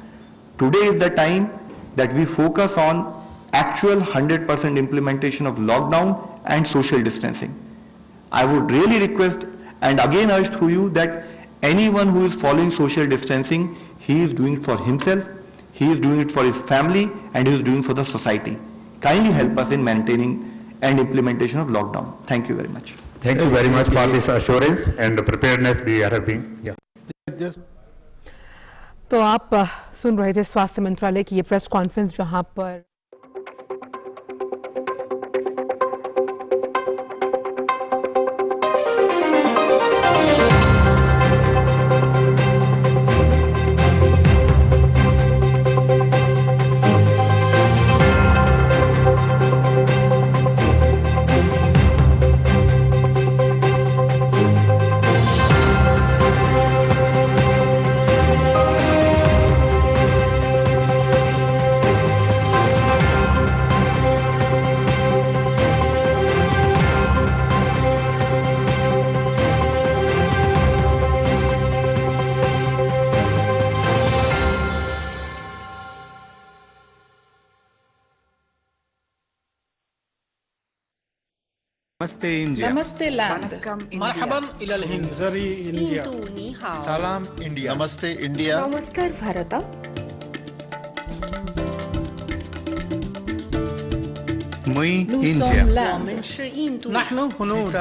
Today is the time that we focus on actual 100% implementation of lockdown and social distancing. I would really request and again urge through you that anyone who is following social distancing, he is doing it for himself, he is doing it for his family, and he is doing it for the society. Kindly help us in maintaining and implementation of lockdown. Thank you very much. Thank you very much for this assurance and preparedness we are having. Yeah. तो आप सुन रहे थे स्वास्थ्य मंत्रालय की ये press conference, जहां पर नमस्ते इंडिया, नमस्ते लैंड, मरहबन इलल हिंद, जरी इंडिया, सलाम इंडिया, नमस्ते इंडिया, नमस्कार भारत, मुई इंडिया, नहनु हुनूर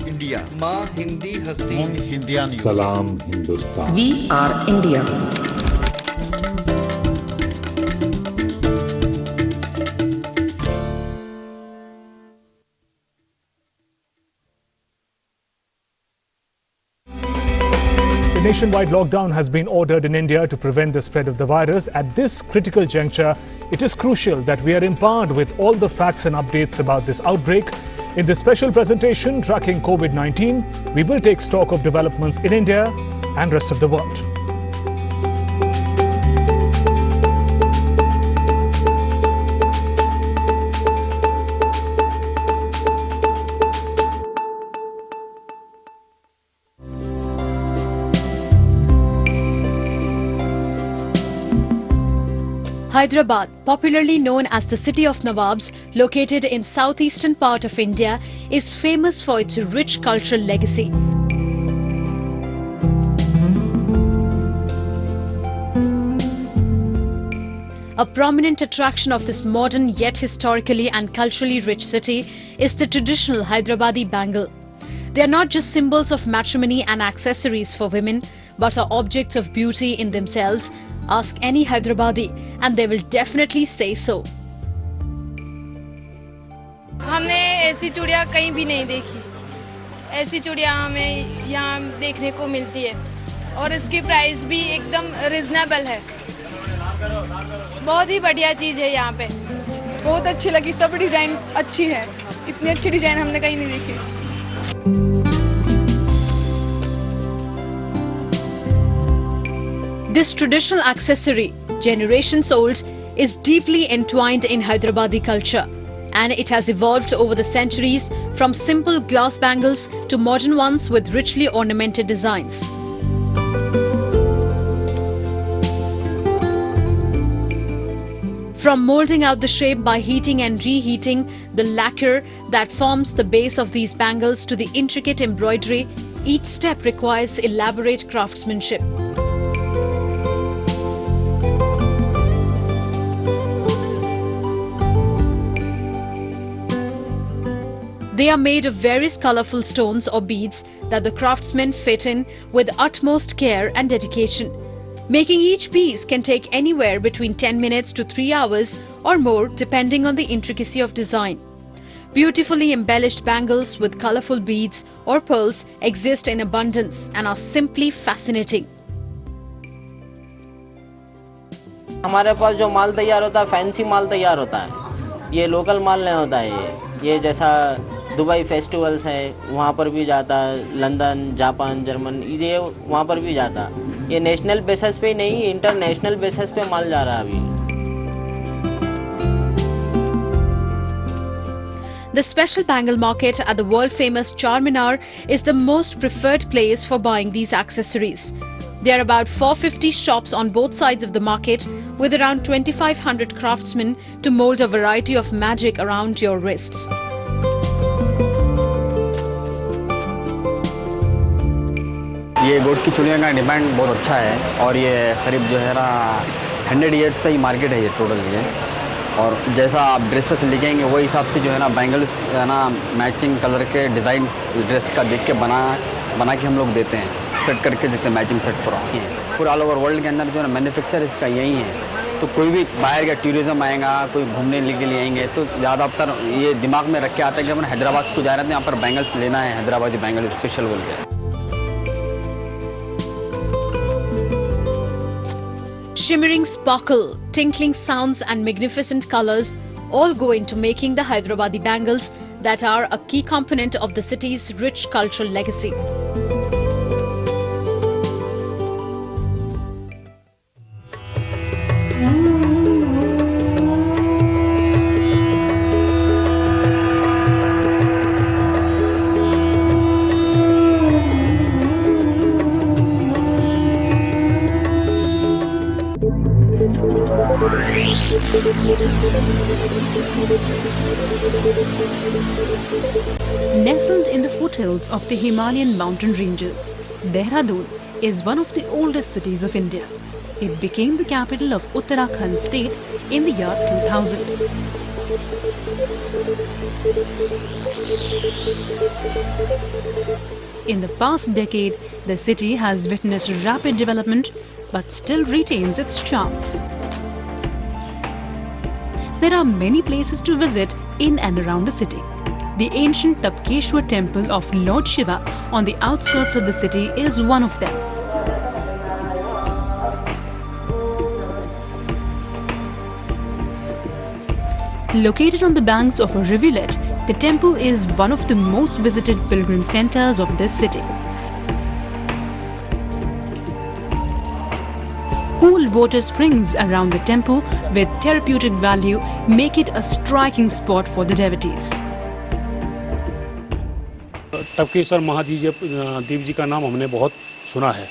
इंडिया, माँ हिंदी हस्ती, हिंदियानी, सलाम Hindustan, we are India. A nationwide lockdown has been ordered in India to prevent the spread of the virus. At this critical juncture, it is crucial that we are empowered with all the facts and updates about this outbreak. In this special presentation tracking COVID-19, we will take stock of developments in India and rest of the world. Hyderabad, popularly known as the city of Nawabs, located in southeastern part of India, is famous for its rich cultural legacy. A prominent attraction of this modern yet historically and culturally rich city is the traditional Hyderabadi bangle. They are not just symbols of matrimony and accessories for women, but are objects of beauty in themselves. Ask any Hyderabadi and they will definitely say so. हमने ऐसी चूड़ियाँ कहीं भी नहीं देखी. ऐसी चूड़ियाँ हमें यहाँ देखने को मिलती है और इसकी प्राइस भी एकदम रिजनेबल है. बहुत ही बढ़िया चीज़ है यहाँ पे. बहुत अच्छी लगी, सब डिज़ाइन अच्छी है. इतनी अच्छी डिज़ाइन हमने कहीं नहीं देखी. This traditional accessory, generations old, is deeply entwined in Hyderabadi culture, and it has evolved over the centuries from simple glass bangles to modern ones with richly ornamented designs. From molding out the shape by heating and reheating the lacquer that forms the base of these bangles to the intricate embroidery, each step requires elaborate craftsmanship. They are made of various colorful stones or beads that the craftsmen fit in with utmost care and dedication. Making each piece can take anywhere between 10 minutes to 3 hours or more depending on the intricacy of design. Beautifully embellished bangles with colorful beads or pearls exist in abundance and are simply fascinating. हमारे पास जो माल तैयार होता है fancy माल तैयार होता है, ये local माल नहीं होता है। ये जैसा दुबई फेस्टिवल्स है वहाँ पर भी जाता है, लंदन, जापान, जर्मन, ये वहाँ पर भी जाता। ये नेशनल बेसिस पे नहीं, इंटरनेशनल बेसिस पे माल जा रहा है अभी। The special bangle market at the world-famous Charminar is the most preferred place for buying these accessories. There are about 450 shops on both sides of the market with around 2,500 craftsmen to mold a variety of magic around your wrists. ये गोट की चूड़ियों का demand बहुत अच्छा है और ये करीब जो है ना 100 ईयर्स से ही मार्केट है ये टोटल ये। और जैसा आप ड्रेसेस लिखेंगे वही हिसाब से जो है ना बैंगल्स है ना मैचिंग कलर के डिज़ाइन ड्रेस का देख के बना के हम लोग देते हैं, सेट करके जैसे मैचिंग सेट पर आती है। पूरा ऑल ओवर वर्ल्ड के अंदर जो है ना मैन्युफैक्चर इसका यही है। तो कोई भी बाहर का टूरिज्म आएगा, कोई घूमने के लिए आएंगे तो ज़्यादातर ये दिमाग में रख के आता है कि अपन हैदराबाद को जा रहे थे, यहाँ पर बैंगल्स लेना है, हैदराबादी बैंगल स्पेशल बोल के। Shimmering sparkle, tinkling sounds and magnificent colors all go into making the Hyderabadi bangles that are a key component of the city's rich cultural legacy. Nestled in the foothills of the Himalayan mountain ranges, Dehradun is one of the oldest cities of India. It became the capital of Uttarakhand state in the year 2000. In the past decade, the city has witnessed rapid development but still retains its charm. There are many places to visit in and around the city. The ancient Tapkeshwar temple of Lord Shiva on the outskirts of the city is one of them. Located on the banks of a rivulet, the temple is one of the most visited pilgrim centers of this city. Cool water springs around the temple with therapeutic value make it a striking spot for the devotees. Tapkeshwar Mahadev जी का नाम हमने बहुत सुना है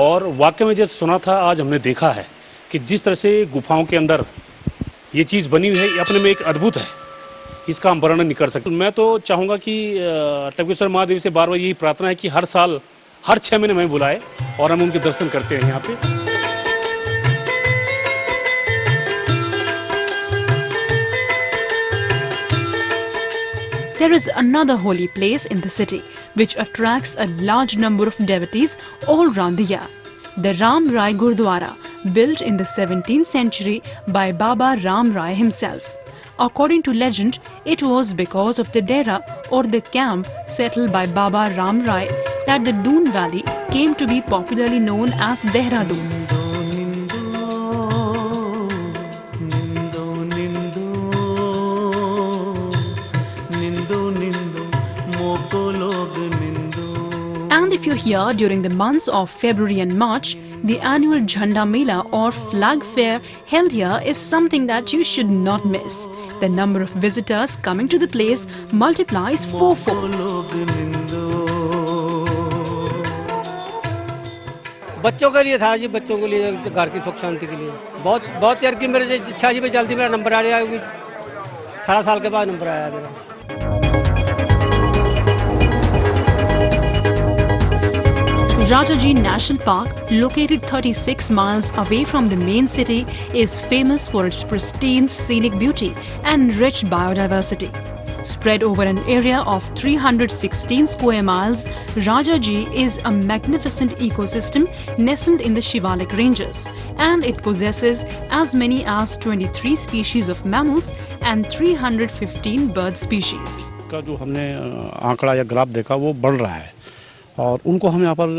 और वाकई में जैसे सुना था आज हमने देखा है कि जिस तरह से गुफाओं के अंदर ये चीज़ बनी हुई है ये अपने में एक अद्भुत है, इसका हम वर्णन नहीं कर सकते। मैं तो चाहूँगा कि टपकेश्वर महादेव से बार बार यही प्रार्थना है कि हर साल हर 6 महीने में बुलाए और हम उनके दर्शन करते हैं यहाँ पे। There is another holy place in the city which attracts a large number of devotees all round the year. The Ram Rai Gurdwara, built in the 17th century by Baba Ram Rai himself. According to legend, it was because of the dera or the camp settled by Baba Ram Rai that the Doon Valley came to be popularly known as Dehradun. And if if you're here during the months of February and March, the annual Jhanda Mela or Flag Fair held here is something that you should not miss. The number of visitors coming to the place multiplies fourfold. बच्चों के लिए था जी, बच्चों के लिए घर की सुख शांति के लिए बहुत यार की मेरे इच्छा जी में जल्दी मेरा नंबर आ जाएगा। 18 साल के बाद नंबर आया मेरा। Rajaji National Park, located 36 miles away from the main city, is famous for its pristine scenic beauty and rich biodiversity. Spread over an area of 316 square miles, Rajaji is a magnificent ecosystem nestled in the Shivalik ranges, and it possesses as many as 23 species of mammals and 315 bird species. का जो हमने आंकड़ा या graph देखा वो बढ़ रहा है और उनको हम यहाँ पर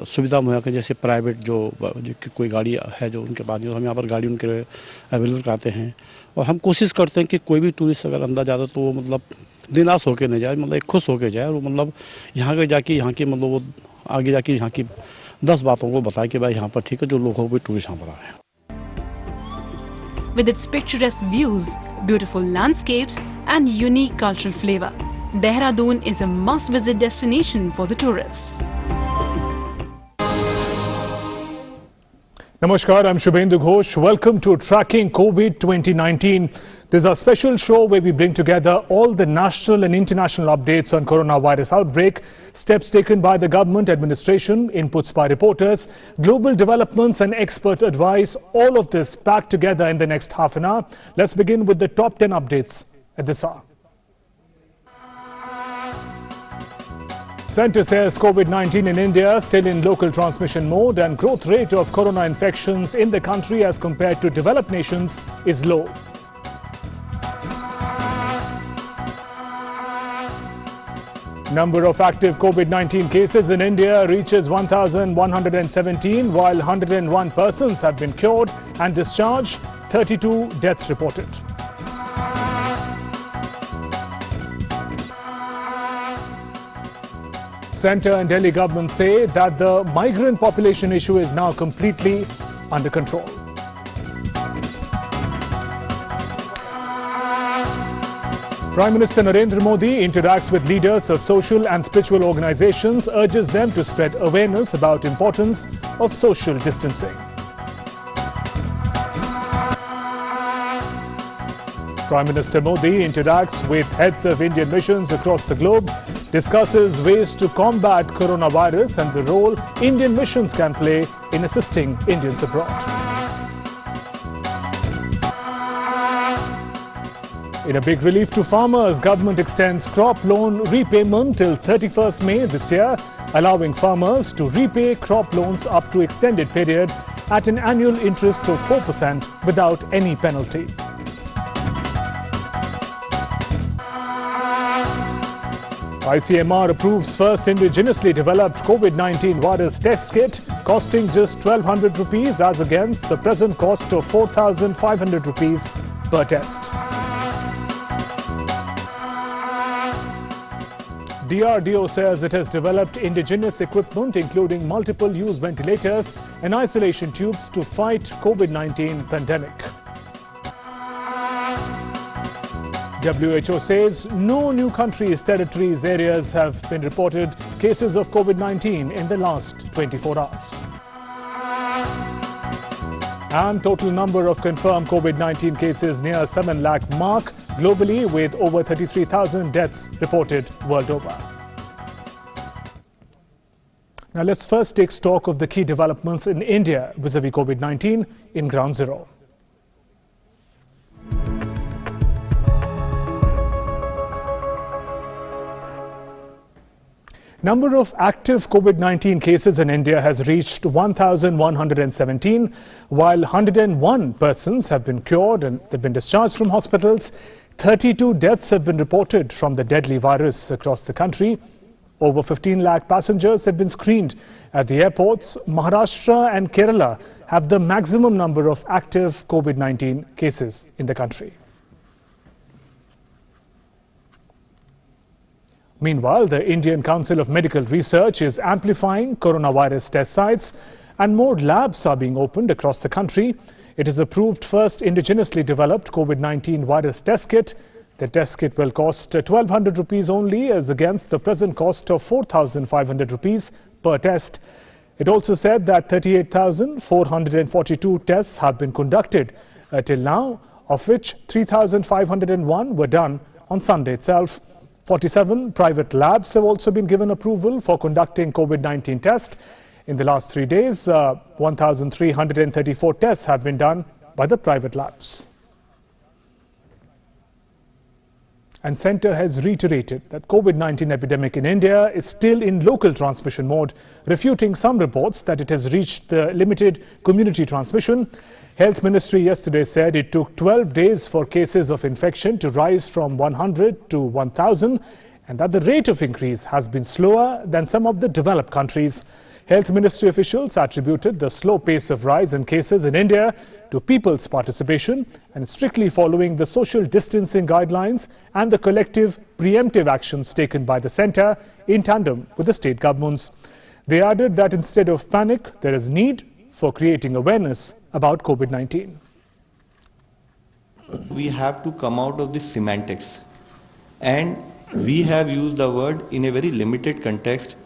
सुविधा मुहैया करें, जैसे प्राइवेट जो कोई गाड़ी है जो उनके पास जो हम यहाँ पर गाड़ी उनके अवेलेबल कराते हैं और हम कोशिश करते हैं कि कोई भी टूरिस्ट अगर अंदर जाता तो वो मतलब निराश होकर नहीं जाए, मतलब खुश होकर जाए और मतलब यहाँ के जाके यहाँ की मतलब वो आगे जाके यहाँ की 10 बातों को बताए कि भाई यहाँ पर ठीक है जो लोगों को भी टूरिस्ट यहाँ पर आए। With its picturesque views, beautiful landscapes and unique cultural flavor, Dehradun is a must-visit destination for the tourists. Namaskar, I'm Shubhendu Ghosh. Welcome to Tracking COVID 2019. This is a special show where we bring together all the national and international updates on coronavirus outbreak, steps taken by the government administration, inputs by reporters, global developments and expert advice. All of this packed together in the next half an hour. Let's begin with the top 10 updates at this hour. Centre says COVID-19 in India still in local transmission mode and growth rate of corona infections in the country as compared to developed nations is low. Number of active COVID-19 cases in India reaches 1,117 while 101 persons have been cured and discharged, 32 deaths reported. Centre and Delhi government say that the migrant population issue is now completely under control. Prime Minister Narendra Modi interacts with leaders of social and spiritual organizations, urges them to spread awareness about importance of social distancing. Prime Minister Modi interacts with heads of Indian missions across the globe, discusses ways to combat coronavirus and the role Indian missions can play in assisting Indians abroad. In a big relief to farmers, government extends crop loan repayment till 31st May this year, allowing farmers to repay crop loans up to extended period at an annual interest of 4% without any penalty. ICMR approves first indigenously developed COVID-19 virus test kit costing just 1,200 rupees as against the present cost of 4,500 rupees per test. DRDO says it has developed indigenous equipment including multiple-use ventilators and isolation tubes to fight COVID-19 pandemic. WHO says no new countries, territories, areas have been reported cases of COVID-19 in the last 24 hours. And total number of confirmed COVID-19 cases near 7 lakh mark globally with over 33,000 deaths reported world over. Now let's first take stock of the key developments in India vis-a-vis COVID-19 in Ground Zero. Number of active COVID-19 cases in India has reached 1,117, while 101 persons have been cured and they've been discharged from hospitals. 32 deaths have been reported from the deadly virus across the country. Over 15 lakh passengers have been screened at the airports. Maharashtra and Kerala have the maximum number of active COVID-19 cases in the country. Meanwhile, the Indian Council of Medical Research is amplifying coronavirus test sites and more labs are being opened across the country. It is approved first indigenously developed COVID-19 virus test kit. The test kit will cost 1,200 rupees only as against the present cost of 4,500 rupees per test. It also said that 38,442 tests have been conducted till now, of which 3,501 were done on Sunday itself. 47 private labs have also been given approval for conducting COVID-19 tests. In the last 3 days, 1,334 tests have been done by the private labs. And Centre has reiterated that COVID-19 epidemic in India is still in local transmission mode, refuting some reports that it has reached the limited community transmission. Health Ministry yesterday said it took 12 days for cases of infection to rise from 100 to 1,000 and that the rate of increase has been slower than some of the developed countries. Health Ministry officials attributed the slow pace of rise in cases in India to people's participation and strictly following the social distancing guidelines and the collective preemptive actions taken by the centre in tandem with the state governments. They added that instead of panic, there is need for creating awareness about COVID-19. We have to come out of the semantics, and we have used the word in a very limited context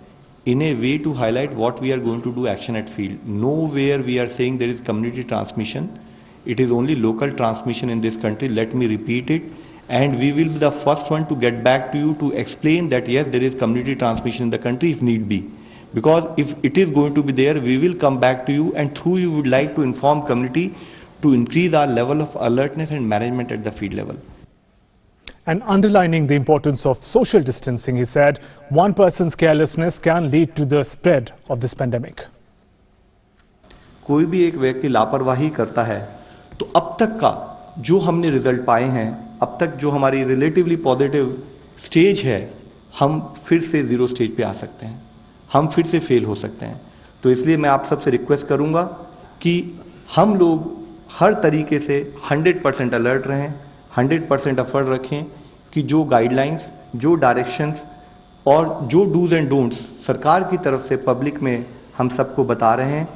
in a way to highlight what we are going to do action at field. Nowhere we are saying there is community transmission. It is only local transmission in this country. Let me repeat it. And we will be the first one to get back to you to explain that yes, there is community transmission in the country if need be. Because if it is going to be there, we will come back to you, and through you would like to inform community to increase our level of alertness and management at the field level. And underlining the importance of social distancing, he said, one person's carelessness can lead to the spread of this pandemic. कोई भी एक व्यक्ति लापरवाही करता है तो अब तक का जो हमने रिजल्ट पाए हैं, अब तक जो हमारी रिलेटिवली पॉजिटिव स्टेज है, हम फिर से जीरो स्टेज पे आ सकते हैं, हम फिर से फेल हो सकते हैं. तो इसलिए मैं आप सबसे रिक्वेस्ट करूंगा कि हम लोग हर तरीके से 100% अलर्ट रहें, 100% एफर्ट रखें कि जो गाइडलाइंस, जो डायरेक्शंस और जो डूज एंड डोंट्स सरकार की तरफ से पब्लिक में हम सबको बता रहे हैं,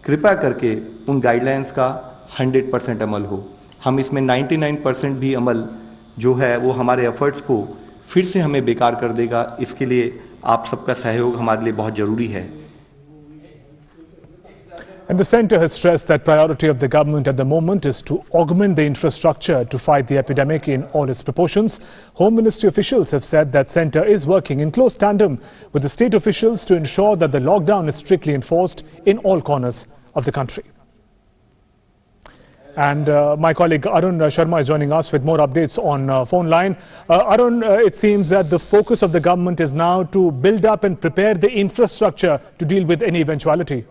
कृपया करके उन गाइडलाइंस का 100% अमल हो. हम इसमें 99% भी अमल जो है वो हमारे एफर्ट्स को फिर से हमें बेकार कर देगा. इसके लिए आप सबका सहयोग हमारे लिए बहुत जरूरी है. And the centre has stressed that priority of the government at the moment is to augment the infrastructure to fight the epidemic in all its proportions. Home Ministry officials have said that centre is working in close tandem with the state officials to ensure that the lockdown is strictly enforced in all corners of the country. And my colleague Arun Sharma is joining us with more updates on phone line. Arun, it seems that the focus of the government is now to build up and prepare the infrastructure to deal with any eventuality.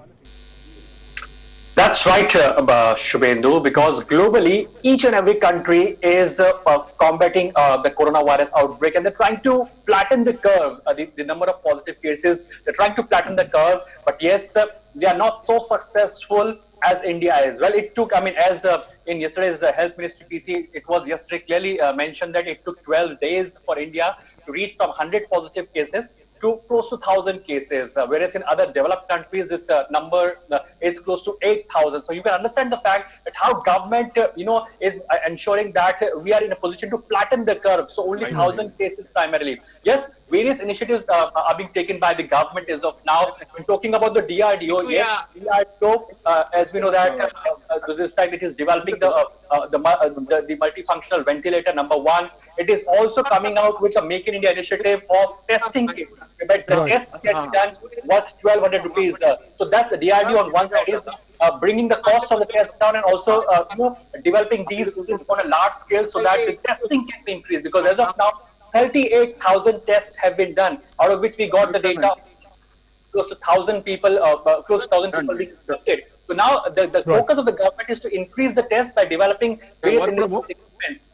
That's right, Shubhendu, because globally, each and every country is combating the coronavirus outbreak, and they're trying to flatten the curve, the number of positive cases. They're trying to flatten the curve, but yes, they are not so successful as India is. Well, it took, as in yesterday's Health Ministry PC, it was yesterday clearly mentioned that it took 12 days for India to reach from 100 positive cases to close to 1,000 cases, whereas in other developed countries, this number is close to 8,000. So you can understand the fact that how government, is ensuring that we are in a position to flatten the curve. So only 1,000 cases primarily. Yes, various initiatives are being taken by the government as of now. When talking about the DRDO, yes, DRDO, as we know that this time it is developing the multifunctional ventilator #1. It is also coming out with a Make in India initiative of testing kit. But the test gets done worth 1,200 rupees. So that's the DRDO on one side is bringing the cost of the test down, and also developing these on a large scale so that the testing can be increased. Because as of now, 38,000 tests have been done, out of which we got the data close to 1,000 people, being tested. So now the focus of the government is to increase the test by developing various equipment.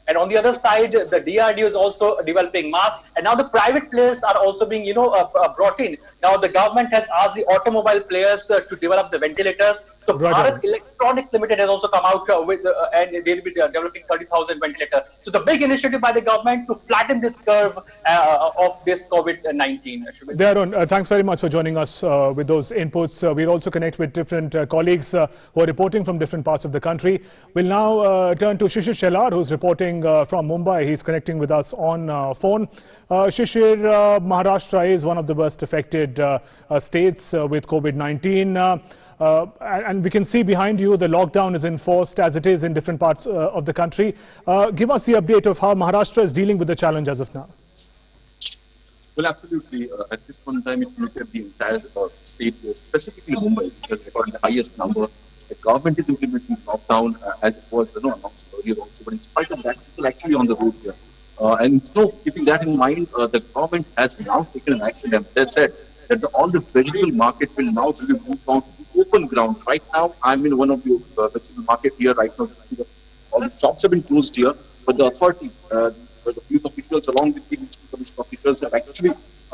And on the other side, the DRDO is also developing masks, and now the private players are also being, brought in. Now the government has asked the automobile players to develop the ventilators. So Right Bharat on. Electronics Limited has also come out with and they'll be developing 30,000 ventilators. So the big initiative by the government to flatten this curve of this COVID-19. Darren, thanks very much for joining us with those inputs. We'll also connect with different colleagues who are reporting from different parts of the country. We'll now turn to Shishir Shelar, who's reporting from Mumbai. He's connecting with us on phone. Shishir, Maharashtra is one of the worst affected states with COVID-19. And we can see behind you the lockdown is enforced as it is in different parts of the country. Give us the update of how Maharashtra is dealing with the challenge as of now. Well, absolutely. At this point in time, if you look at the entire state, specifically Mumbai, which has recorded the highest number, the government is implementing lockdown as it was announced earlier also. But in spite of that, people actually on the road here. And so, keeping that in mind, the government has now taken an action and they said that all the vegetable market will now be moved on to open grounds. Right now, I'm in one of the vegetable market here right now. All the shops have been closed here, but the authorities, the youth officials along with the commission officials have actually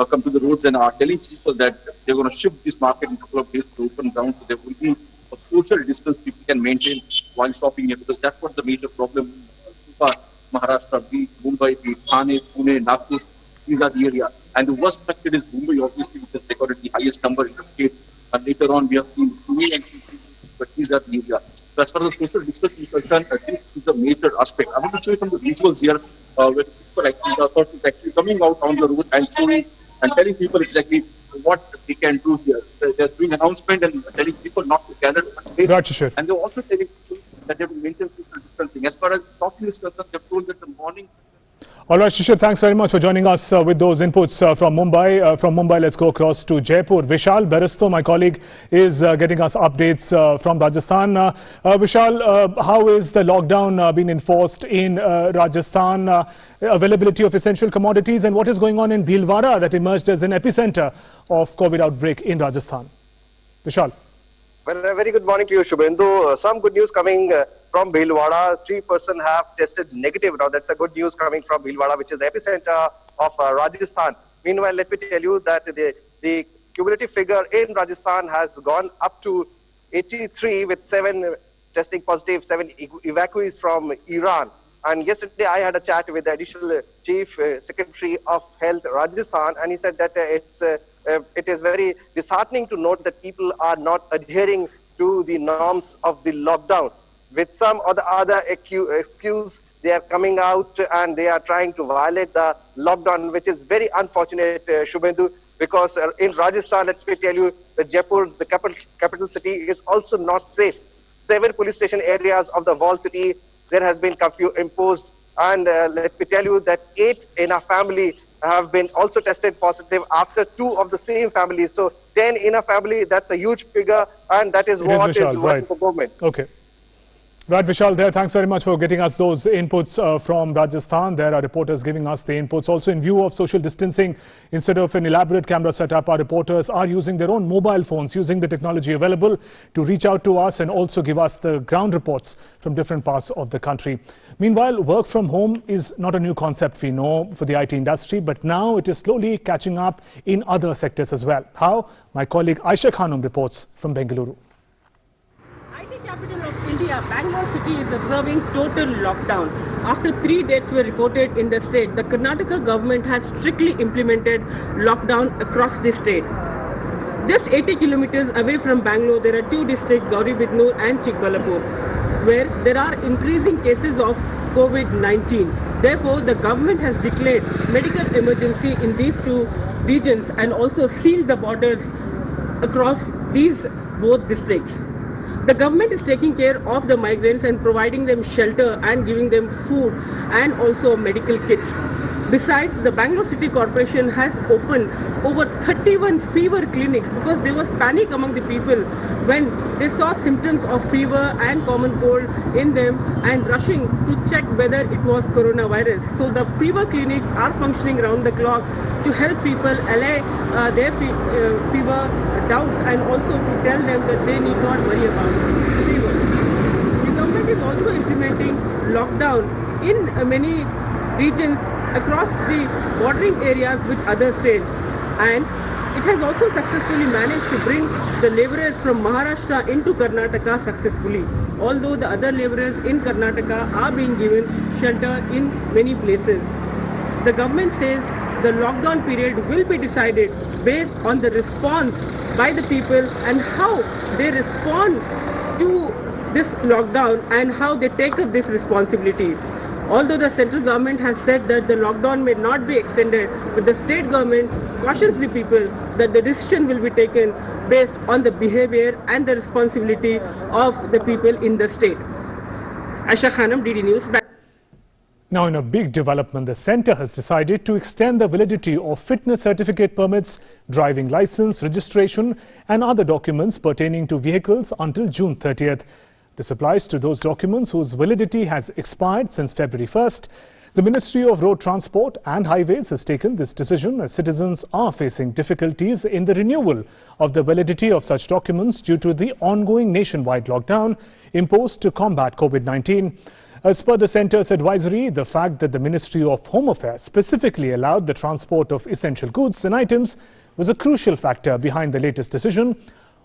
come to the roads and are telling people that they're going to shift this market in a couple of days to open ground, so there will be a social distance people can maintain while shopping here, because that's what the major problem so far. Maharashtra, be it Mumbai, be it Thane, Pune, Nagpur, these are the areas. And the worst affected is Mumbai, obviously, which has recorded the highest number in the state. And later on, we have seen Pune and Pune, but these are the areas. So as far as the social distance is concerned, this is a major aspect. I want to show you some of the visuals here, where people actually, the authorities actually coming out on the road and showing and telling people exactly what they can do here. They're doing announcement and telling people not to gather. And they're also telling people that they will maintain social distancing. As far as talking is concerned, they've told that the morning. All right, Shishir, thanks very much for joining us with those inputs from Mumbai. From Mumbai, let's go across to Jaipur. Vishal Beristo, my colleague, is getting us updates from Rajasthan. Vishal, how is the lockdown being enforced in Rajasthan? Availability of essential commodities, and what is going on in Bhilwara that emerged as an epicenter of COVID outbreak in Rajasthan? Vishal. Well, a very good morning to you, Shubhendu. Some good news coming from Bhilwara. 3 persons have tested negative. Now, that's a good news coming from Bhilwara, which is the epicenter of Rajasthan. Meanwhile, let me tell you that the cumulative figure in Rajasthan has gone up to 83 with 7 testing positive, 7 evacuees from Iran. And yesterday, I had a chat with the additional Chief Secretary of Health Rajasthan, and he said that it is very disheartening to note that people are not adhering to the norms of the lockdown. With some or the other excuse, they are coming out and they are trying to violate the lockdown, which is very unfortunate, Shubhendu, because in Rajasthan, let me tell you, that Jaipur, the capital city, is also not safe. 7 police station areas of the walled city, there has been curfew imposed, and let me tell you that 8 in a family have been also tested positive after 2 of the same family. So 10 in a family, that's a huge figure, and that is what is working for government. Okay. Right, Vishal, there. Thanks very much for getting us those inputs from Rajasthan. There are reporters giving us the inputs. Also, in view of social distancing, instead of an elaborate camera setup, our reporters are using their own mobile phones, using the technology available to reach out to us and also give us the ground reports from different parts of the country. Meanwhile, work from home is not a new concept we know for the IT industry, but now it is slowly catching up in other sectors as well. How? My colleague Aisha Khanum reports from Bengaluru. IT capital of India, Bangalore city is observing total lockdown. After 3 deaths were reported in the state, the Karnataka government has strictly implemented lockdown across the state. Just 80 kilometers away from Bangalore, there are 2 districts, Gauribidnur and Chikbalapur, where there are increasing cases of COVID-19. Therefore, the government has declared medical emergency in these 2 regions and also sealed the borders across these both districts. The government is taking care of the migrants and providing them shelter and giving them food and also medical kits. Besides, the Bangalore City Corporation has opened over 31 fever clinics because there was panic among the people when they saw symptoms of fever and common cold in them and rushing to check whether it was coronavirus. So the fever clinics are functioning around the clock to help people allay their fever doubts and also to tell them that they need not worry about fever. The government is also implementing lockdown in many regions across the bordering areas with other states, and it has also successfully managed to bring the laborers from Maharashtra into Karnataka successfully. Although the other laborers in Karnataka are being given shelter in many places. The government says the lockdown period will be decided based on the response by the people and how they respond to this lockdown and how they take up this responsibility. Although the central government has said that the lockdown may not be extended, but the state government cautions the people that the decision will be taken based on the behavior and the responsibility of the people in the state. Asha Khanam, DD News. Now, in a big development, the centre has decided to extend the validity of fitness certificate permits, driving license, registration and other documents pertaining to vehicles until June 30th. This applies to those documents whose validity has expired since February 1st. The Ministry of Road Transport and Highways has taken this decision as citizens are facing difficulties in the renewal of the validity of such documents due to the ongoing nationwide lockdown imposed to combat COVID-19. As per the centre's advisory, the fact that the Ministry of Home Affairs specifically allowed the transport of essential goods and items was a crucial factor behind the latest decision.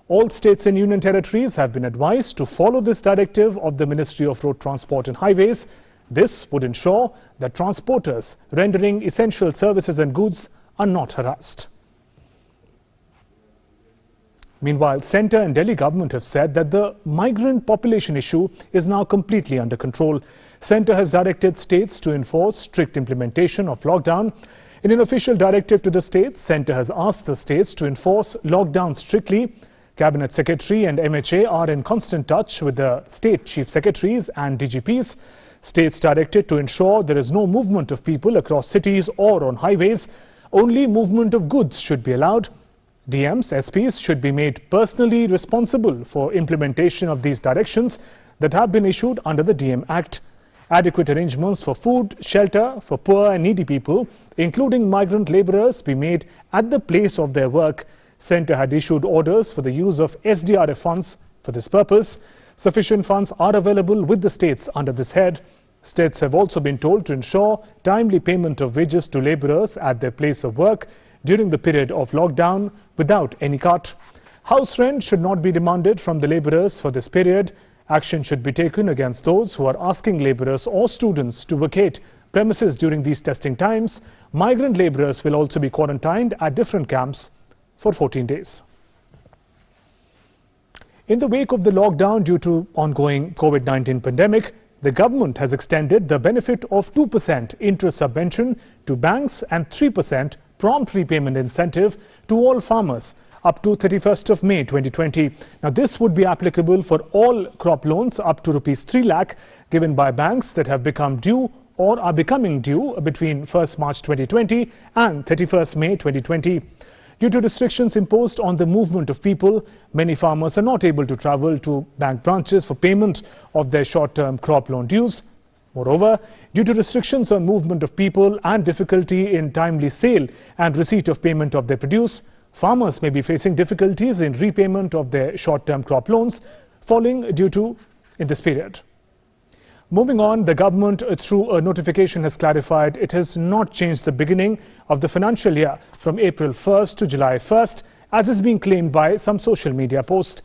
All states and union territories have been advised to follow this directive of the Ministry of Road Transport and Highways. This would ensure that transporters rendering essential services and goods are not harassed. Meanwhile, centre and Delhi government have said that the migrant population issue is now completely under control. Centre has directed states to enforce strict implementation of lockdown. In an official directive to the states, centre has asked the states to enforce lockdown strictly. Cabinet Secretary and MHA are in constant touch with the state chief secretaries and DGPs. States directed to ensure there is no movement of people across cities or on highways. Only movement of goods should be allowed. DMs, SPs should be made personally responsible for implementation of these directions that have been issued under the DM Act. Adequate arrangements for food, shelter for poor and needy people, including migrant labourers, be made at the place of their work. Centre had issued orders for the use of SDRF funds for this purpose. Sufficient funds are available with the states under this head. States have also been told to ensure timely payment of wages to labourers at their place of work during the period of lockdown without any cut. House rent should not be demanded from the labourers for this period. Action should be taken against those who are asking labourers or students to vacate premises during these testing times. Migrant labourers will also be quarantined at different camps for 14 days. In the wake of the lockdown due to ongoing COVID-19 pandemic, the government has extended the benefit of 2% interest subvention to banks and 3% prompt repayment incentive to all farmers up to 31st of May 2020. Now, this would be applicable for all crop loans up to Rs 3 lakh given by banks that have become due or are becoming due between 1st March 2020 and 31st May 2020. Due to restrictions imposed on the movement of people, many farmers are not able to travel to bank branches for payment of their short-term crop loan dues. Moreover, due to restrictions on movement of people and difficulty in timely sale and receipt of payment of their produce, farmers may be facing difficulties in repayment of their short-term crop loans falling due in this period. Moving on, the government through a notification has clarified it has not changed the beginning of the financial year from April 1st to July 1st, as is being claimed by some social media posts.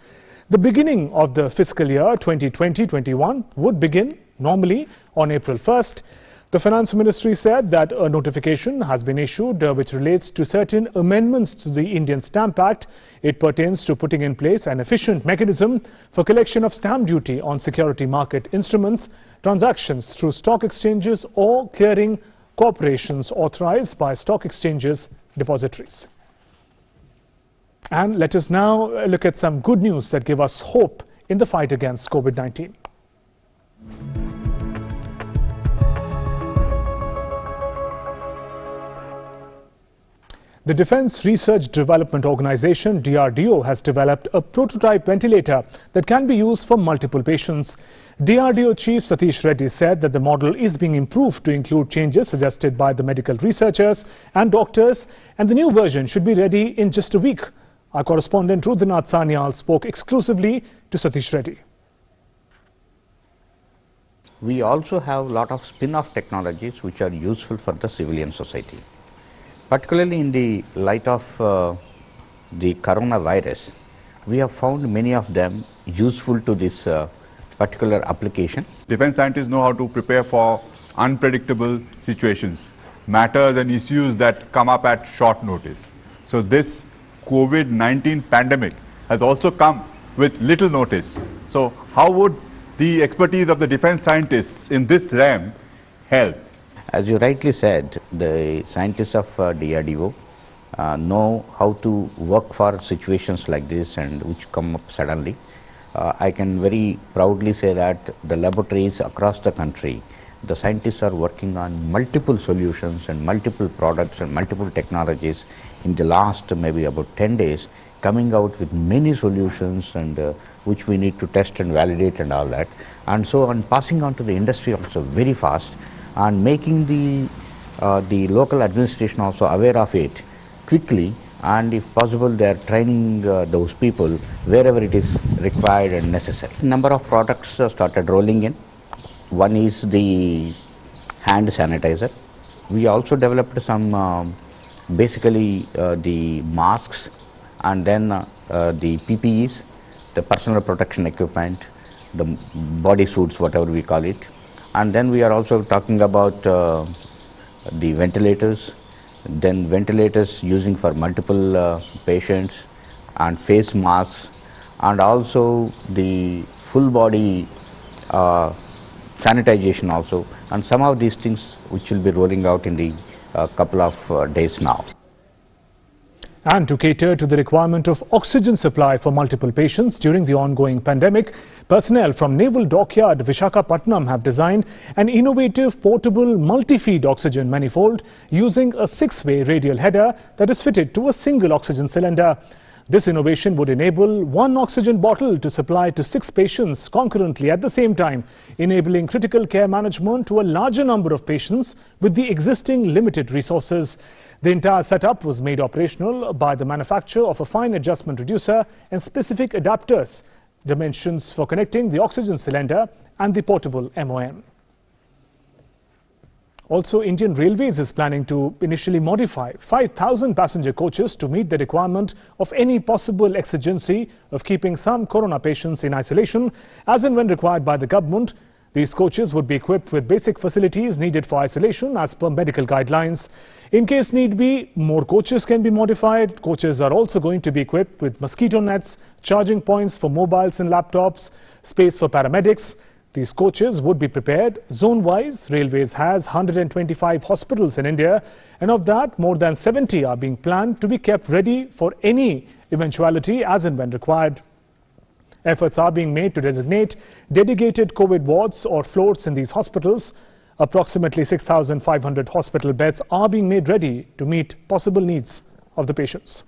The beginning of the fiscal year 2020-21 would begin normally on April 1st. The Finance Ministry said that a notification has been issued which relates to certain amendments to the Indian Stamp Act. It pertains to putting in place an efficient mechanism for collection of stamp duty on security market instruments, transactions through stock exchanges or clearing corporations authorized by stock exchanges depositories. And let us now look at some good news that give us hope in the fight against COVID-19. The Defence Research Development Organisation DRDO has developed a prototype ventilator that can be used for multiple patients. DRDO Chief Satish Reddy said that the model is being improved to include changes suggested by the medical researchers and doctors, and the new version should be ready in just a week. Our correspondent Rudranath Sanyal spoke exclusively to Satish Reddy. We also have a lot of spin-off technologies which are useful for the civilian society. Particularly in the light of the coronavirus, we have found many of them useful to this particular application. Defense scientists know how to prepare for unpredictable situations, matters and issues that come up at short notice. So this COVID-19 pandemic has also come with little notice. So how would the expertise of the defense scientists in this realm help? As you rightly said, the scientists of DRDO know how to work for situations like this and which come up suddenly. I can very proudly say that the laboratories across the country, the scientists are working on multiple solutions and multiple products and multiple technologies in the last maybe about 10 days, coming out with many solutions and which we need to test and validate and all that. And so on, passing on to the industry also very fast and making the local administration also aware of it quickly, and if possible they are training those people wherever it is required and necessary. Number of products started rolling in. One is the hand sanitizer. We also developed some basically the masks, and then the PPEs, the personal protection equipment, the body suits, whatever we call it. And then we are also talking about the ventilators, then ventilators using for multiple patients, and face masks, and also the full body sanitization also, and some of these things which will be rolling out in the couple of days now. And to cater to the requirement of oxygen supply for multiple patients during the ongoing pandemic, personnel from Naval Dockyard Visakhapatnam have designed an innovative portable multi-feed oxygen manifold using a 6-way radial header that is fitted to a single oxygen cylinder. This innovation would enable one oxygen bottle to supply to 6 patients concurrently at the same time, enabling critical care management to a larger number of patients with the existing limited resources. The entire setup was made operational by the manufacture of a fine adjustment reducer and specific adapters, dimensions for connecting the oxygen cylinder and the portable MOM. Also, Indian Railways is planning to initially modify 5,000 passenger coaches to meet the requirement of any possible exigency of keeping some corona patients in isolation as and when required by the government. These coaches would be equipped with basic facilities needed for isolation as per medical guidelines. In case need be, more coaches can be modified. Coaches are also going to be equipped with mosquito nets, charging points for mobiles and laptops, space for paramedics. These coaches would be prepared zone-wise. Railways has 125 hospitals in India, and of that, more than 70 are being planned to be kept ready for any eventuality as and when required. Efforts are being made to designate dedicated COVID wards or floors in these hospitals. Approximately 6,500 hospital beds are being made ready to meet possible needs of the patients.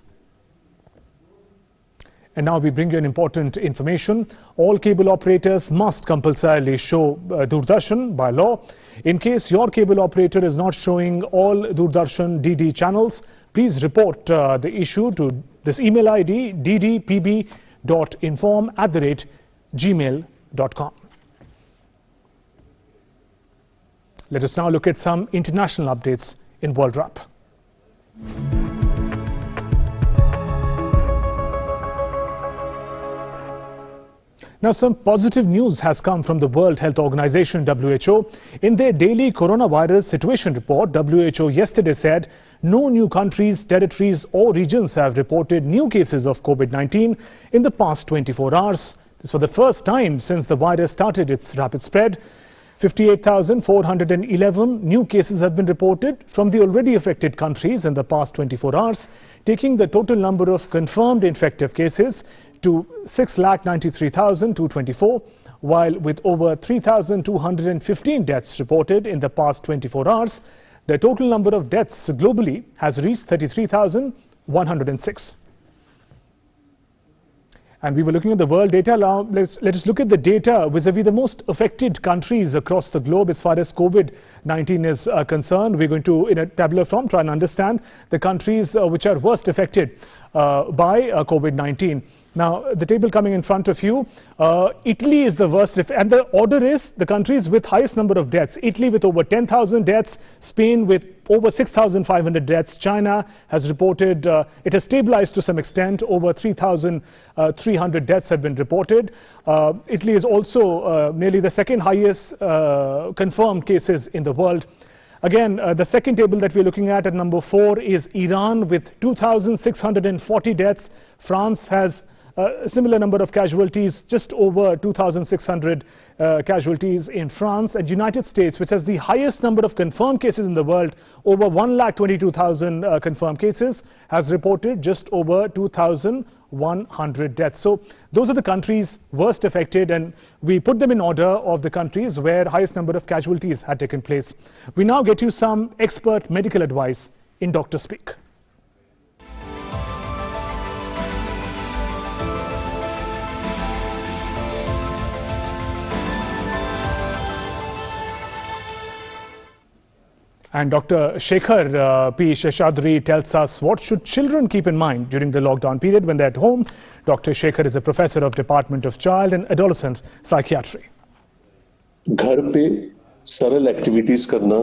And now we bring you an important information. All cable operators must compulsorily show Doordarshan by law. In case your cable operator is not showing all Doordarshan DD channels, please report the issue to this email ID ddpb.inform@gmail.com. Let us now look at some international updates in World Wrap. Now, some positive news has come from the World Health Organization, WHO. In their daily coronavirus situation report, WHO yesterday said no new countries, territories or regions have reported new cases of COVID-19 in the past 24 hours. This for the first time since the virus started its rapid spread. 58,411 new cases have been reported from the already affected countries in the past 24 hours, taking the total number of confirmed infective cases to 6,93,224, while with over 3,215 deaths reported in the past 24 hours, the total number of deaths globally has reached 33,106. And we were looking at the world data. Now let us look at the data vis-a-vis the most affected countries across the globe as far as COVID-19 is concerned. We're going to, in a tabular form, try and understand the countries which are worst affected by COVID-19. Now, the table coming in front of you, Italy is the worst, and the order is the countries with highest number of deaths. Italy with over 10,000 deaths, Spain with over 6,500 deaths. China has reported, it has stabilized to some extent, over 3,300 deaths have been reported. Italy is also nearly the second highest confirmed cases in the world. Again, the second table that we're looking at number 4 is Iran with 2,640 deaths. France has a similar number of casualties, just over 2,600 casualties in France. And United States, which has the highest number of confirmed cases in the world, over 1,22,000 confirmed cases, has reported just over 2,100 deaths. So those are the countries worst affected, and we put them in order of the countries where highest number of casualties had taken place. We now get you some expert medical advice in Dr. Speak. And Dr. Shekhar P. Sheshadri tells us what should children keep in mind during the lockdown period when they're at home. Dr. Shekhar is a professor of Department of Child and Adolescent Psychiatry. घर पे सरल activities करना,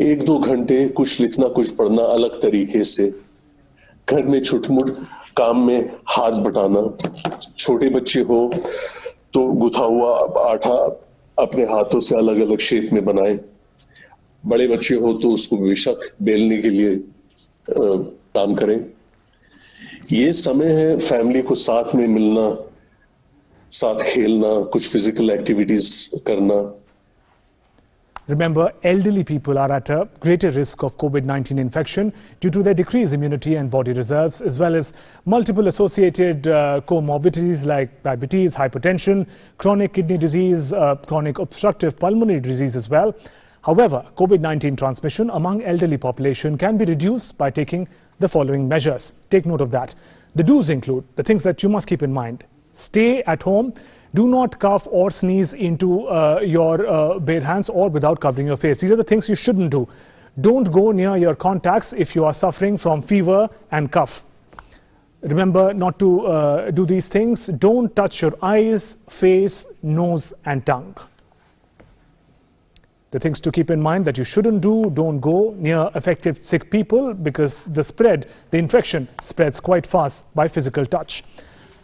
1-2 घंटे कुछ लिखना कुछ पढ़ना अलग तरीके से, घर में छोटे-मोटे काम में हाथ बटाना, छोटे बच्चे हो तो गुथा हुआ आटा अपने हाथों से अलग-अलग शेप में बनाएं, बड़े बच्चे हो तो उसको बेशक बेलने के लिए काम करें। ये समय है फैमिली को साथ में मिलना, साथ खेलना, कुछ फिजिकल एक्टिविटीज करना। Remember, elderly people are at a greater risk of COVID-19 infection due to their decreased immunity and body reserves, as well as multiple associated comorbidities like diabetes, hypertension, chronic kidney disease, chronic obstructive pulmonary disease as well. However, COVID-19 transmission among elderly population can be reduced by taking the following measures. Take note of that. The do's include the things that you must keep in mind. Stay at home. Do not cough or sneeze into your bare hands or without covering your face. These are the things you shouldn't do. Don't go near your contacts if you are suffering from fever and cough. Remember not to do these things. Don't touch your eyes, face, nose and tongue. The things to keep in mind that you shouldn't do: don't go near affected sick people because the infection spreads quite fast by physical touch.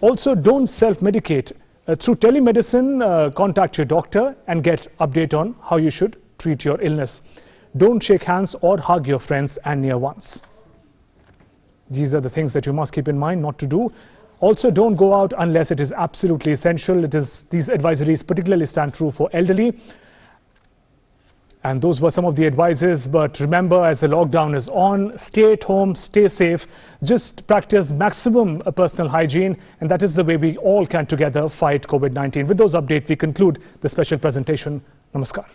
Also, don't self-medicate. Through telemedicine, contact your doctor and get update on how you should treat your illness. Don't shake hands or hug your friends and near ones. These are the things that you must keep in mind not to do. Also, don't go out unless it is absolutely essential. These advisories particularly stand true for elderly. And those were some of the advices, but remember, as the lockdown is on, stay at home, stay safe, just practice maximum personal hygiene, and that is the way we all can together fight COVID-19. With those updates, we conclude the special presentation. Namaskar.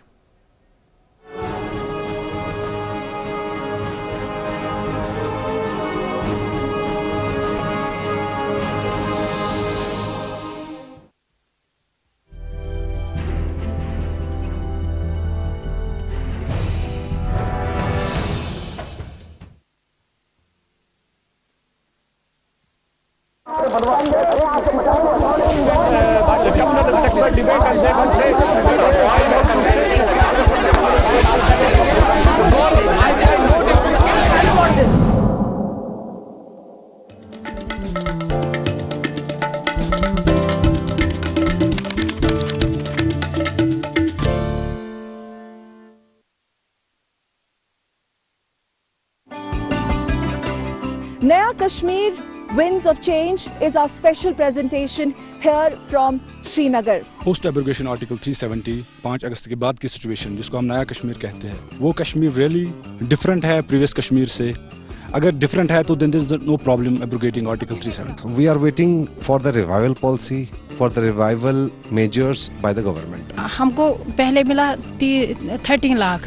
Naya Kashmir Winds of Change is our special presentation here from Srinagar. Post abrogation article 370 5 अगस्त के बाद की situation जिसको हम नया कश्मीर कहते हैं, वो Kashmir really different है प्रीवियस कश्मीर से. अगर डिफरेंट है तो then there is no problem abrogating article 370. We are waiting for the revival policy, for the revival measures by the government. हमको पहले मिला 13 लाख,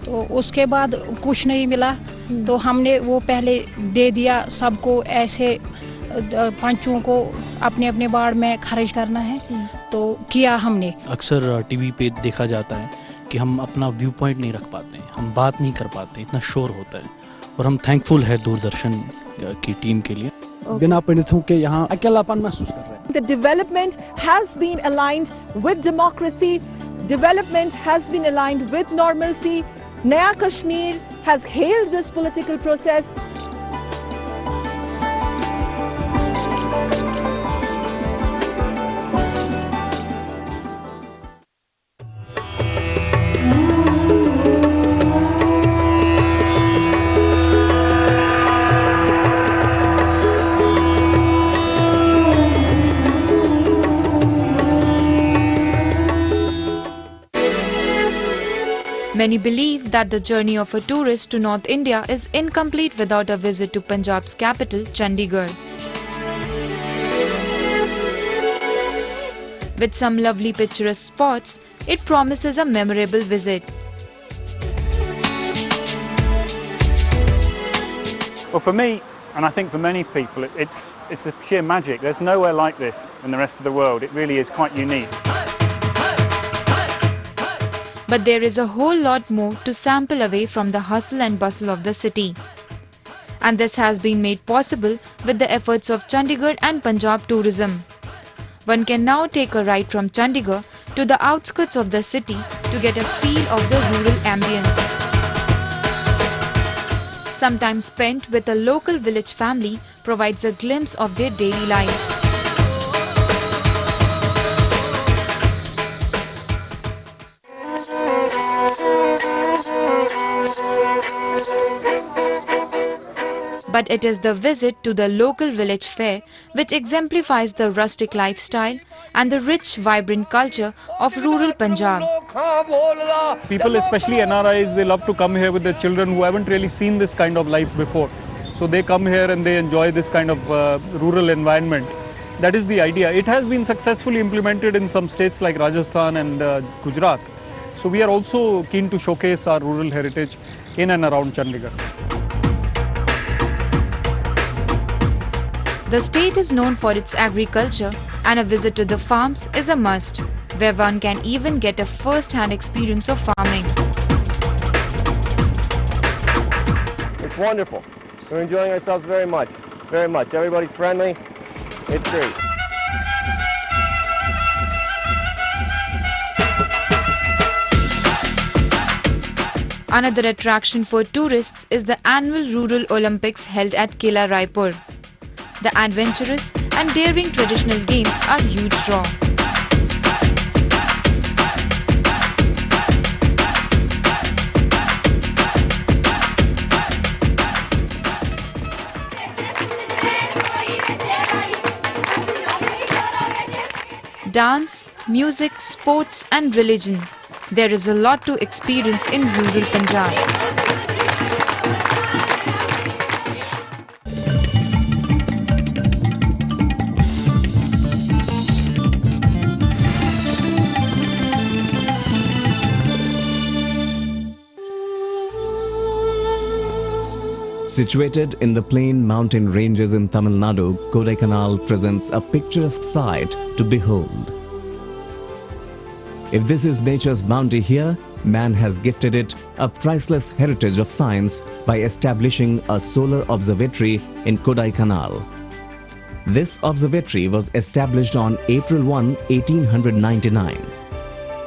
तो उसके बाद कुछ नहीं मिला, तो हमने वो पहले दे दिया सबको. ऐसे पंचों को अपने अपने वार्ड में खर्च करना है तो किया हमने. अक्सर टीवी पे देखा जाता है कि हम अपना व्यू पॉइंट नहीं रख पाते हैं, हम बात नहीं कर पाते, इतना शोर होता है, और हम थैंकफुल है दूरदर्शन की टीम के लिए. बिना पीड़ितों के यहाँ अकेलापन महसूस कर रहे हैं। The development has been aligned with democracy. Development has been aligned with normalcy. Naya Kashmir has hailed this political process. Many believe that the journey of a tourist to North India is incomplete without a visit to Punjab's capital, Chandigarh. With some lovely picturesque spots, it promises a memorable visit. Well, for me, and I think for many people, it's a sheer magic. There's nowhere like this in the rest of the world. It really is quite unique. But there is a whole lot more to sample away from the hustle and bustle of the city. And this has been made possible with the efforts of Chandigarh and Punjab Tourism. One can now take a ride from Chandigarh to the outskirts of the city to get a feel of the rural ambience. Some time spent with a local village family provides a glimpse of their daily life. But it is the visit to the local village fair which exemplifies the rustic lifestyle and the rich, vibrant culture of rural Punjab. People, especially NRIs, they love to come here with their children who haven't really seen this kind of life before. So they come here and they enjoy this kind of rural environment. That is the idea. It has been successfully implemented in some states like Rajasthan and Gujarat. So we are also keen to showcase our rural heritage in and around Chandigarh. The state is known for its agriculture, and a visit to the farms is a must, where one can even get a first-hand experience of farming. It's wonderful. We're enjoying ourselves very much. Very much. Everybody's friendly. It's great. Another attraction for tourists is the annual Rural Olympics held at Kila Raipur. The adventurous and daring traditional games are huge draw. Dance, music, sports and religion. There is a lot to experience in rural Punjab. Situated in the plain mountain ranges in Tamil Nadu, Kodaikanal presents a picturesque sight to behold. If this is nature's bounty here, man has gifted it a priceless heritage of science by establishing a solar observatory in Kodaikanal. This observatory was established on April 1, 1899.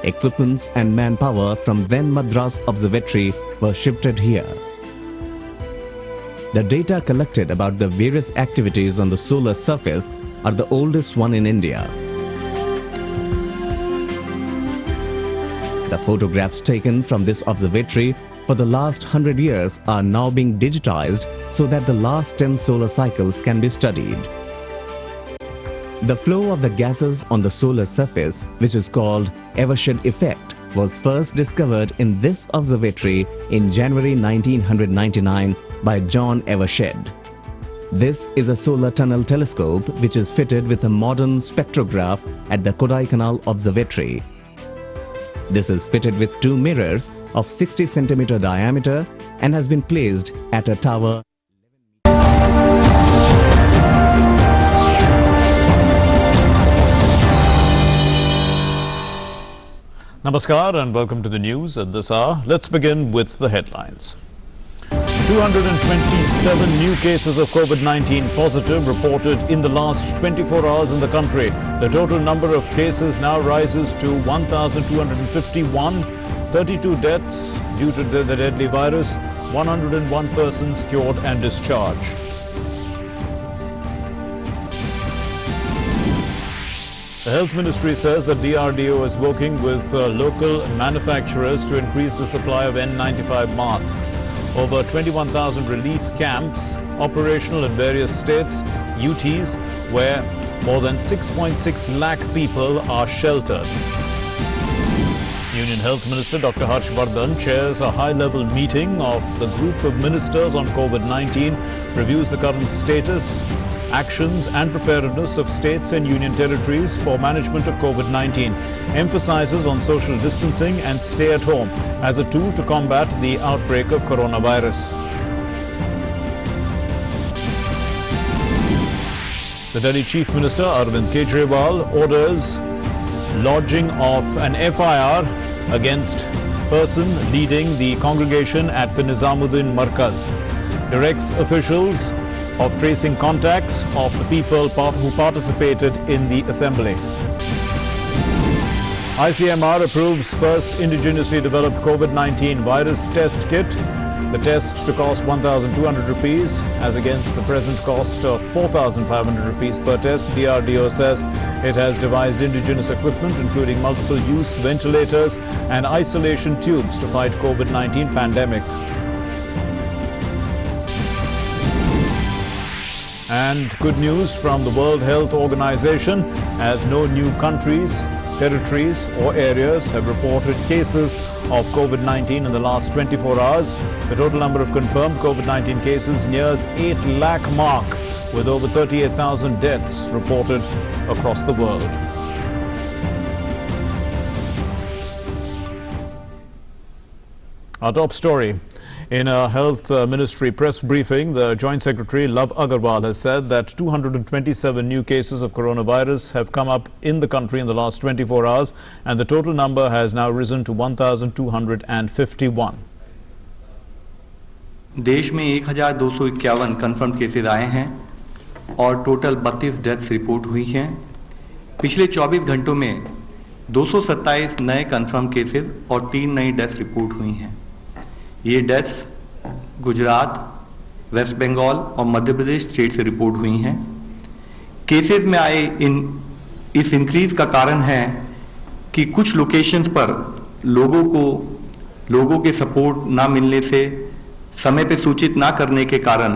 Equipments and manpower from then Madras Observatory were shifted here. The data collected about the various activities on the solar surface are the oldest one in India. The photographs taken from this observatory for the last 100 years are now being digitized so that the last 10 solar cycles can be studied. The flow of the gases on the solar surface, which is called Evershed effect, was first discovered in this observatory in January 1999 by John Evershed. This is a solar tunnel telescope which is fitted with a modern spectrograph at the Kodaikanal Observatory. This is fitted with two mirrors of 60 cm diameter and has been placed at a tower. Namaskar and welcome to the news at this hour. Let's begin with the headlines. 227 new cases of COVID-19 positive reported in the last 24 hours in the country. The total number of cases now rises to 1,251, 32 deaths due to the deadly virus, 101 persons cured and discharged. The Health Ministry says that DRDO is working with local manufacturers to increase the supply of N95 masks. Over 21,000 relief camps operational in various states, UTs, where more than 6.6 lakh people are sheltered. Union Health Minister Dr. Harsh Vardhan chairs a high-level meeting of the group of ministers on COVID-19, reviews the current status, actions and preparedness of states and union territories for management of COVID-19, emphasizes on social distancing and stay at home as a tool to combat the outbreak of coronavirus. The Delhi Chief Minister Arvind Kejriwal orders lodging of an FIR against person leading the congregation at the Nizamuddin Markaz. Directs officials of tracing contacts of the people who participated in the assembly. ICMR approves first indigenously developed COVID-19 virus test kit. The test to cost 1,200 rupees as against the present cost of 4,500 rupees per test. DRDO says it has devised indigenous equipment including multiple-use ventilators and isolation tubes to fight COVID-19 pandemic. And good news from the World Health Organization, as no new countries, territories or areas have reported cases of COVID-19 in the last 24 hours. The total number of confirmed COVID-19 cases nears 8 lakh mark, with over 38,000 deaths reported across the world. Our top story. In a Health Ministry press briefing, the Joint Secretary Love Agarwal has said that 227 new cases of coronavirus have come up in the country in the last 24 hours, and the total number has now risen to 1,251. देश में 1251 confirm cases आए हैं और total 32 deaths report हुई हैं। पिछले 24 घंटों में 227 नए कंफर्म केसेस और 3 नई डेथ्स रिपोर्ट हुई हैं। ये डेथ्स गुजरात, वेस्ट बंगाल और मध्य प्रदेश स्टेट से रिपोर्ट हुई हैं। केसेस में आए इस इंक्रीज का कारण है कि कुछ लोकेशंस पर लोगों के सपोर्ट ना मिलने से, समय पे सूचित ना करने के कारण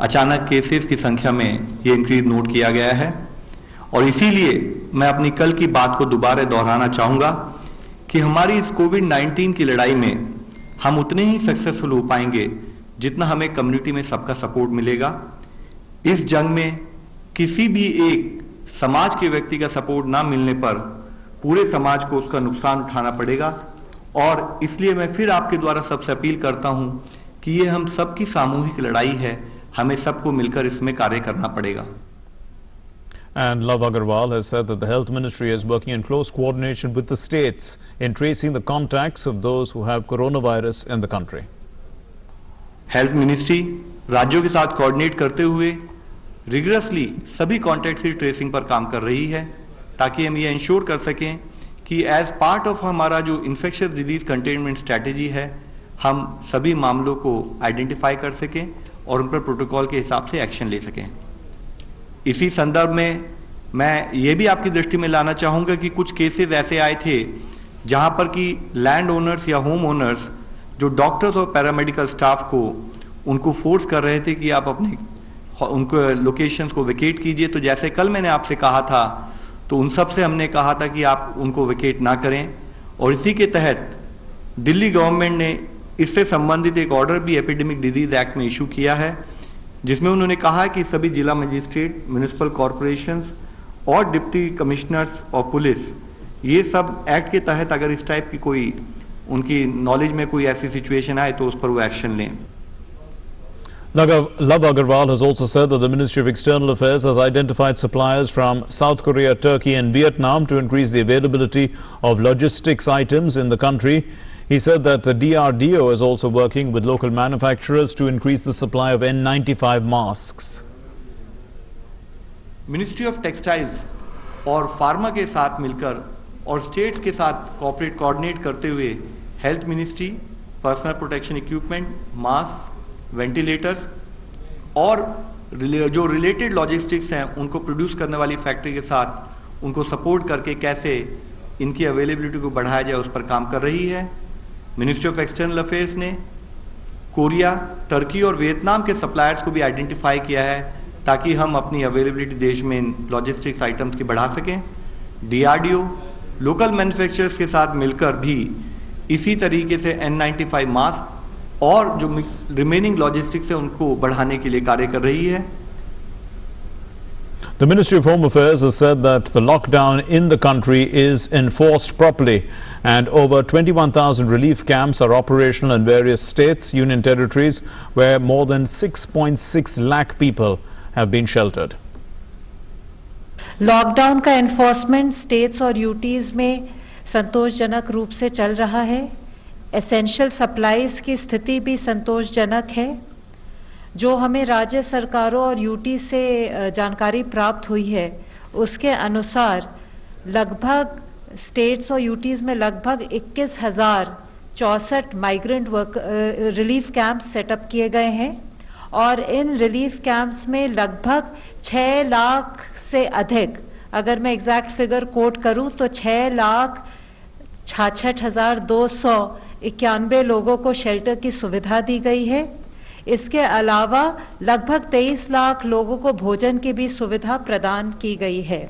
अचानक केसेस की संख्या में ये इंक्रीज नोट किया गया है। और इसीलिए मैं अपनी कल की बात को दोबारा दोहराना चाहूंगा कि हमारी इस कोविड-19 की लड़ाई में हम उतने ही सक्सेसफुल हो पाएंगे जितना हमें कम्युनिटी में सबका सपोर्ट मिलेगा। इस जंग में किसी भी एक समाज के व्यक्ति का सपोर्ट ना मिलने पर पूरे समाज को उसका नुकसान उठाना पड़ेगा। और इसलिए मैं फिर आपके द्वारा सबसे अपील करता हूं कि ये हम सबकी सामूहिक लड़ाई है, हमें सबको मिलकर इसमें कार्य करना पड़ेगा। And Love Agarwal has said that the Health Ministry is working in close coordination with the states in tracing the contacts of those who have coronavirus in the country. Health ministry राज्यों के साथ coordinate करते हुए rigorously सभी contact की tracing पर काम कर रही है, ताकि हम ये इंश्योर कर सकें कि एज पार्ट ऑफ हमारा जो इन्फेक्शियस डिजीज कंटेनमेंट स्ट्रैटेजी है, हम सभी मामलों को आइडेंटिफाई कर सकें और उन पर प्रोटोकॉल के हिसाब से एक्शन ले सकें। इसी संदर्भ में मैं ये भी आपकी दृष्टि में लाना चाहूंगा कि कुछ केसेस ऐसे आए थे जहां पर कि लैंड ओनर्स या होम ओनर्स जो डॉक्टर्स और पैरामेडिकल स्टाफ को उनको फोर्स कर रहे थे कि आप अपने उनको लोकेशंस को वेकेट कीजिए। तो जैसे कल मैंने आपसे कहा था, तो उन सब से हमने कहा था कि आप उनको वेकेट ना करें। और इसी के तहत दिल्ली गवर्नमेंट ने इससे संबंधित एक ऑर्डर भी एपिडेमिक डिजीज एक्ट में इशू किया है, जिसमें उन्होंने कहा कि सभी जिला मजिस्ट्रेट, म्युनिसिपल कॉरपोरेशंस और डिप्टी कमिश्नर्स और पुलिस, ये सब एक्ट के तहत अगर इस टाइप की कोई उनकी नॉलेज में कोई ऐसी सिचुएशन आए तो उस पर वो एक्शन लें। Love Agarwal has also said that the Ministry of External Affairs has identified suppliers from South Korea, Turkey and Vietnam to increase the availability of logistics items in the country. He said that the DRDO is also working with local manufacturers to increase the supply of N95 masks. Ministry of textiles और pharma के साथ मिलकर और states के साथ coordinate करते हुए health ministry personal protection equipment, mask, ventilators और जो रिलेटेड लॉजिस्टिक्स हैं उनको प्रोड्यूस करने वाली फैक्ट्री के साथ उनको सपोर्ट करके कैसे इनकी अवेलेबिलिटी को बढ़ाया जाए उस पर काम कर रही है। मिनिस्ट्री ऑफ एक्सटर्नल अफेयर्स ने कोरिया, टर्की और वियतनाम के सप्लायर्स को भी आइडेंटिफाई किया है ताकि हम अपनी अवेलेबिलिटी देश में इन लॉजिस्टिक्स आइटम्स की बढ़ा सकें। डीआरडीओ लोकल मैन्युफैक्चरर्स के साथ मिलकर भी इसी तरीके से N95 मास्क और जो रिमेनिंग लॉजिस्टिक्स है उनको बढ़ाने के लिए कार्य कर रही है। The Ministry of Home Affairs has said that the lockdown in the country is enforced properly and over 21,000 relief camps are operational in various states, union territories where more than 6.6 lakh people have been sheltered. Lockdown का enforcement states और UTs में संतोषजनक रूप से चल रहा है। Essential supplies की स्थिति भी संतोषजनक है। जो हमें राज्य सरकारों और यूटी से जानकारी प्राप्त हुई है उसके अनुसार लगभग स्टेट्स और यूटीज में लगभग 21,064 migrant work relief camps setup किए गए हैं और इन रिलीफ कैंप्स में लगभग 6 लाख से अधिक, अगर मैं एग्जैक्ट फिगर कोट करूं तो 6,66,291 लोगों को शेल्टर की सुविधा दी गई है। इसके अलावा लगभग 23 लाख लोगों को भोजन की भी सुविधा प्रदान की गई है।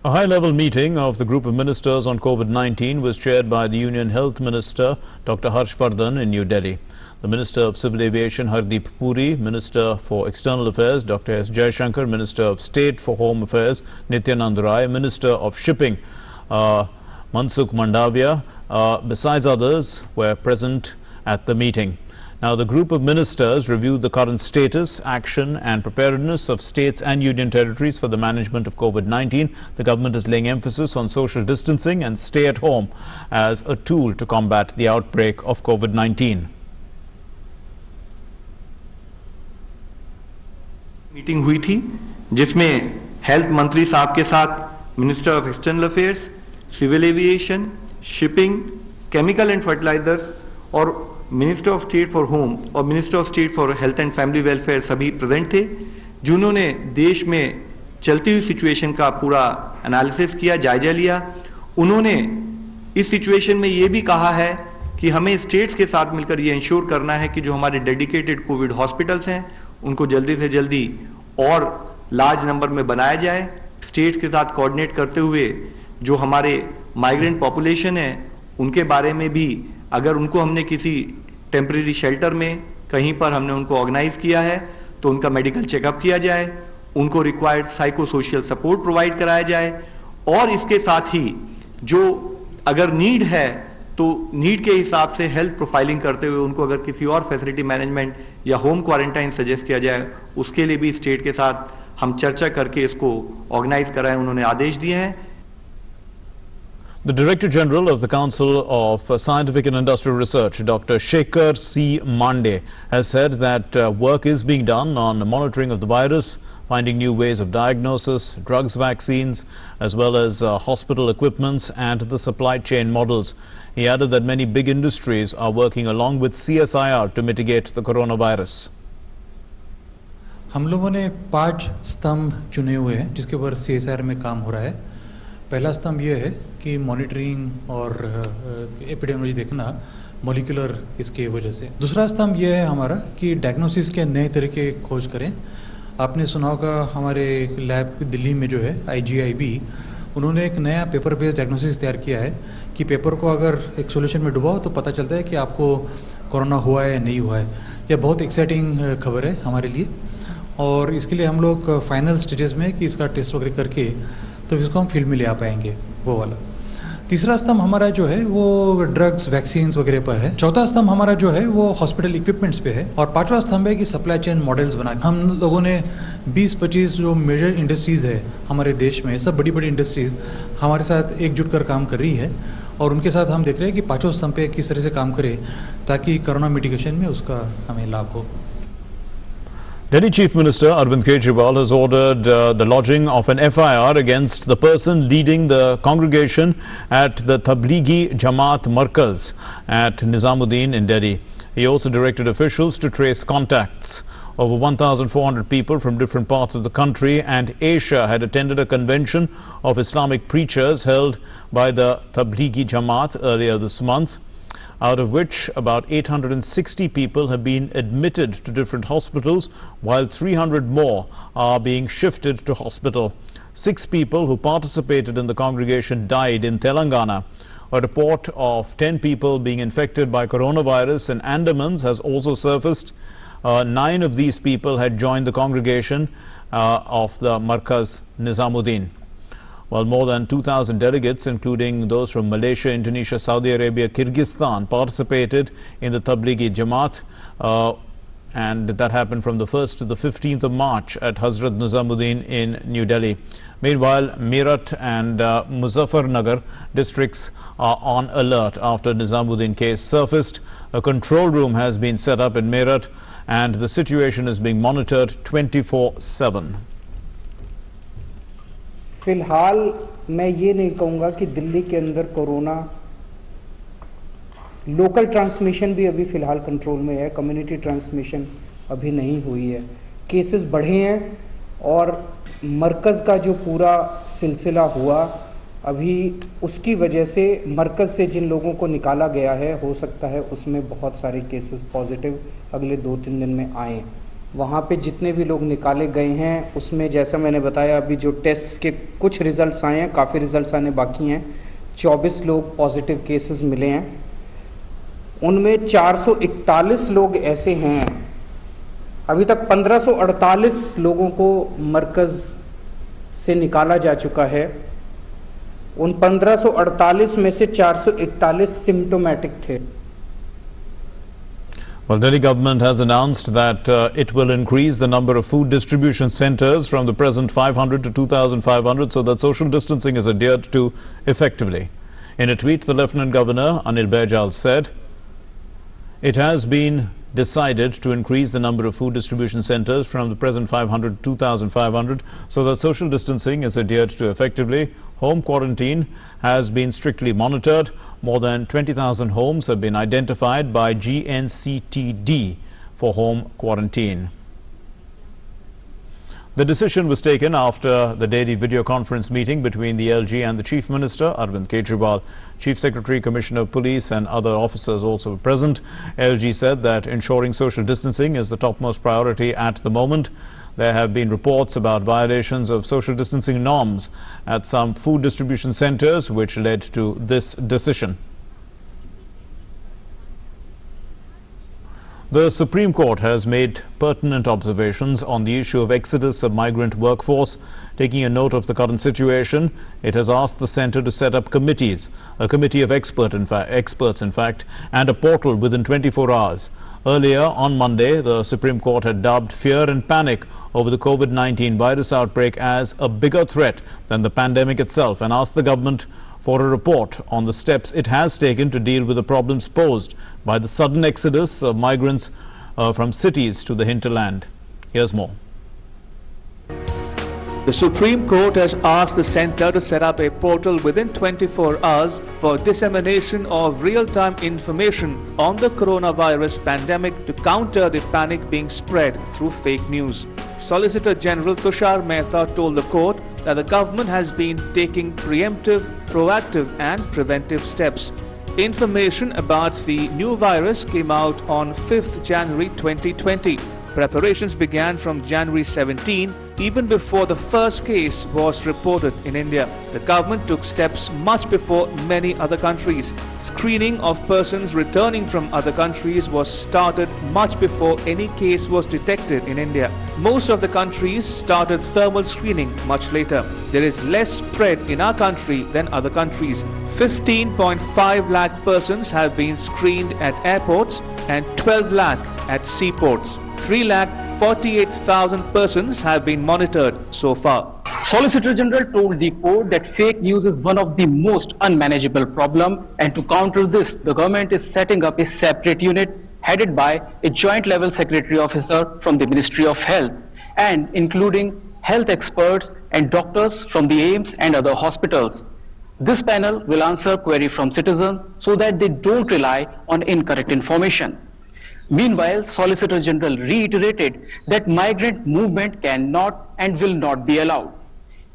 A high-level meeting of the group of ministers on COVID-19 was chaired by the Union Health Minister Dr. Harshvardhan in New Delhi. The Minister of Civil Aviation Hardeep Puri, Minister for External Affairs Dr. S. Jaishankar, Minister of State for Home Affairs Nityanand Rai, Minister of Shipping Mansukh Mandavia, besides others, were present at the meeting. Now, the group of ministers reviewed the current status, action and preparedness of states and union territories for the management of COVID-19. The government is laying emphasis on social distancing and stay at home as a tool to combat the outbreak of COVID-19. Meeting हुई थी जिसमें health मंत्री साहब के साथ minister of external affairs, civil aviation, shipping, chemical and fertilizers और minister of state for home और minister of state for health and family welfare सभी प्रेजेंट थे, जिन्होंने देश में चलती हुई सिचुएशन का पूरा एनालिसिस किया, जायजा लिया। उन्होंने इस सिचुएशन में ये भी कहा है कि हमें स्टेट्स के साथ मिलकर ये इंश्योर करना है कि जो हमारे डेडिकेटेड कोविड हॉस्पिटल्स हैं उनको जल्दी से जल्दी और लार्ज नंबर में बनाया जाए। स्टेट्स के साथ कोऑर्डिनेट करते हुए जो हमारे माइग्रेंट पॉपुलेशन है उनके बारे में भी अगर उनको हमने किसी टेम्परेरी शेल्टर में कहीं पर हमने उनको ऑर्गेनाइज किया है तो उनका मेडिकल चेकअप किया जाए, उनको required psycho social support provide कराया जाए और इसके साथ ही जो अगर नीड है तो नीड के हिसाब से हेल्थ प्रोफाइलिंग करते हुए उनको अगर किसी और फैसिलिटी मैनेजमेंट या होम क्वारंटाइन सजेस्ट किया जाए उसके लिए भी स्टेट के साथ हम चर्चा करके इसको ऑर्गेनाइज कराएं, उन्होंने आदेश दिए हैं। The Director General of the Council of Scientific and Industrial Research, Dr. Shekhar C. Mande, has said that work is being done on monitoring of the virus, finding new ways of diagnosis, drugs, vaccines, as well as hospital equipments and the supply chain models. He added that many big industries are working along with CSIR to mitigate the coronavirus. हम लोगों ने 5 स्तंभ चुने हुए हैं जिसके ऊपर CSIR में काम हो रहा है। पहला स्तंभ यह है कि मॉनिटरिंग और एपिडेमियोलॉजी देखना मॉलिक्यूलर इसके वजह से। दूसरा स्तंभ यह है हमारा कि डायग्नोसिस के नए तरीके खोज करें। आपने सुना होगा हमारे लैब दिल्ली में जो है IGIB, उन्होंने एक नया पेपर बेस्ड डायग्नोसिस तैयार किया है कि पेपर को अगर एक सॉल्यूशन में डुबाओ तो पता चलता है कि आपको कोरोना हुआ है या नहीं हुआ है। यह बहुत एक्साइटिंग खबर है हमारे लिए और इसके लिए हम लोग फाइनल स्टेजेस में कि इसका टेस्ट वगैरह करके तो इसको हम फील्ड में ले आ पाएंगे वो वाला। तीसरा स्तंभ हमारा जो है वो ड्रग्स, वैक्सीन्स वगैरह पर है। चौथा स्तंभ हमारा जो है वो हॉस्पिटल इक्विपमेंट्स पे है और पांचवा स्तंभ है कि सप्लाई चेन मॉडल्स बना। हम लोगों ने 20-25 जो मेजर इंडस्ट्रीज है हमारे देश में, सब बड़ी बड़ी इंडस्ट्रीज हमारे साथ एकजुट कर काम कर रही है और उनके साथ हम देख रहे हैं कि पांचों स्तंभ पे किस तरह से काम करें ताकि कोरोना मिटिगेशन में उसका हमें लाभ हो। Delhi Chief Minister Arvind Kejriwal has ordered the lodging of an FIR against the person leading the congregation at the Tablighi Jamaat Markaz at Nizamuddin in Delhi. He also directed officials to trace contacts. Over 1,400 people from different parts of the country and Asia had attended a convention of Islamic preachers held by the Tablighi Jamaat earlier this month, out of which about 860 people have been admitted to different hospitals, while 300 more are being shifted to hospital. 6 people who participated in the congregation died in Telangana. A report of 10 people being infected by coronavirus in Andamans has also surfaced. 9 of these people had joined the congregation of the Markaz Nizamuddin. While more than 2,000 delegates, including those from Malaysia, Indonesia, Saudi Arabia, Kyrgyzstan, participated in the Tablighi Jamaat, and that happened from the 1st to the 15th of March at Hazrat Nizamuddin in New Delhi. Meanwhile, Meerut and Muzaffarnagar districts are on alert after Nizamuddin case surfaced. A control room has been set up in Meerut and the situation is being monitored 24/7. फिलहाल मैं ये नहीं कहूँगा कि दिल्ली के अंदर corona local transmission भी अभी फिलहाल कंट्रोल में है, कम्युनिटी ट्रांसमिशन अभी नहीं हुई है। केसेस बढ़े हैं और मरकज़ का जो पूरा सिलसिला हुआ अभी उसकी वजह से मरकज़ से जिन लोगों को निकाला गया है हो सकता है उसमें बहुत सारे केसेस पॉजिटिव अगले 2-3 दिन में आए। वहाँ पे जितने भी लोग निकाले गए हैं उसमें जैसा मैंने बताया अभी जो टेस्ट के कुछ रिजल्ट्स आए हैं, काफ़ी रिजल्ट्स आने बाकी हैं। 24 लोग पॉजिटिव केसेस मिले हैं, उनमें 441 लोग ऐसे हैं, अभी तक 1548 लोगों को मरकज़ से निकाला जा चुका है। उन 1548 में से 441 सिम्टोमेटिक थे। Well, Delhi government has announced that it will increase the number of food distribution centers from the present 500 to 2,500 so that social distancing is adhered to effectively. In a tweet, the Lieutenant Governor Anil Baijal said, "It has been decided to increase the number of food distribution centers from the present 500 to 2,500 so that social distancing is adhered to effectively. Home quarantine has been strictly monitored. More than 20,000 homes have been identified by GNCTD for home quarantine." The decision was taken after the daily video conference meeting between the LG and the Chief Minister, Arvind Kejriwal. Chief Secretary, Commissioner of Police and other officers also were present. LG said that ensuring social distancing is the topmost priority at the moment. There have been reports about violations of social distancing norms at some food distribution centers which led to this decision. The Supreme Court has made pertinent observations on the issue of exodus of migrant workforce. Taking a note of the current situation, it has asked the centre to set up committees, a committee of experts in fact, and a portal within 24 hours. Earlier on Monday, the Supreme Court had dubbed fear and panic over the COVID-19 virus outbreak as a bigger threat than the pandemic itself and asked the government for a report on the steps it has taken to deal with the problems posed by the sudden exodus of migrants from cities to the hinterland. Here's more. The Supreme Court has asked the centre to set up a portal within 24 hours for dissemination of real-time information on the coronavirus pandemic to counter the panic being spread through fake news. Solicitor General Tushar Mehta told the court that the government has been taking preemptive, proactive and preventive steps. Information about the new virus came out on 5th January 2020. Preparations began from January 17, even before the first case was reported in India. The government took steps much before many other countries. Screening of persons returning from other countries was started much before any case was detected in India. Most of the countries started thermal screening much later. There is less spread in our country than other countries. 15.5 lakh persons have been screened at airports and 12 lakh at seaports. 3,48,000 persons have been monitored so far. Solicitor General told the court that fake news is one of the most unmanageable problem, and to counter this, the government is setting up a separate unit headed by a joint level secretary officer from the Ministry of Health and including health experts and doctors from the AIIMS and other hospitals. This panel will answer query from citizens so that they don't rely on incorrect information. Meanwhile, Solicitor General reiterated that migrant movement cannot and will not be allowed.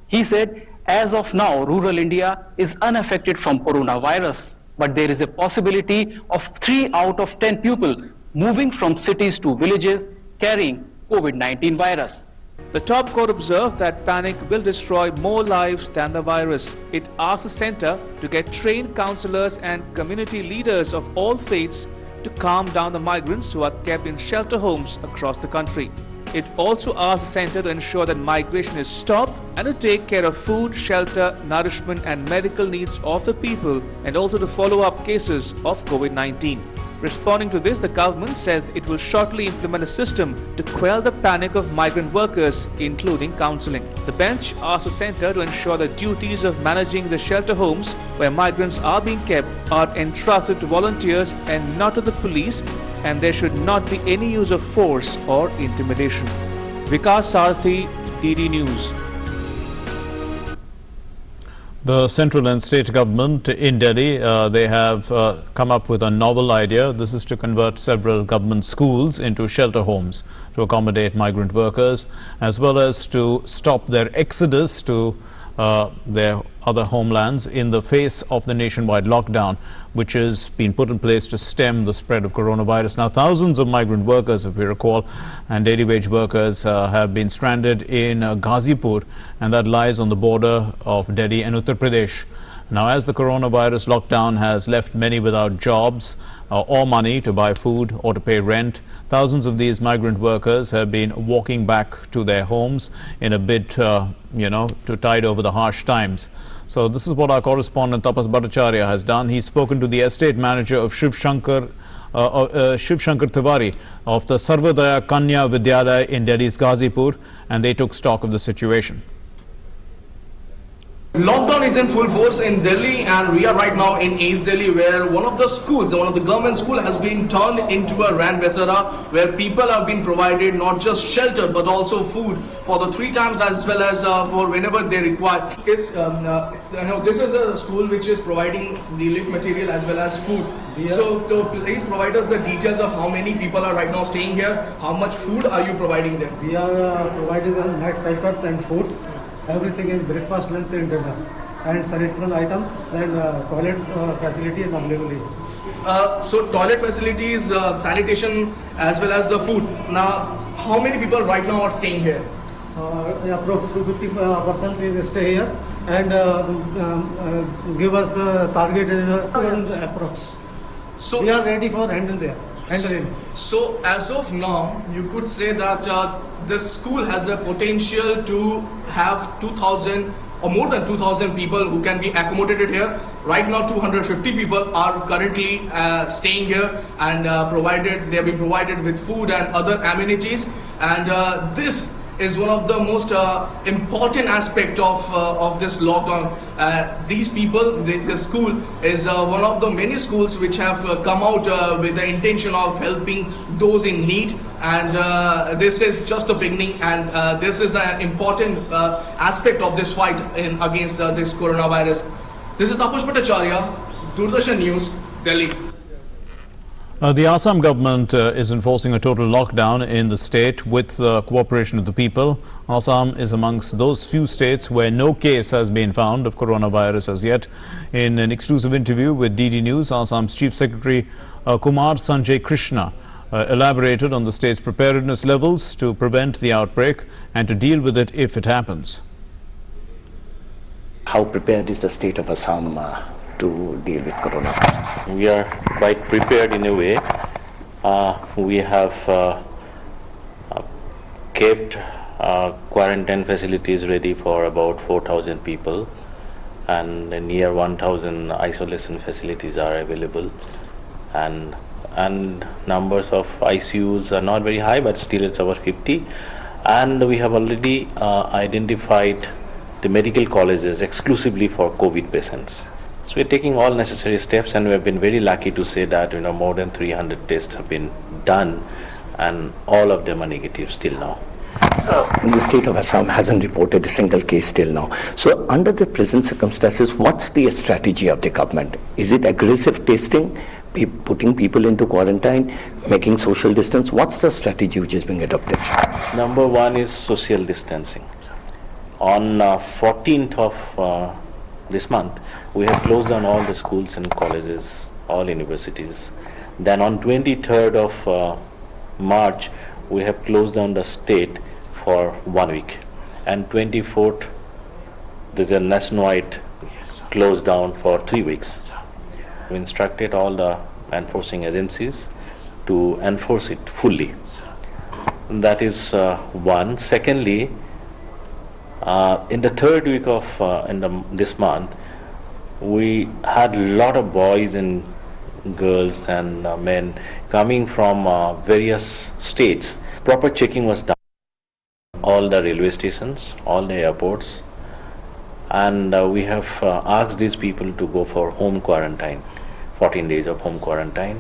He said, as of now, rural India is unaffected from coronavirus, but there is a possibility of 3 out of 10 people moving from cities to villages carrying COVID-19 virus. The top court observed that panic will destroy more lives than the virus. It asked the centre to get trained counsellors and community leaders of all faiths to calm down the migrants who are kept in shelter homes across the country. It also asked the centre to ensure that migration is stopped and to take care of food, shelter, nourishment and medical needs of the people, and also to follow up cases of COVID-19. Responding to this, the government says it will shortly implement a system to quell the panic of migrant workers, including counselling. The bench asked the centre to ensure the duties of managing the shelter homes where migrants are being kept are entrusted to volunteers and not to the police, and there should not be any use of force or intimidation. Vikas Sarthi, DD News. The central and state government in Delhi, they have come up with a novel idea. This is to convert several government schools into shelter homes to accommodate migrant workers, as well as to stop their exodus to their other homelands in the face of the nationwide lockdown, which has been put in place to stem the spread of coronavirus. Now, thousands of migrant workers, if we recall, and daily wage workers have been stranded in Ghazipur, and that lies on the border of Delhi and Uttar Pradesh. Now, as the coronavirus lockdown has left many without jobs or money to buy food or to pay rent, thousands of these migrant workers have been walking back to their homes in a bid, to tide over the harsh times. So this is what our correspondent Tapas Bhattacharya has done. He's spoken to the estate manager of Shiv Shankar Tiwari of the Sarvodaya Kanya Vidyalaya in Delhi's Ghazipur, and they took stock of the situation. Lockdown is in full force in Delhi, and we are right now in East Delhi, where one of the government school has been turned into a Ranbasara, where people have been provided not just shelter but also food for the 3 times as well as for whenever they require. This is a school which is providing relief material as well as food. So please provide us the details of how many people are right now staying here. How much food are you providing them? We are providing them night shelters and foods. Everything is breakfast, lunch and dinner, and sanitation items, and toilet facility is available here. So toilet facilities, sanitation as well as the food. Now, how many people right now are staying here? Approximately 50% is stay here, and give us target approx. So we are ready for handling. So as of now, you could say that this school has the potential to have 2,000 or more than 2,000 people who can be accommodated here. Right now 250 people are currently staying here, and they have been provided with food and other amenities, and this is one of the most important aspect of this lockdown. These people, the school is one of the many schools which have come out with the intention of helping those in need, and this is just the beginning, and this is an important aspect of this fight against this coronavirus. This is Tapas Bhattacharya, Doordarshan News, Delhi. The Assam government is enforcing a total lockdown in the state with the cooperation of the people. Assam is amongst those few states where no case has been found of coronavirus as yet. In an exclusive interview with DD News, Assam's Chief Secretary Kumar Sanjay Krishna elaborated on the state's preparedness levels to prevent the outbreak and to deal with it if it happens. How prepared is the state of Assam to deal with coronavirus? We are quite prepared in a way. We have kept quarantine facilities ready for about 4,000 people, and near 1,000 isolation facilities are available, and numbers of ICUs are not very high, but still it's over 50, and we have already identified the medical colleges exclusively for COVID patients. So we're taking all necessary steps, and we have been very lucky to say that more than 300 tests have been done, and all of them are negative still now. The state of Assam hasn't reported a single case till now. So under the present circumstances, what's the strategy of the government? Is it aggressive testing, putting people into quarantine, making social distance? What's the strategy which is being adopted? Number one is social distancing. On 14th of this month, we have closed down all the schools and colleges, all universities. Then on 23rd of March, we have closed down the state for 1 week, and 24th there's a nationwide close down for 3 weeks. We instructed all the enforcing agencies to enforce it fully. That is one. Secondly, in the third week of this month, we had a lot of boys and girls and men coming from various states. Proper checking was done, all the railway stations, all the airports, and we have asked these people to go for home quarantine, 14 days of home quarantine.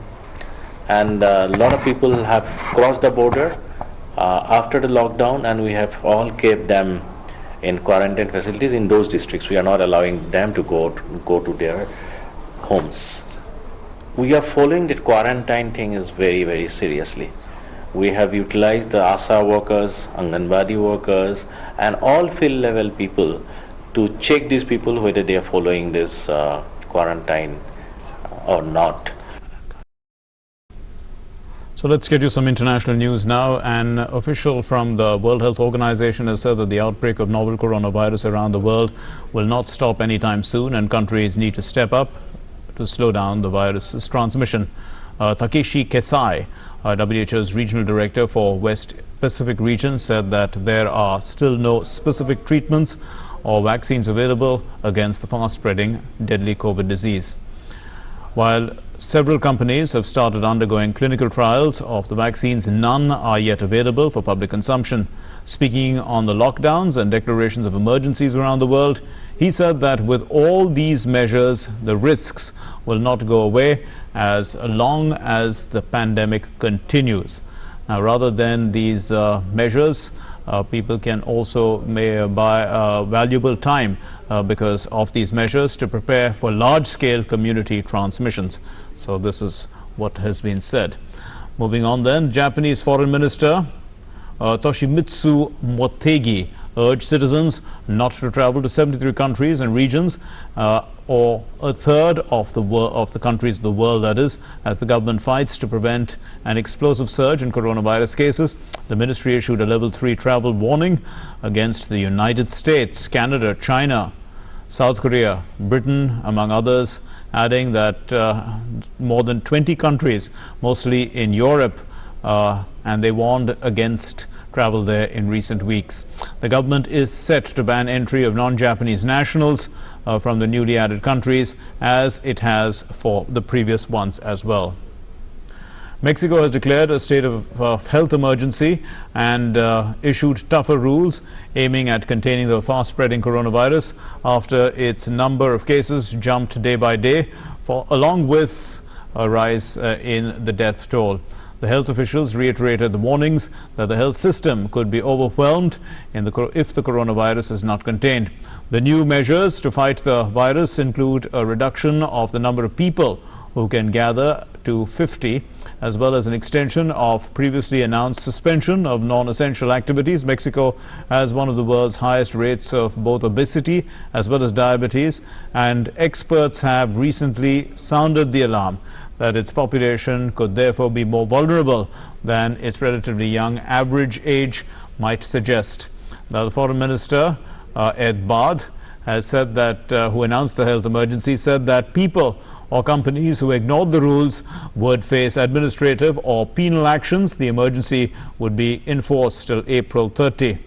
And a lot of people have crossed the border after the lockdown, and we have all kept them in quarantine facilities in those districts. We are not allowing them to go to their homes. We are following the quarantine thing is very, very seriously. We have utilized the ASA workers, Anganwadi workers, and all field level people to check these people whether they are following this quarantine or not. So let's get you some international news now. An official from the World Health Organization has said that the outbreak of novel coronavirus around the world will not stop anytime soon, and countries need to step up to slow down the virus's transmission. Takeshi Kesai, WHO's regional director for West Pacific region, said that there are still no specific treatments or vaccines available against the fast-spreading deadly COVID disease. While several companies have started undergoing clinical trials of the vaccines, none are yet available for public consumption. Speaking on the lockdowns and declarations of emergencies around the world, he said that with all these measures, the risks will not go away as long as the pandemic continues. Now, rather than these measures, people can also buy valuable time because of these measures to prepare for large-scale community transmissions. So this is what has been said. Moving on then, Japanese Foreign Minister Toshimitsu Motegi urged citizens not to travel to 73 countries and regions, or a third of the countries of the world, that is, as the government fights to prevent an explosive surge in coronavirus cases. The ministry issued a level 3 travel warning against the United States, Canada, China, South Korea, Britain, among others, adding that more than 20 countries, mostly in Europe, and they warned against travel there in recent weeks. The government is set to ban entry of non-Japanese nationals from the newly added countries, as it has for the previous ones as well. Mexico has declared a state of health emergency and issued tougher rules aiming at containing the fast-spreading coronavirus after its number of cases jumped day by day, along with a rise in the death toll. The health officials reiterated the warnings that the health system could be overwhelmed if the coronavirus is not contained. The new measures to fight the virus include a reduction of the number of people who can gather to 50, as well as an extension of previously announced suspension of non-essential activities. Mexico has one of the world's highest rates of both obesity as well as diabetes, and experts have recently sounded the alarm that its population could therefore be more vulnerable than its relatively young average age might suggest. Now, the Foreign Minister, Ed Bard, has said that, who announced the health emergency, said that people or companies who ignored the rules would face administrative or penal actions. The emergency would be enforced till April 30.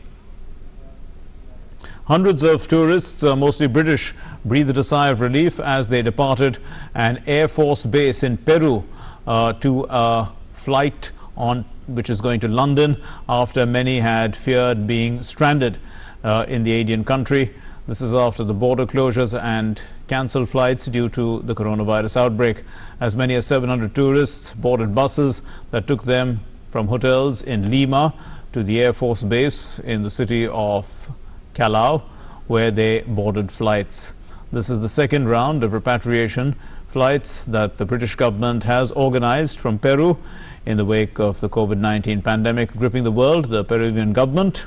Hundreds of tourists, mostly British, breathed a sigh of relief as they departed an Air Force base in Peru to a flight which is going to London, after many had feared being stranded in the Indian country. This is after the border closures and cancelled flights due to the coronavirus outbreak. As many as 700 tourists boarded buses that took them from hotels in Lima to the Air Force base in the city of Callao, where they boarded flights. This is the second round of repatriation flights that the British government has organized from Peru in the wake of the COVID-19 pandemic gripping the world. The Peruvian government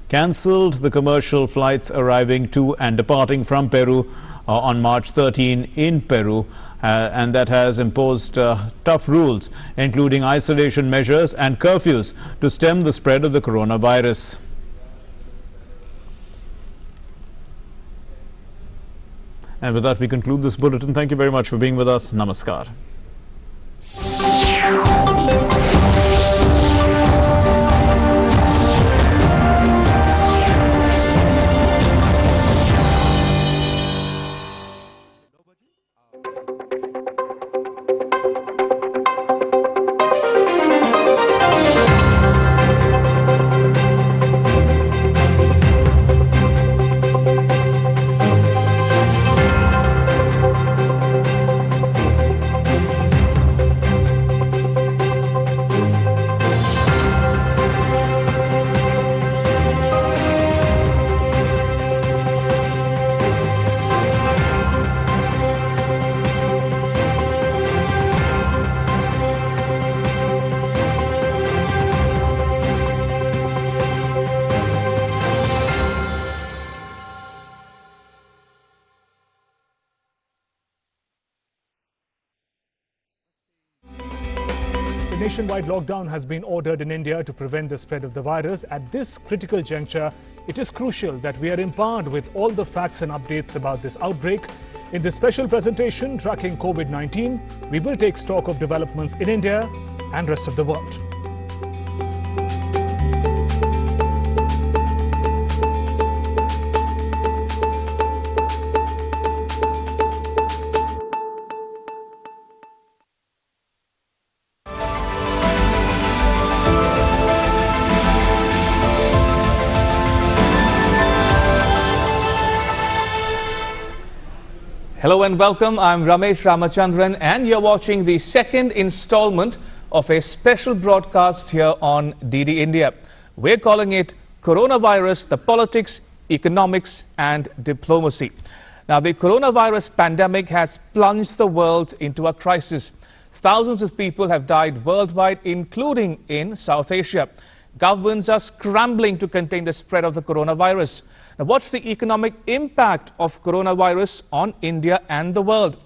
cancelled the commercial flights arriving to and departing from Peru on March 13 in Peru, and that has imposed tough rules, including isolation measures and curfews to stem the spread of the coronavirus. And with that, we conclude this bulletin. Thank you very much for being with us. Namaskar. A nationwide lockdown has been ordered in India to prevent the spread of the virus. At this critical juncture, it is crucial that we are empowered with all the facts and updates about this outbreak. In this special presentation, Tracking COVID-19, we will take stock of developments in India and rest of the world. Hello and welcome. I'm Ramesh Ramachandran and you're watching the second installment of a special broadcast here on DD India. We're calling it Coronavirus, the Politics, Economics and Diplomacy. Now, the coronavirus pandemic has plunged the world into a crisis. Thousands of people have died worldwide, including in South Asia. Governments are scrambling to contain the spread of the coronavirus. Now, what's the economic impact of coronavirus on India and the world?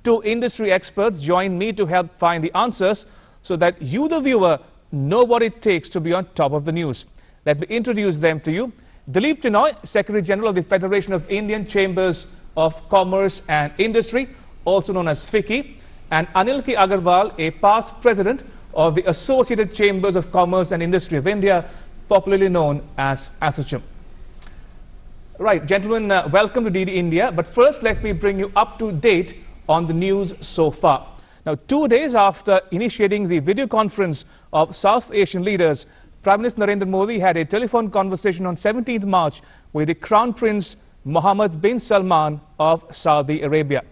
Two industry experts join me to help find the answers so that you, the viewer, know what it takes to be on top of the news. Let me introduce them to you. Dilip Tenoy, Secretary General of the Federation of Indian Chambers of Commerce and Industry, also known as FICCI, and Anil K. Agarwal, a past president of the Associated Chambers of Commerce and Industry of India, popularly known as ASSOCHAM. Right, gentlemen, welcome to DD India. But first, let me bring you up to date on the news so far. Now, 2 days after initiating the video conference of South Asian leaders, Prime Minister Narendra Modi had a telephone conversation on 17th March with the Crown Prince Mohammed bin Salman of Saudi Arabia.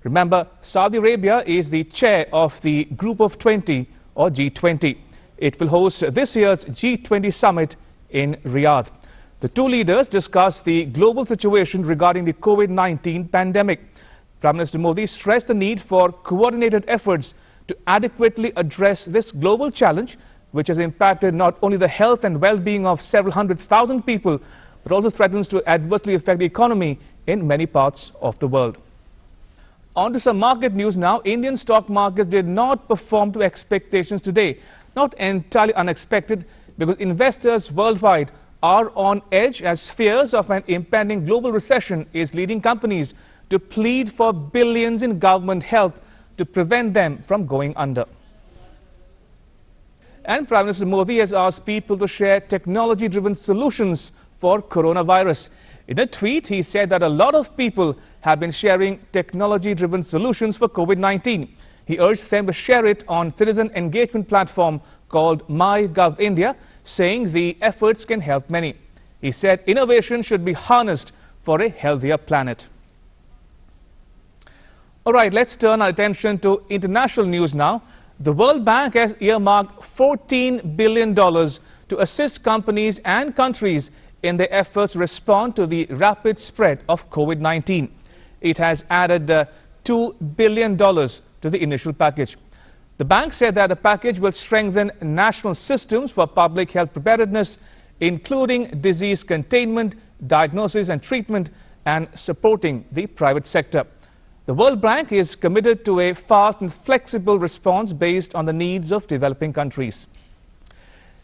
Remember, Saudi Arabia is the chair of the Group of 20 or G20. It will host this year's G20 summit in Riyadh. The two leaders discussed the global situation regarding the COVID-19 pandemic. Prime Minister Modi stressed the need for coordinated efforts to adequately address this global challenge, which has impacted not only the health and well-being of several 100,000 people, but also threatens to adversely affect the economy in many parts of the world. On to some market news now. Indian stock markets did not perform to expectations today. Not entirely unexpected, because investors worldwide are on edge as fears of an impending global recession is leading companies to plead for billions in government help to prevent them from going under. And Prime Minister Modi has asked people to share technology-driven solutions for coronavirus. In a tweet, he said that a lot of people have been sharing technology-driven solutions for COVID-19. He urged them to share it on citizen engagement platform called MyGov India, saying the efforts can help many. He said innovation should be harnessed for a healthier planet. All right, let's turn our attention to international news now. The World Bank has earmarked $14 billion to assist companies and countries in their efforts to respond to the rapid spread of COVID-19. It has added $2 billion to the initial package. The bank said that the package will strengthen national systems for public health preparedness, including disease containment, diagnosis and treatment, and supporting the private sector. The World Bank is committed to a fast and flexible response based on the needs of developing countries.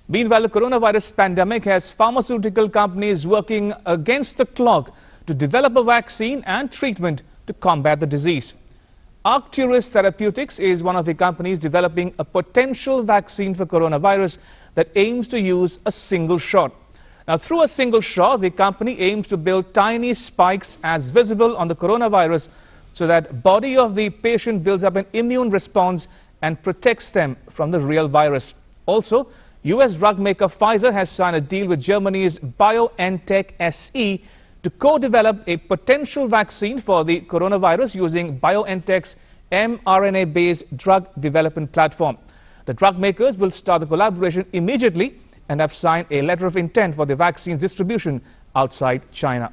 Meanwhile, the coronavirus pandemic has pharmaceutical companies working against the clock to develop a vaccine and treatment to combat the disease. Arcturus Therapeutics is one of the companies developing a potential vaccine for coronavirus that aims to use a single shot. Now, through a single shot, the company aims to build tiny spikes as visible on the coronavirus so that body of the patient builds up an immune response and protects them from the real virus. Also, US drug maker Pfizer has signed a deal with Germany's BioNTech SE to co-develop a potential vaccine for the coronavirus using BioNTech's mRNA-based drug development platform. The drug makers will start the collaboration immediately and have signed a letter of intent for the vaccine's distribution outside China.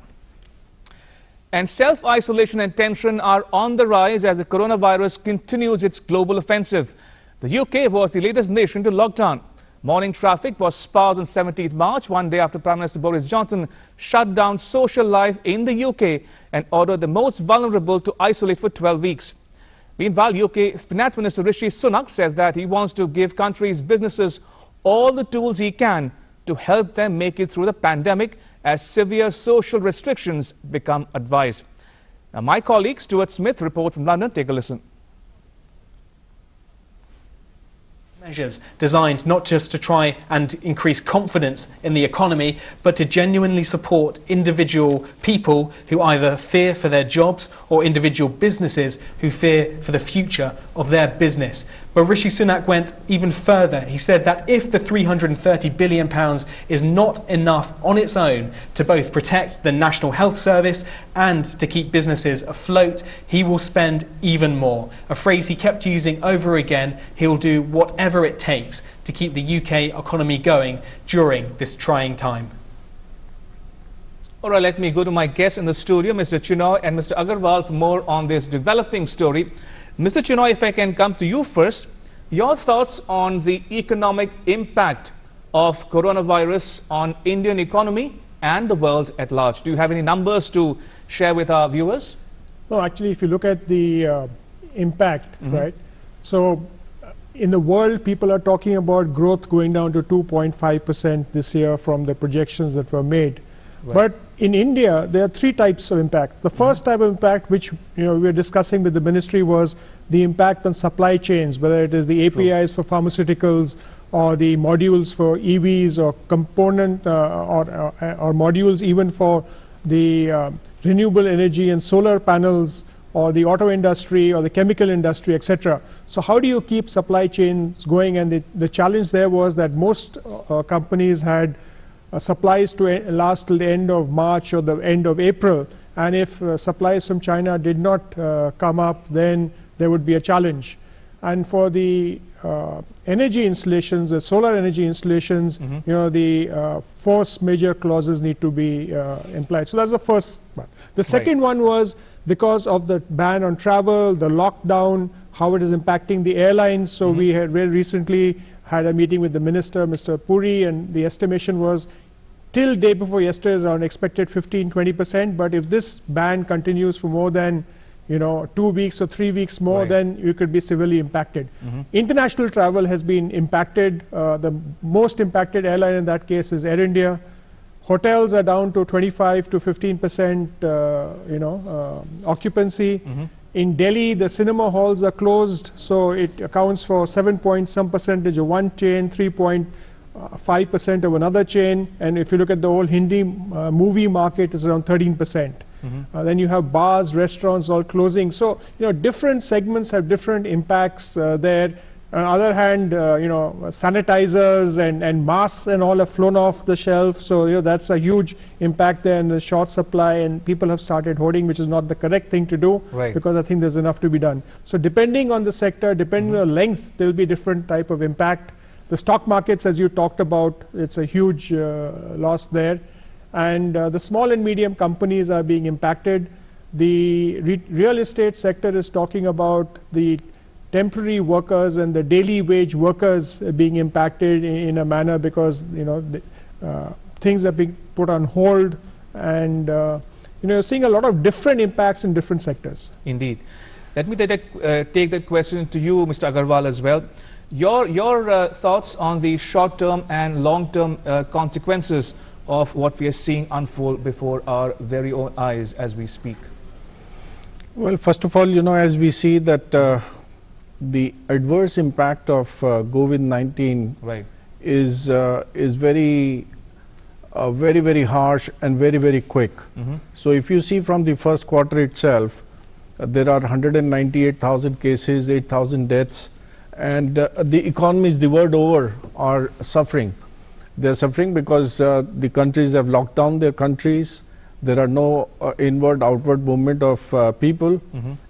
And self-isolation and tension are on the rise as the coronavirus continues its global offensive. The UK was the latest nation to lock down. Morning traffic was sparse on 17th March, one day after Prime Minister Boris Johnson shut down social life in the UK and ordered the most vulnerable to isolate for 12 weeks. Meanwhile, UK Finance Minister Rishi Sunak said that he wants to give countries' businesses all the tools he can to help them make it through the pandemic as severe social restrictions become advised. Now, my colleague Stuart Smith reports from London. Take a listen. Measures designed not just to try and increase confidence in the economy, but to genuinely support individual people who either fear for their jobs or individual businesses who fear for the future of their business. But Rishi Sunak went even further. He said that if the £330 billion is not enough on its own to both protect the National Health Service and to keep businesses afloat, he will spend even more. A phrase he kept using over again: he'll do whatever it takes to keep the UK economy going during this trying time. All right, let me go to my guests in the studio, Mr. Chinoy and Mr. Agarwal, for more on this developing story. Mr. Chinoy, if I can come to you first, your thoughts on the economic impact of coronavirus on Indian economy and the world at large. Do you have any numbers to share with our viewers? No, actually, if you look at the impact, right? So, in the world, people are talking about growth going down to 2.5% this year from the projections that were made. Right. But in India, there are three types of impact. The first type of impact, which we were discussing with the ministry, was the impact on supply chains, whether it is the APIs for pharmaceuticals or the modules for EVs or component or modules even for the renewable energy and solar panels, or the auto industry or the chemical industry, etc. So how do you keep supply chains going? And the challenge there was that most companies had supplies to last till the end of March or the end of April, and if supplies from China did not come up, then there would be a challenge. And for the energy installations, the solar energy installations, the force majeure clauses need to be implied. So that's the first one. The second one was because of the ban on travel, the lockdown, how it is impacting the airlines. So we had very recently had a meeting with the minister, Mr. Puri, and the estimation was till day before yesterday is around expected 15–20%. But if this ban continues for more than 2 weeks or 3 weeks more, then you could be severely impacted. International travel has been impacted. The most impacted airline in that case is Air India. Hotels are down to 25 to 15% occupancy. In Delhi, the cinema halls are closed, so it accounts for 7% of one chain, 3.5% of another chain, and if you look at the whole Hindi movie market, it's around 13%. Then you have bars, restaurants all closing. So different segments have different impacts there. On the other hand, sanitizers and masks and all have flown off the shelf. So, that's a huge impact there in the short supply, and people have started hoarding, which is not the correct thing to do, Right. because I think there's enough to be done. So, depending on the sector, depending on the length, there will be different type of impact. The stock markets, as you talked about, it's a huge loss there. And the small and medium companies are being impacted. The real estate sector is talking about the temporary workers and the daily wage workers being impacted in a manner, because things are being put on hold, and you're seeing a lot of different impacts in different sectors. Indeed. Let me take that question to you, Mr. Agarwal, as well. Your thoughts on the short-term and long-term consequences of what we are seeing unfold before our very own eyes as we speak. Well, first of all, as we see that the adverse impact of COVID-19 right. is very, very harsh and very, very quick. So if you see from the first quarter itself, there are 198,000 cases, 8,000 deaths, and the economies the world over are suffering. They're suffering because the countries have locked down their countries. There are no inward, outward movement of people.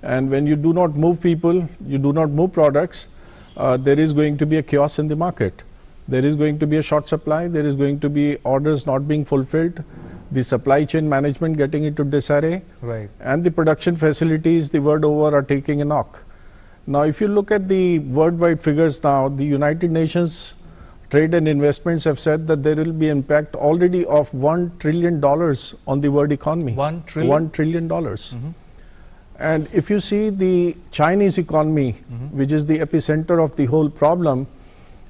And when you do not move people, you do not move products, there is going to be a chaos in the market. There is going to be a short supply. There is going to be orders not being fulfilled. The supply chain management getting into disarray. Right. And the production facilities the world over are taking a knock. Now, if you look at the worldwide figures now, the United Nations Trade and Investments have said that there will be impact already of $1 trillion on the world economy. $1 trillion? $1 trillion. And if you see the Chinese economy, which is the epicenter of the whole problem,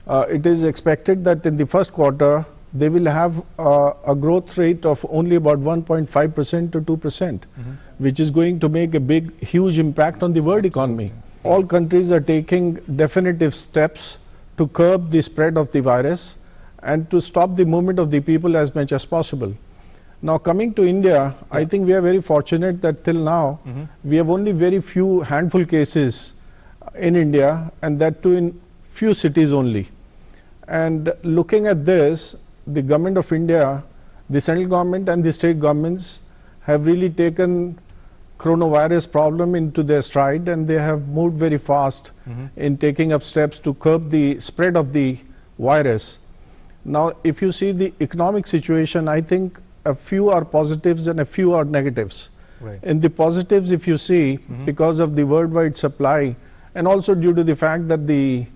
it is expected that in the first quarter, they will have a growth rate of only about 1.5% to 2%, which is going to make a huge impact on the world economy. All countries are taking definitive steps to curb the spread of the virus and to stop the movement of the people as much as possible. Now, coming to India, I think we are very fortunate that till now we have only very few handful cases in India, and that too in few cities only. And looking at this, the government of India, the central government and the state governments have really taken coronavirus problem into their stride, and they have moved very fast in taking up steps to curb the spread of the virus. Now, if you see the economic situation, I think a few are positives and a few are negatives. Right. In the positives, if you see, because of the worldwide supply, and also due to the fact that the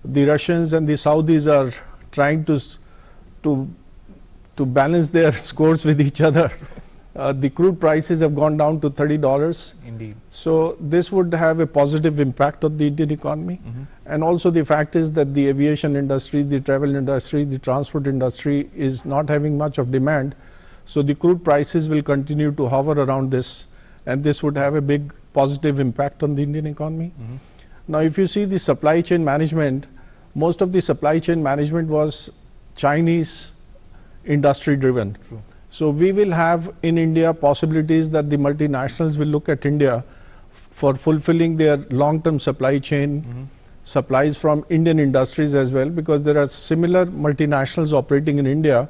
Russians and the Saudis are trying to balance their scores with each other. The crude prices have gone down to $30. Indeed. So this would have a positive impact on the Indian economy. And also the fact is that the aviation industry, the travel industry, the transport industry is not having much of demand. So the crude prices will continue to hover around this, and this would have a big positive impact on the Indian economy. Now, if you see the supply chain management, most of the supply chain management was Chinese industry driven. True. So we will have in India possibilities that the multinationals will look at India for fulfilling their long-term supply chain supplies from Indian industries as well, because there are similar multinationals operating in India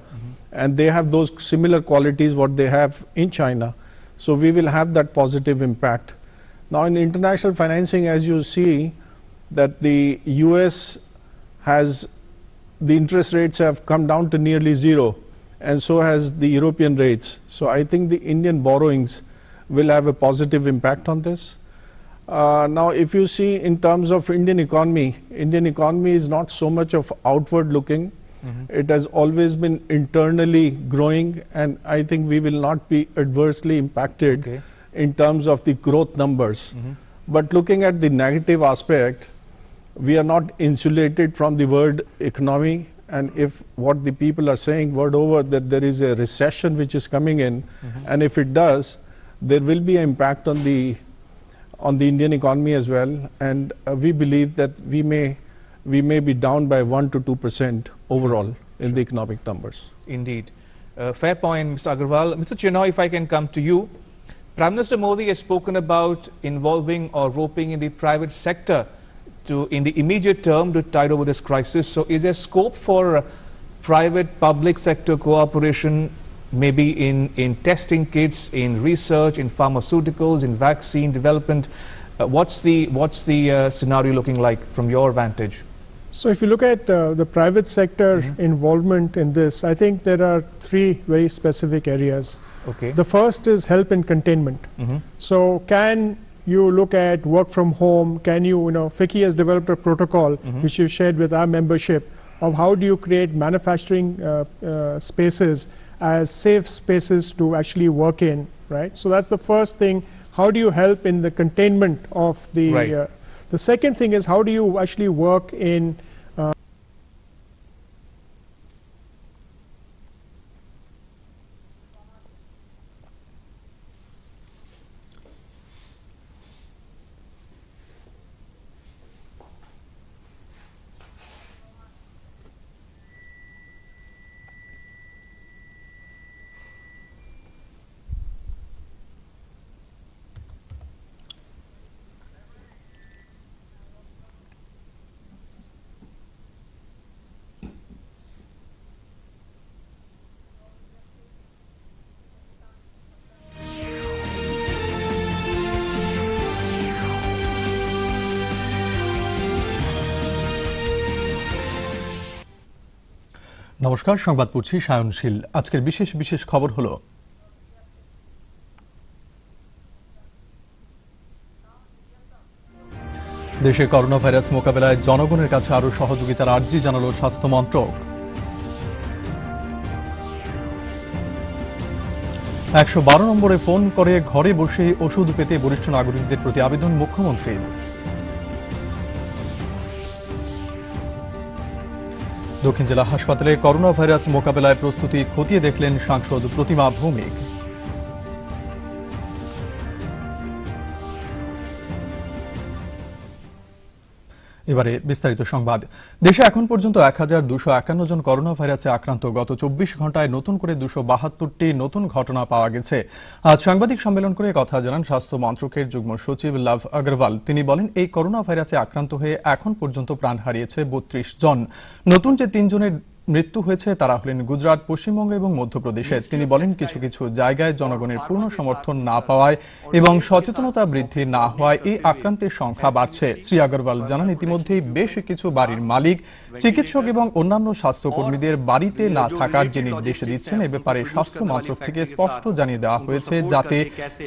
and they have those similar qualities what they have in China. So we will have that positive impact. Now, in international financing, as you see that the US has, the interest rates have come down to nearly zero, and so has the European rates. So I think the Indian borrowings will have a positive impact on this. Now, if you see in terms of Indian economy is not so much of outward looking. It has always been internally growing, and I think we will not be adversely impacted in terms of the growth numbers. But looking at the negative aspect, we are not insulated from the world economy. And if what the people are saying world over that there is a recession which is coming in, and if it does, there will be an impact on the Indian economy as well. And we believe that we may be down by 1 to 2% overall in the economic numbers. Indeed. Fair point, Mr. Agarwal. Mr. Chennaui, if I can come to you. Prime Minister Modi has spoken about involving or roping in the private sector in the immediate term to tide over this crisis. So is there scope for private public sector cooperation, maybe in testing kits, in research, in pharmaceuticals, in vaccine development? What's the scenario looking like from your vantage? So if you look at the private sector involvement in this, I think there are three very specific areas. Okay. The first is help in containment. So can you look at work from home? Can you know, FICCI has developed a protocol which you've shared with our membership of how do you create manufacturing spaces as safe spaces to actually work in, right? So that's the first thing. How do you help in the containment of the... Right. The second thing is how do you actually work in নমস্কার, সংবাদ পড়ছি সায়নশীল। আজকের বিশেষ খবর হলো দেশে corona virus মোকাবেলায় জনগণের কাছে আরো সহযোগিতার আর্জি জানালো স্বাস্থ্য মন্ত্রক। 112 নম্বরে ফোন করে ঘরে বসে ওষুধ পেতে বরিষ্ঠ নাগরিকদের প্রতি আবেদন মুখ্যমন্ত্রীর। দক্ষিণ জেলা হাসপাতালে করোনা ভাইরাস মোকাবেলায় প্রস্তুতি খতিয়ে দেখলেন সাংসদ প্রতিমা ভৌমিক। এবারে বিস্তারিত সংবাদ। দেশে এখন পর্যন্ত 1251 জন করোনা ভাইরাসে আক্রান্ত। গত 24 ঘন্টায় নতুন করে 272টি নতুন ঘটনা পাওয়া গেছে। আজ সাংবাদিক সম্মেলন করে কথা জানান স্বাস্থ্য মন্ত্রকের যুগ্ম সচিব লাভ আগরওয়াল। তিনি বলেন, এই করোনা ভাইরাসে আক্রান্ত হয়ে এখন পর্যন্ত প্রাণ হারিয়েছে 32 জন। নতুন যে 3 জনের মৃত্যু হয়েছে তারা হলেন গুজরাট, পশ্চিমবঙ্গ এবং মধ্যপ্রদেশে। তিনি বলেন, কিছু কিছু জায়গায় জনগণের পূর্ণ সমর্থন না পাওয়ায় এবং সচেতনতা বৃদ্ধি না হওয়ায় এই আক্রান্তের সংখ্যা বাড়ছে। শ্রী আগরওয়াল জানান, ইতিমধ্যেই বেশ কিছু বাড়ির মালিক, চিকিৎসক এবং অন্যান্য স্বাস্থ্যকর্মীদের বাড়িতে না থাকার যে নির্দেশ দিচ্ছেন, এ ব্যাপারে স্বাস্থ্য মন্ত্রক থেকে স্পষ্ট জানিয়ে দেওয়া হয়েছে যাতে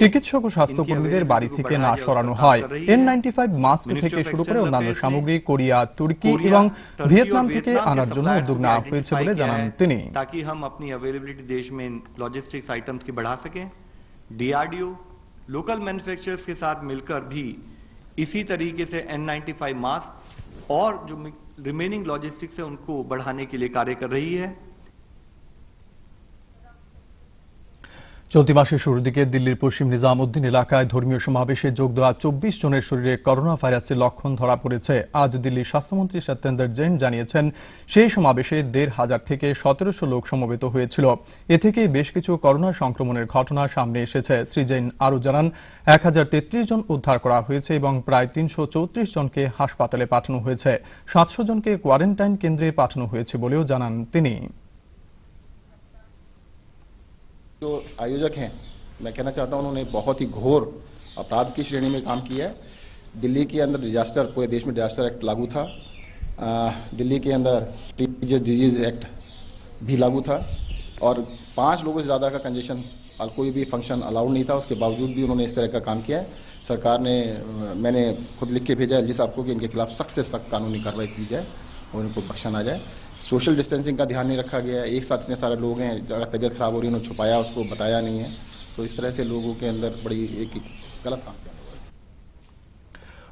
চিকিৎসক ও স্বাস্থ্যকর্মীদের বাড়ি থেকে না সরানো হয়। N95 মাস্ক থেকে শুরু করে অন্যান্য সামগ্রী কোরিয়া, তুর্কি এবং ভিয়েতনাম থেকে আনার জন্য উদ্যোগ নেওয়া হয়েছে বলে জানান তিনি। ताकि हम अपनी अवेलेबिलिटी देश में लॉजिस्टिक्स आइटम्स की बढ़ा सकें। DRDO लोकल मैन्युफैक्चरर्स के साथ मिलकर भी इसी तरीके से N95 मास्क और जो रिमेनिंग लॉजिस्टिक्स है उनको बढ़ाने के लिए कार्य कर रही है। চলতি মাসের শুরুর দিকে দিল্লির পশ্চিম নিজামউদ্দিন এলাকায় ধর্মীয় সমাবেশে যোগ দেওয়া 24 জনের শরীরে করোনা ভাইরাসের লক্ষণ ধরা পড়েছে। আজ দিল্লির স্বাস্থ্যমন্ত্রী সত্যেন্দ্র জৈন জানিয়েছেন, সেই সমাবেশে 1,500 থেকে 1700 লোক সমবেত হয়েছিল। এ থেকে বেশ কিছু করোনা সংক্রমণের ঘটনা সামনে এসেছে। শ্রী জৈন আরও জানান, 1033 জন উদ্ধার করা হয়েছে এবং প্রায় 334 জনকে হাসপাতালে পাঠানো হয়েছে। 700 জনকে কোয়ারেন্টাইন কেন্দ্রে পাঠানো হয়েছে বলেও জানান তিনি। जो आयोजक हैं, मैं कहना चाहता हूं उन्होंने बहुत ही घोर अपराध की श्रेणी में काम किया है। दिल्ली के अंदर डिजास्टर, पूरे देश में डिजास्टर एक्ट लागू था। दिल्ली के अंदर डिजीज एक्ट भी लागू था और 5 लोगों से ज़्यादा का कंजेशन और कोई भी फंक्शन अलाउड नहीं था। उसके बावजूद भी उन्होंने इस तरह का काम किया है। सरकार ने, मैंने खुद लिख के भेजा एलजी साहब को कि इनके खिलाफ सख्त से सख्त कानूनी कार्रवाई की जाए और इनको बख्शा ना जाए। सोशल डिस्टेंसिंग का ध्यान नहीं रखा गया है। एक साथ इतने सारे लोग हैं, अगर तबीयत खराब हो रही है उन्होंने छुपाया, उसको बताया नहीं है, तो इस तरह से लोगों के अंदर बड़ी एक गलत काम किया।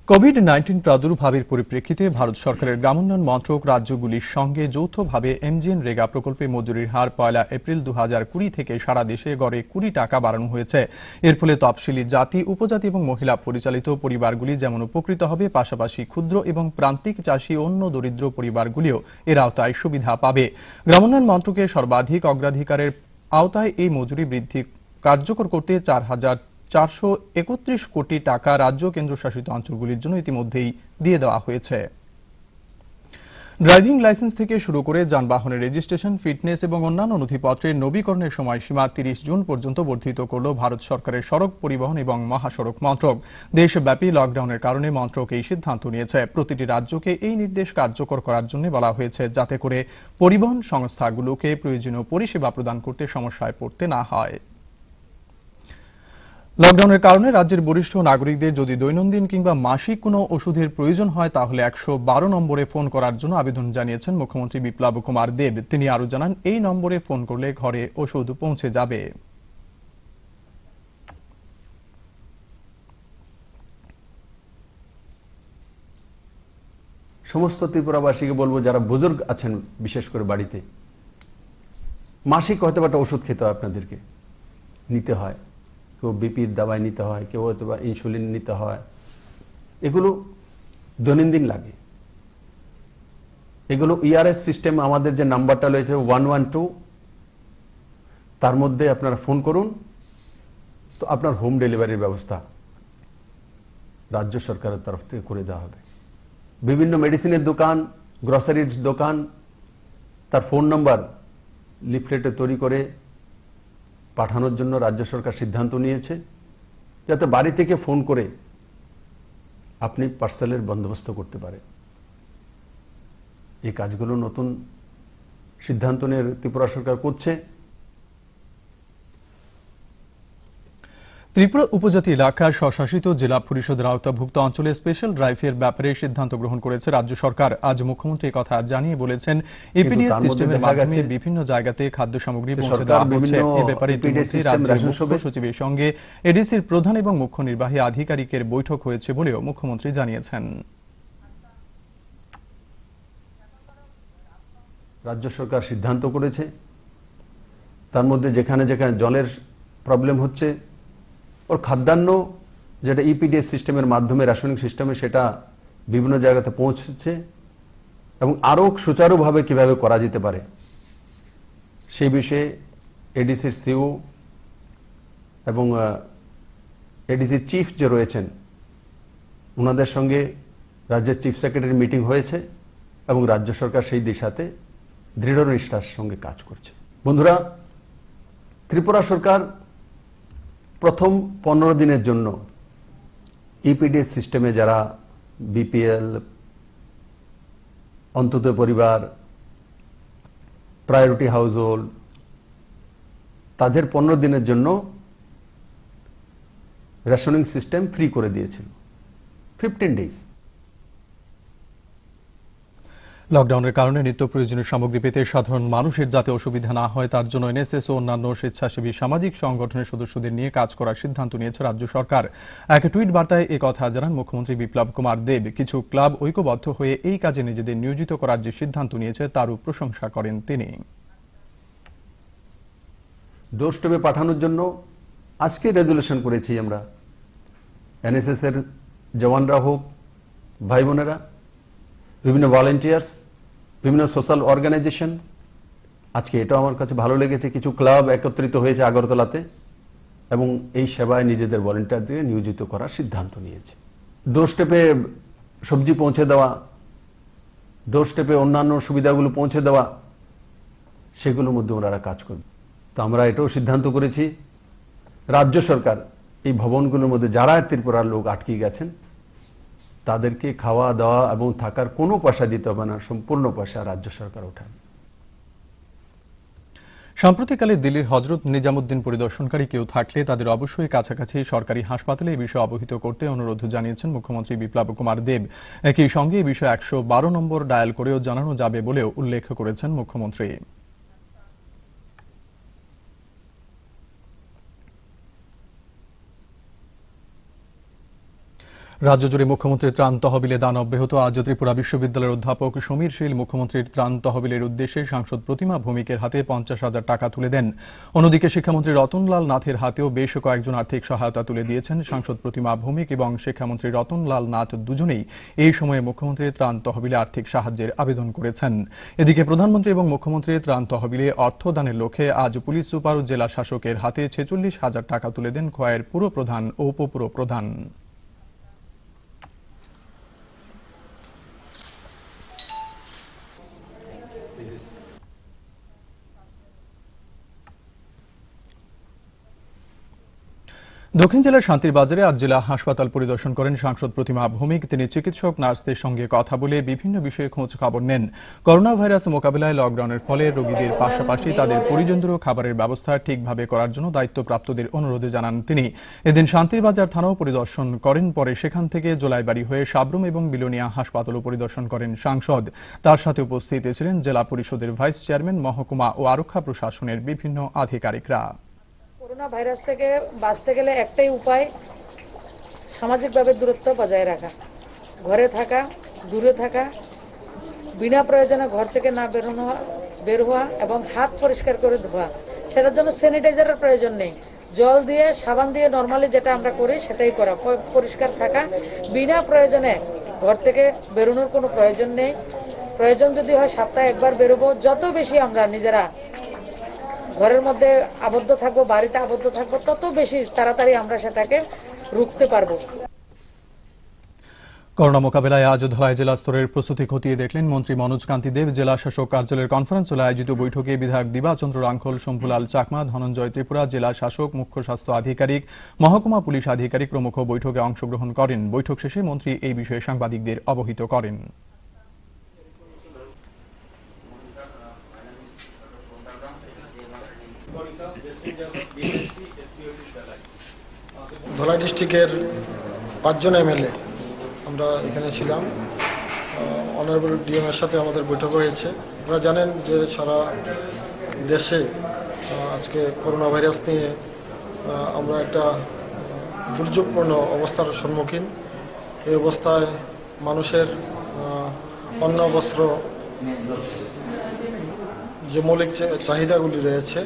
কোভিড-19 প্রাদুর্ভাবের পরিপ্রেক্ষিতে ভারত সরকারের গ্রামোন্নয়ন মন্ত্রক রাজ্যগুলির সঙ্গে যৌথভাবে এমজিএন রেগা প্রকল্পে মজুরির হার 1 এপ্রিল 2020 থেকে সারা দেশে গড়ে 20 টাকা বাড়ানো হয়েছে। এর ফলে তফসিলি জাতি, উপজাতি এবং মহিলা পরিচালিত পরিবারগুলি যেমন উপকৃত হবে, পাশাপাশি ক্ষুদ্র এবং প্রান্তিক চাষী অন্য দরিদ্র পরিবারগুলিও এর আওতায় সুবিধা পাবে। গ্রামোন্নয়ন মন্ত্রকের সর্বাধিক অগ্রাধিকারের আওতায় এই মজুরি বৃদ্ধি কার্যকর করতে 431 কোটি টাকা রাজ্য কেন্দ্রশাসিত অঞ্চলগুলির জন্য ইতিমধ্যেই দিয়ে দেওয়া হয়েছে। ড্রাইভিং লাইসেন্স থেকে শুরু করে যানবাহনের রেজিস্ট্রেশন, ফিটনেস এবং অন্যান্য নথিপত্রের নবীকরণের সময়সীমা 30 জুন পর্যন্ত বর্ধিত করল ভারত সরকারের সড়ক পরিবহন এবং মহাসড়ক মন্ত্রক। দেশব্যাপী লকডাউনের কারণে মন্ত্রক এই সিদ্ধান্ত নিয়েছে। প্রতিটি রাজ্যকে এই নির্দেশ কার্যকর করার জন্য বলা হয়েছে, যাতে করে পরিবহন সংস্থাগুলোকে প্রয়োজনীয় পরিষেবা প্রদান করতে সমস্যায় পড়তে না হয়। লকডাউনের কারণে রাজ্যের বরিষ্ঠ নাগরিকদের যদি দৈনন্দিন কিংবা মাসিক কোনো ওষুধের প্রয়োজন হয় তাহলে 112 নম্বরে ফোন করার জন্য আবেদন জানিয়েছেন মুখ্যমন্ত্রী বিপ্লব কুমার দেব। তিনি আরও জানান, এই নম্বরে ফোন করলে ঘরে ওষুধ পৌঁছে যাবে। সমস্ত ত্রিপুরাবাসীকে বলবো, যারা বুজুর্গ আছেন বিশেষ করে বাড়িতে, মাসিক হয়তো একটা ওষুধ খেতে হয়, আপনাদেরকে নিতে হয়, কেউ বিপির দাবাই নিতে হয়, কেউ হয়তো বা ইনসুলিন নিতে হয়, এগুলো দৈনন্দিন লাগে। এগুলো ইআরএস সিস্টেম, আমাদের যে নাম্বারটা রয়েছে 112, তার মধ্যে আপনারা ফোন করুন, তো আপনার হোম ডেলিভারির ব্যবস্থা রাজ্য সরকারের তরফ থেকে করে দেওয়া হবে। বিভিন্ন মেডিসিনের দোকান, গ্রসারির দোকান, তার ফোন নাম্বার লিফলেটে তৈরি করে পাঠানোর জন্য রাজ্য সরকার সিদ্ধান্ত নিয়েছে, যাতে বাড়ি থেকে ফোন করে আপনি পার্সেলের বন্দোবস্ত করতে পারেন। এই কাজগুলো নতুন সিদ্ধান্ত নিয়ে ত্রিপুরা সরকার করছে। ত্রিপুরা উপজাতি এলাকার স্বশাসিত জেলা পরিষদের আওতাভুক্ত অঞ্চলে স্পেশাল ড্রাইভের ব্যাপারে সিদ্ধান্ত গ্রহণ করেছে রাজ্য সরকার। আজ মুখ্যমন্ত্রী কথা জানিয়ে বলেছেন, এপিডিএস সিস্টেমের মাধ্যমে বিভিন্ন জায়গাতে খাদ্য সামগ্রী পৌঁছে দেওয়া হচ্ছে। এ ব্যাপারে ইতিমধ্যে রাজ্যের মুখ্য সচিবের সঙ্গে এডিসির প্রধান এবং মুখ্য নির্বাহী আধিকারিকের বৈঠক হয়েছে বলেও মুখ্যমন্ত্রী জানিয়েছেন। রাজ্য সরকার সিদ্ধান্ত করেছে, তার মধ্যে যেখানে যেখানে জলের প্রবলেম হচ্ছে, ওর খাদ্যান্ন যেটা ইপিডিএস সিস্টেমের মাধ্যমে, রেশনিং সিস্টেমে, সেটা বিভিন্ন জায়গাতে পৌঁছেছে এবং আরও সুচারুভাবে কিভাবে করা যেতে পারে সেই বিষয়ে এডিসির সিও এবং এডিসির চিফ যে রয়েছেন ওনাদের সঙ্গে রাজ্যের চিফ সেক্রেটারি মিটিং হয়েছে এবং রাজ্য সরকার সেই দিশাতে দৃঢ় নিষ্ঠার সঙ্গে কাজ করছে। বন্ধুরা, ত্রিপুরা সরকার প্রথম 15 দিনের জন্য ইপিডিএস সিস্টেমে যারা বিপিএল, অন্তত পরিবার, প্রায়োরিটি হাউস হোল্ড, তাদের 15 দিনের জন্য রেশনিং সিস্টেম ফ্রি করে দিয়েছিল, 15 ডেজ। লকডাউনের কারণে নিত্য প্রয়োজনীয় সামগ্রী পেতে সাধারণ মানুষের যাতে অসুবিধা না হয় তার জন্য এনএসএস ও অন্যান্য স্বেচ্ছাসেবী সামাজিক সংগঠনের সদস্যদের নিয়ে কাজ করার সিদ্ধান্ত নিয়েছে রাজ্য সরকার। এক টুইট বার্তায় এ কথা জানান মুখ্যমন্ত্রী বিপ্লব কুমার দেব। কিছু ক্লাব ঐক্যবদ্ধ হয়ে এই কাজে নিজেদের নিয়োজিত করার যে সিদ্ধান্ত নিয়েছে তারও প্রশংসা করেন তিনি। ডোর স্টেপে পাঠানোর জন্য আজকে রেজুলেশন করেছি আমরা, এনএসএস এর জওয়ানরা হোক, ভাই বোনেরা, বিভিন্ন ভলেন্টিয়ার্স, বিভিন্ন সোশ্যাল অর্গানাইজেশন। আজকে এটাও আমার কাছে ভালো লেগেছে, কিছু ক্লাব একত্রিত হয়েছে আগরতলাতে এবং এই সেবায় নিজেদের ভলেন্টিয়ারদের নিয়োজিত করার সিদ্ধান্ত নিয়েছে। ডোর স্টেপে সবজি পৌঁছে দেওয়া, ডোর স্টেপে অন্যান্য সুবিধাগুলো পৌঁছে দেওয়া, সেগুলোর মধ্যে ওনারা কাজ করবে। তো আমরা এটাও সিদ্ধান্ত করেছি, রাজ্য সরকার এই ভবনগুলোর মধ্যে যারা ত্রিপুরার লোক আটকে গেছেন তাদেরকে খাওয়া দাওয়া এবং থাকার কোনো পয়সা দিতে হবে না, সম্পূর্ণ পয়সা রাজ্য সরকার ওঠাবে। সাম্প্রতিককালে দিল্লির হজরত নিজামুদ্দিন পরিদর্শনকারী কেউ থাকলে তাদের অবশ্যই কাছাকাছি সরকারি হাসপাতালে এই বিষয়ে অবহিত করতে অনুরোধ জানিয়েছেন মুখ্যমন্ত্রী বিপ্লব কুমার দেব। একই সঙ্গে এই বিষয়ে 112 নম্বর ডায়াল করেও জানানো যাবে বলেও উল্লেখ করেছেন মুখ্যমন্ত্রী। রাজ্য জুড়ে মুখ্যমন্ত্রীর ত্রাণ তহবিলে দান অব্যাহত। আজ ত্রিপুরা বিশ্ববিদ্যালয়ের অধ্যাপক সমীর শীল মুখ্যমন্ত্রীর ত্রাণ তহবিলের উদ্দেশ্যে সাংসদ প্রতিমা ভৌমিকের হাতে 50,000 টাকা তুলে দেন। অন্যদিকে শিক্ষামন্ত্রী রতনলাল নাথের হাতেও বেশ কয়েকজন আর্থিক সহায়তা তুলে দিয়েছেন সাংসদ প্রতিমা ভৌমিক এবং শিক্ষামন্ত্রী রতনলাল নাথ দুজনেই এই সময়ে মুখ্যমন্ত্রীর ত্রাণ তহবিলে আর্থিক সাহায্যের আবেদন করেছেন। এদিকে প্রধানমন্ত্রী এবং মুখ্যমন্ত্রীর ত্রাণ তহবিলে অর্থ দানের লক্ষ্যে আজ পুলিশ সুপার ও জেলা শাসকের হাতে 46,000 টাকা তুলে দেন খোয়াইয়ের পুরপ্রধান ও উপপুরপ্রধান। দক্ষিণ জেলার শান্তির বাজারে আজ জেলা হাসপাতাল পরিদর্শন করেন সাংসদ প্রতিমা ভৌমিক। তিনি চিকিৎসক নার্সদের সঙ্গে কথা বলে বিভিন্ন বিষয়ে খোঁজ খবর নেন। করোনা ভাইরাস মোকাবিলায় লকডাউনের ফলে রোগীদের পাশাপাশি তাদের পরিজনদেরও খাবারের ব্যবস্থা ঠিকভাবে করার জন্য দায়িত্বপ্রাপ্তদের অনুরোধে জানান তিনি। এদিন শান্তির বাজার থানাও পরিদর্শন করেন। পরে সেখান থেকে জোলাইবাড়ি হয়ে সাবরুম এবং বিলোনিয়া হাসপাতালও পরিদর্শন করেন সাংসদ। তার সাথে উপস্থিত ছিলেন জেলা পরিষদের ভাইস চেয়ারম্যান, মহকুমা ও আরক্ষা প্রশাসনের বিভিন্ন আধিকারিকরা। করোনা ভাইরাস থেকে বাঁচতে গেলে একটাই উপায়, সামাজিকভাবে দূরত্ব বজায় রাখা, ঘরে থাকা, দূরে থাকা, বিনা প্রয়োজনে ঘর থেকে না বের হওয়া এবং হাত পরিষ্কার করে ধোয়া। সেটার জন্য স্যানিটাইজারের প্রয়োজন নেই, জল দিয়ে সাবান দিয়ে নর্মালি যেটা আমরা করি সেটাই করা, পরিষ্কার থাকা, বিনা প্রয়োজনে ঘর থেকে বেরোনোর কোনো প্রয়োজন নেই। প্রয়োজন যদি হয় সপ্তাহে একবার বেরোবো। যত বেশি আমরা নিজেরা ঘরের মধ্যে আবদ্ধ থাকবো, বাড়িতে আবদ্ধ থাকবো, তত বেশি তাড়াতাড়ি আমরা সেটাকে রুখতে পারবো। করোনা মোকাবিলায় আজ ধলাই জেলা স্তরের প্রস্তুতি খতিয়ে দেখলেন মন্ত্রী মনোজ কান্তি দেব। জেলা শাসক কার্যালয়ের কনফারেন্স হলে আয়োজিত বৈঠকে বিধায়ক দিবাচন্দ্র রাঙ্খল, শম্ভুলাল চাকমা, ধনঞ্জয় ত্রিপুরা, জেলা শাসক, মুখ্য স্বাস্থ্য আধিকারিক, মহকুমা পুলিশ আধিকারিক প্রমুখ বৈঠকে অংশগ্রহণ করেন। বৈঠক শেষে মন্ত্রী এই বিষয়ে সাংবাদিকদের অবহিত করেন। ধলাই ডিস্ট্রিক্টের 5 জন এমএলএ আমরা এখানে ছিলাম। অনারেবল ডিএম এর সাথে আমাদের বৈঠক হয়েছে। আপনারা জানেন যে সারা দেশে আজকে করোনা ভাইরাস নিয়ে আমরা একটা দুর্যোগপূর্ণ অবস্থার সম্মুখীন। এই অবস্থায় মানুষের অন্ন, বস্ত্র, যে মৌলিক চাহিদাগুলি রয়েছে,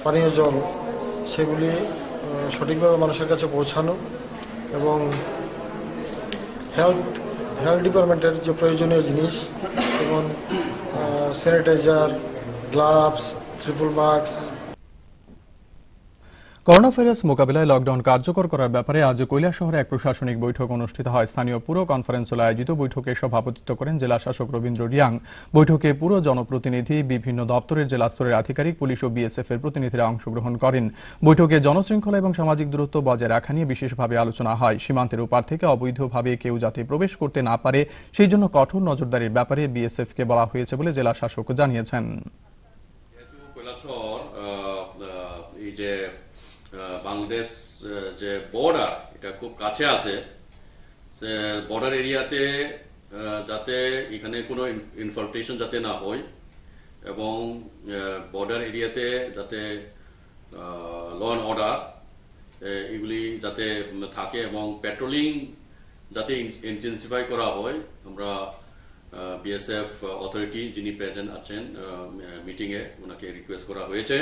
পানীয় জল, সেগুলি সঠিকভাবে মানুষের কাছে পৌঁছানো এবং হেলথ ডিপার্টমেন্টের যে প্রয়োজনীয় জিনিস যেমন sanitiser, gloves, triple mask. Corona virus মোকাবিলায় লকডাউন কার্যকর করার ব্যাপারে আজ কৈলাসহরে এক প্রশাসনিক বৈঠক অনুষ্ঠিত হয়। স্থানীয় পুর কনফারেন্স হলে আয়োজিত বৈঠকে সভাপতিত্ব করেন জেলা শাসক রবীন্দ্র রিয়াং। বৈঠকে পুর জনপ্রতিনিধি, বিভিন্ন দপ্তরের জেলা স্তরের আধিকারিক, পুলিশ ও বিএসএফ এর প্রতিনিধিরা অংশগ্রহণ করেন। বৈঠকে জনশৃঙ্খলা এবং সামাজিক দূরত্ব বজায় রাখা নিয়ে বিশেষভাবে আলোচনা হয়। সীমান্তের ওপার থেকে অবৈধভাবে কেউ যাতে প্রবেশ করতে না পারে সেই জন্য কঠোর নজরদারির ব্যাপারে বিএসএফ কে বলা হয়েছে বলে জেলা শাসক জানিয়েছেন। বাংলাদেশ যে বর্ডার, এটা খুব কাছে আছে। বর্ডার এরিয়াতে যাতে এখানে কোনো ইনফিল্ট্রেশন যাতে না হয় এবং বর্ডার এরিয়াতে যাতে ল অ্যান্ড অর্ডার এগুলি যাতে থাকে এবং পেট্রোলিং যাতে ইন্টেন্সিফাই করা হয়। আমরা বিএসএফ অথরিটি যিনি প্রেজেন্ট আছেন মিটিংয়ে, ওনাকে রিকোয়েস্ট করা হয়েছে।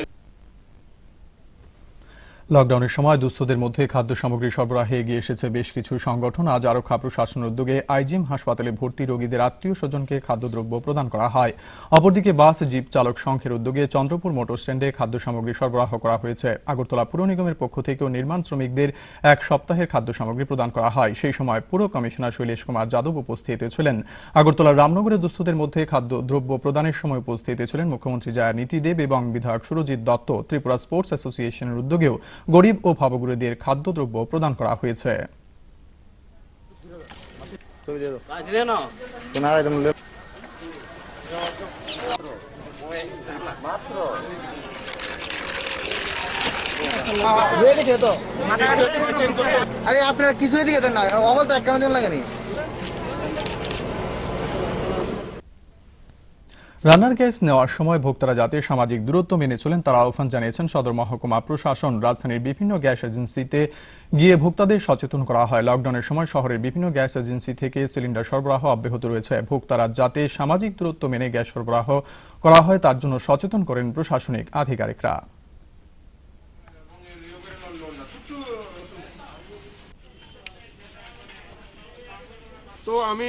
লকডাউনের সময় দুস্থদের মধ্যে খাদ্য সামগ্রী সরবরাহে এগিয়ে এসেছে বেশ কিছু সংগঠন। আজ আরক্ষা প্রশাসনের উদ্যোগে আইজিএম হাসপাতালে ভর্তি রোগীদের আত্মীয় স্বজনকে খাদ্যদ্রব্য প্রদান করা হয়। অপরদিকে বাস জিপ চালক সংঘের উদ্যোগে চন্দ্রপুর মোটর স্ট্যান্ডে খাদ্য সামগ্রী সরবরাহ করা হয়েছে। আগরতলা পুর নিগমের পক্ষ থেকেও নির্মাণ শ্রমিকদের 1 সপ্তাহের খাদ্য সামগ্রী প্রদান করা হয়। সেই সময় পুর কমিশনার শৈলেশ কুমার যাদব উপস্থিত ছিলেন। আগরতলার রামনগরের দুস্থদের মধ্যে খাদ্যদ্রব্য প্রদানের সময় উপস্থিত ছিলেন মুখ্যমন্ত্রী জায়ানীতি দেব এবং বিধায়ক সুরজিৎ দত্ত। ত্রিপুরা স্পোর্টস অ্যাসোসিয়েশনের উদ্যোগেও গরিব ও ভাবগুরুদের খাদ্যদ্রব্য প্রদান করা হয়েছে। আপনারা কিছু দিকে দেন না, অবল তো একটা দিন লাগেনি। রান্নার গ্যাস নেওয়ার সময় ভোক্তারা যাতে সামাজিক দূরত্ব মেনে চলেন তার আহ্বান জানিয়েছেন সদর মহকুমা প্রশাসন। রাজধানীর বিভিন্ন গ্যাস এজেন্সিতে গিয়ে ভোক্তাদের সচেতন করা হয়। লকডাউনের সময় শহরের বিভিন্ন গ্যাস এজেন্সি থেকে সিলিন্ডার সরবরাহ অব্যাহত রয়েছে। ভোক্তারা যাতে সামাজিক দূরত্ব মেনে গ্যাস সরবরাহ করা হয় তার জন্য সচেতন করেন প্রশাসনিক আধিকারিকরা। তো আমি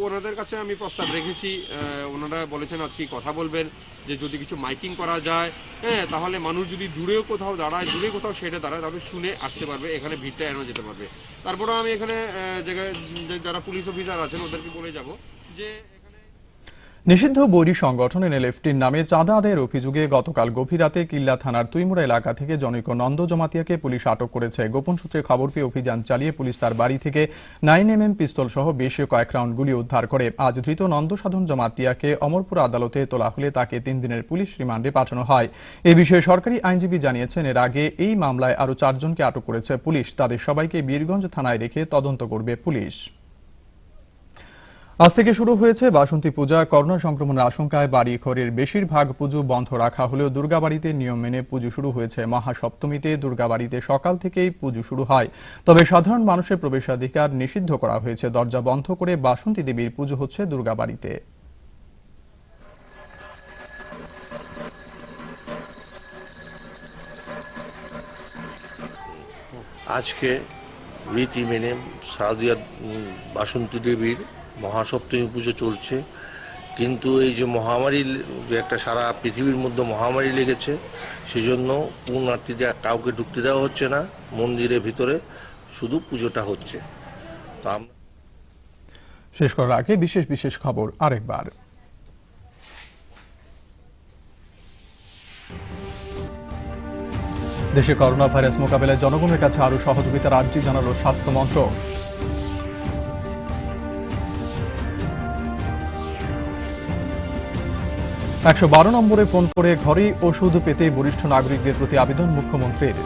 ওনাদের কাছে আমি প্রস্তাব রেখেছি, ওনারা বলেছেন আজকে কথা বলবেন যে যদি কিছু মাইকিং করা যায়, হ্যাঁ, তাহলে মানুষ যদি দূরেও কোথাও দাঁড়ায়, দূরে কোথাও সেটা দাঁড়ায়, তাহলে শুনে আসতে পারবে, এখানে ভিড়টা এড়ানো যেতে পারবে। তারপরে আমি এখানে যারা পুলিশ অফিসার আছেন ওদেরকে বলে যাব যে নিষিদ্ধ বৈরী সংগঠন এনএলএফটির নামে চাঁদা আদায়ের অভিযোগে গতকাল গভীর রাতে কিল্লা থানার তুইমুড়া এলাকা থেকে জনৈক নন্দ জমাতিয়াকে পুলিশ আটক করেছে। গোপন সূত্রে খবর পেয়ে অভিযান চালিয়ে পুলিশ তার বাড়ি থেকে 9mm পিস্তল সহ বেশ কয়েক রাউন্ড গুলি উদ্ধার করে। আজ ধৃত নন্দ সাধন জমাতিয়াকে অমরপুর আদালতে তোলা হলে তাকে 3 দিনের পুলিশ রিমান্ডে পাঠানো হয়। এ বিষয়ে সরকারি আইনজীবী জানিয়েছেন এর আগে এই মামলায় আরও 4 জনকে আটক করেছে পুলিশ। তাদের সবাইকে বীরগঞ্জ থানায় রেখে তদন্ত করবে পুলিশ। আজ থেকে শুরু হয়েছে বাসন্তী পূজা। করোনা সংক্রমণের আশঙ্কায় বাড়ি ঘরের বেশিরভাগ পুজো বন্ধ রাখা হলেও দুর্গাবাড়িতে নিয়ম মেনে পুজো শুরু হয়েছে। মহাসপ্তমীতে দুর্গাবাড়িতে সকাল থেকেই পুজো শুরু হয়, তবে সাধারণ মানুষের প্রবেশাধিকার নিষিদ্ধ করা হয়েছে। দরজা বন্ধ করে বাসন্তী দেবীর পুজো হচ্ছে দুর্গাবাড়িতে। আজকে রীতি মেনে শারদীয়া বাসন্তী দেবীর মহাসপ্তমী পুজো চলছে, কিন্তু এই যে মহামারী, যে একটা সারা পৃথিবীর মধ্যে মহামারী লেগেছে, সেজন্য পুণ্যার্থীদের কাউকে ঢুকতে দেওয়া হচ্ছে না মন্দিরের ভিতরে, শুধু পুজোটা হচ্ছে। শেষ করার আগে বিশেষ খবর আরেকবার। দেশে করোনা ভাইরাস মোকাবেলায় জনগণের কাছে আরও সহযোগিতার আর্জি জানালো স্বাস্থ্য মন্ত্রক। $112 নম্বরে ফোন করে ঘরেই ওষুধ পেতে বরিষ্ঠ নাগরিকদের প্রতি আবেদন মুখ্যমন্ত্রীর।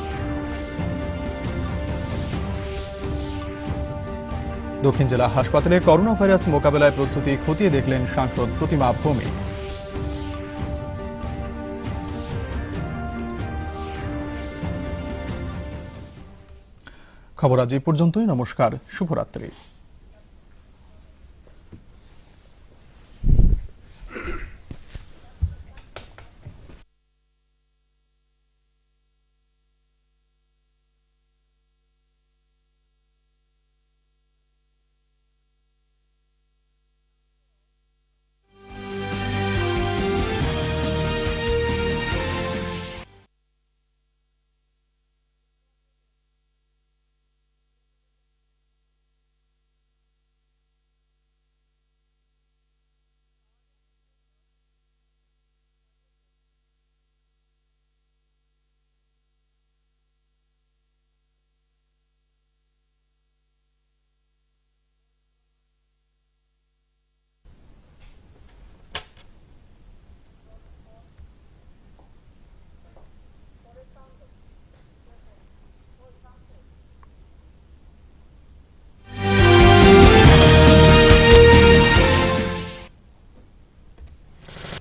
দক্ষিণ জেলা হাসপাতালে করোনা ভাইরাস মোকাবেলায় প্রস্তুতি খতিয়ে দেখলেন সাংসদ প্রতিমা ভৌমিক। খবর আজ এই পর্যন্তই। নমস্কার, শুভরাত্রি।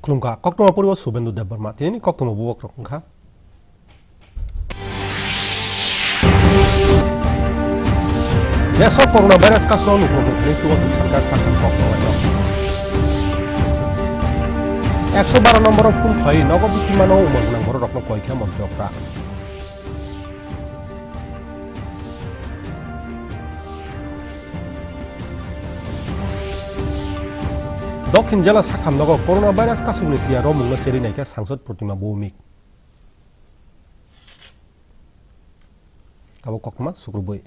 खुलुमखा कक्टमा पूर्व शुभेन्दु देवबर्मा तिनी कक्टमा बुवक रखुखा देश कोरोना भाइरस का सुनाव नुकरोखुखले चुगतु सरकार साखान कक्टमा 112 নম্বর ফোন খাই নগদ বিমানো উমরগুনা ঘর রকম কয়খা মন্ত্রকরা দক্ষিণ জেলা সাখামনগর করোনা ভাইরাস কাসুনি টিয়া রমুংনা চেরিনাইকা সাংসদ প্রতিমা ভৌমিক তাবো ককমা সুগ্রবই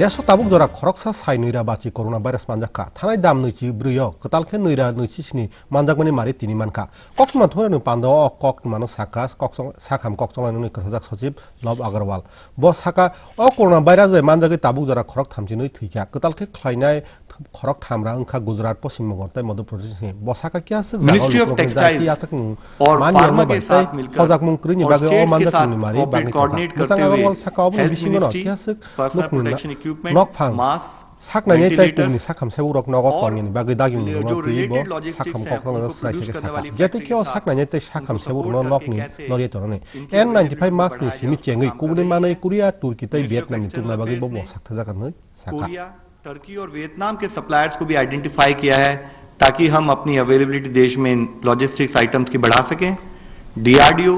দেশ তাবুক জরা খরকসা সাই নইরা বাচি করোনা ভাইরাস মানজাকা থানাই দাম নইচি ব্রুয় কতালখে নইরা নইচি স্নি মানজাকমানি মারি তিনি মানকা ককমা থুরানো পান্দাও কক মানো সাকা সাখাম ককচমানি কথাজাক সচিব লব আগরওয়াল ব সাকা অ করোনা ভাইরাস মানজাগে তাবুক জরা খরক থামচি নই থইকা কতালখে খাইনাই খরক থামরা ওংখা গুজরাট पश्चिम बंगाल तय मध्य प्रदेश में बसाका क्या से मिनिस्ट्री ऑफ टेक्सटाइल और फार्मा के साथ मिलकर फजाक मुंक्री नि बागे ओ मानदा नि मारी बागे कोऑर्डिनेट करते हुए साका अब हेल्थ मिसिंग न मिनिस्ट्री क्या से पर्सनल प्रोटेक्शन इक्विपमेंट नॉक फांग mask saknai tai kumni sakham sebu rok nogo tongni bagi dagyung no tuibo sakham kokno srai seke saka jete kyo saknai tai sakham sebu no nokni nori torone N95 marks ni simi chengai kubni manai Korea Turkey tai Vietnam ni turna bagi bobo sakta jaka noi saka Turkey और Vietnam के suppliers को भी identify किया है ताकि हम अपनी availability देश में लॉजिस्टिक्स आइटम्स की बढ़ा सकें डीआरडीओ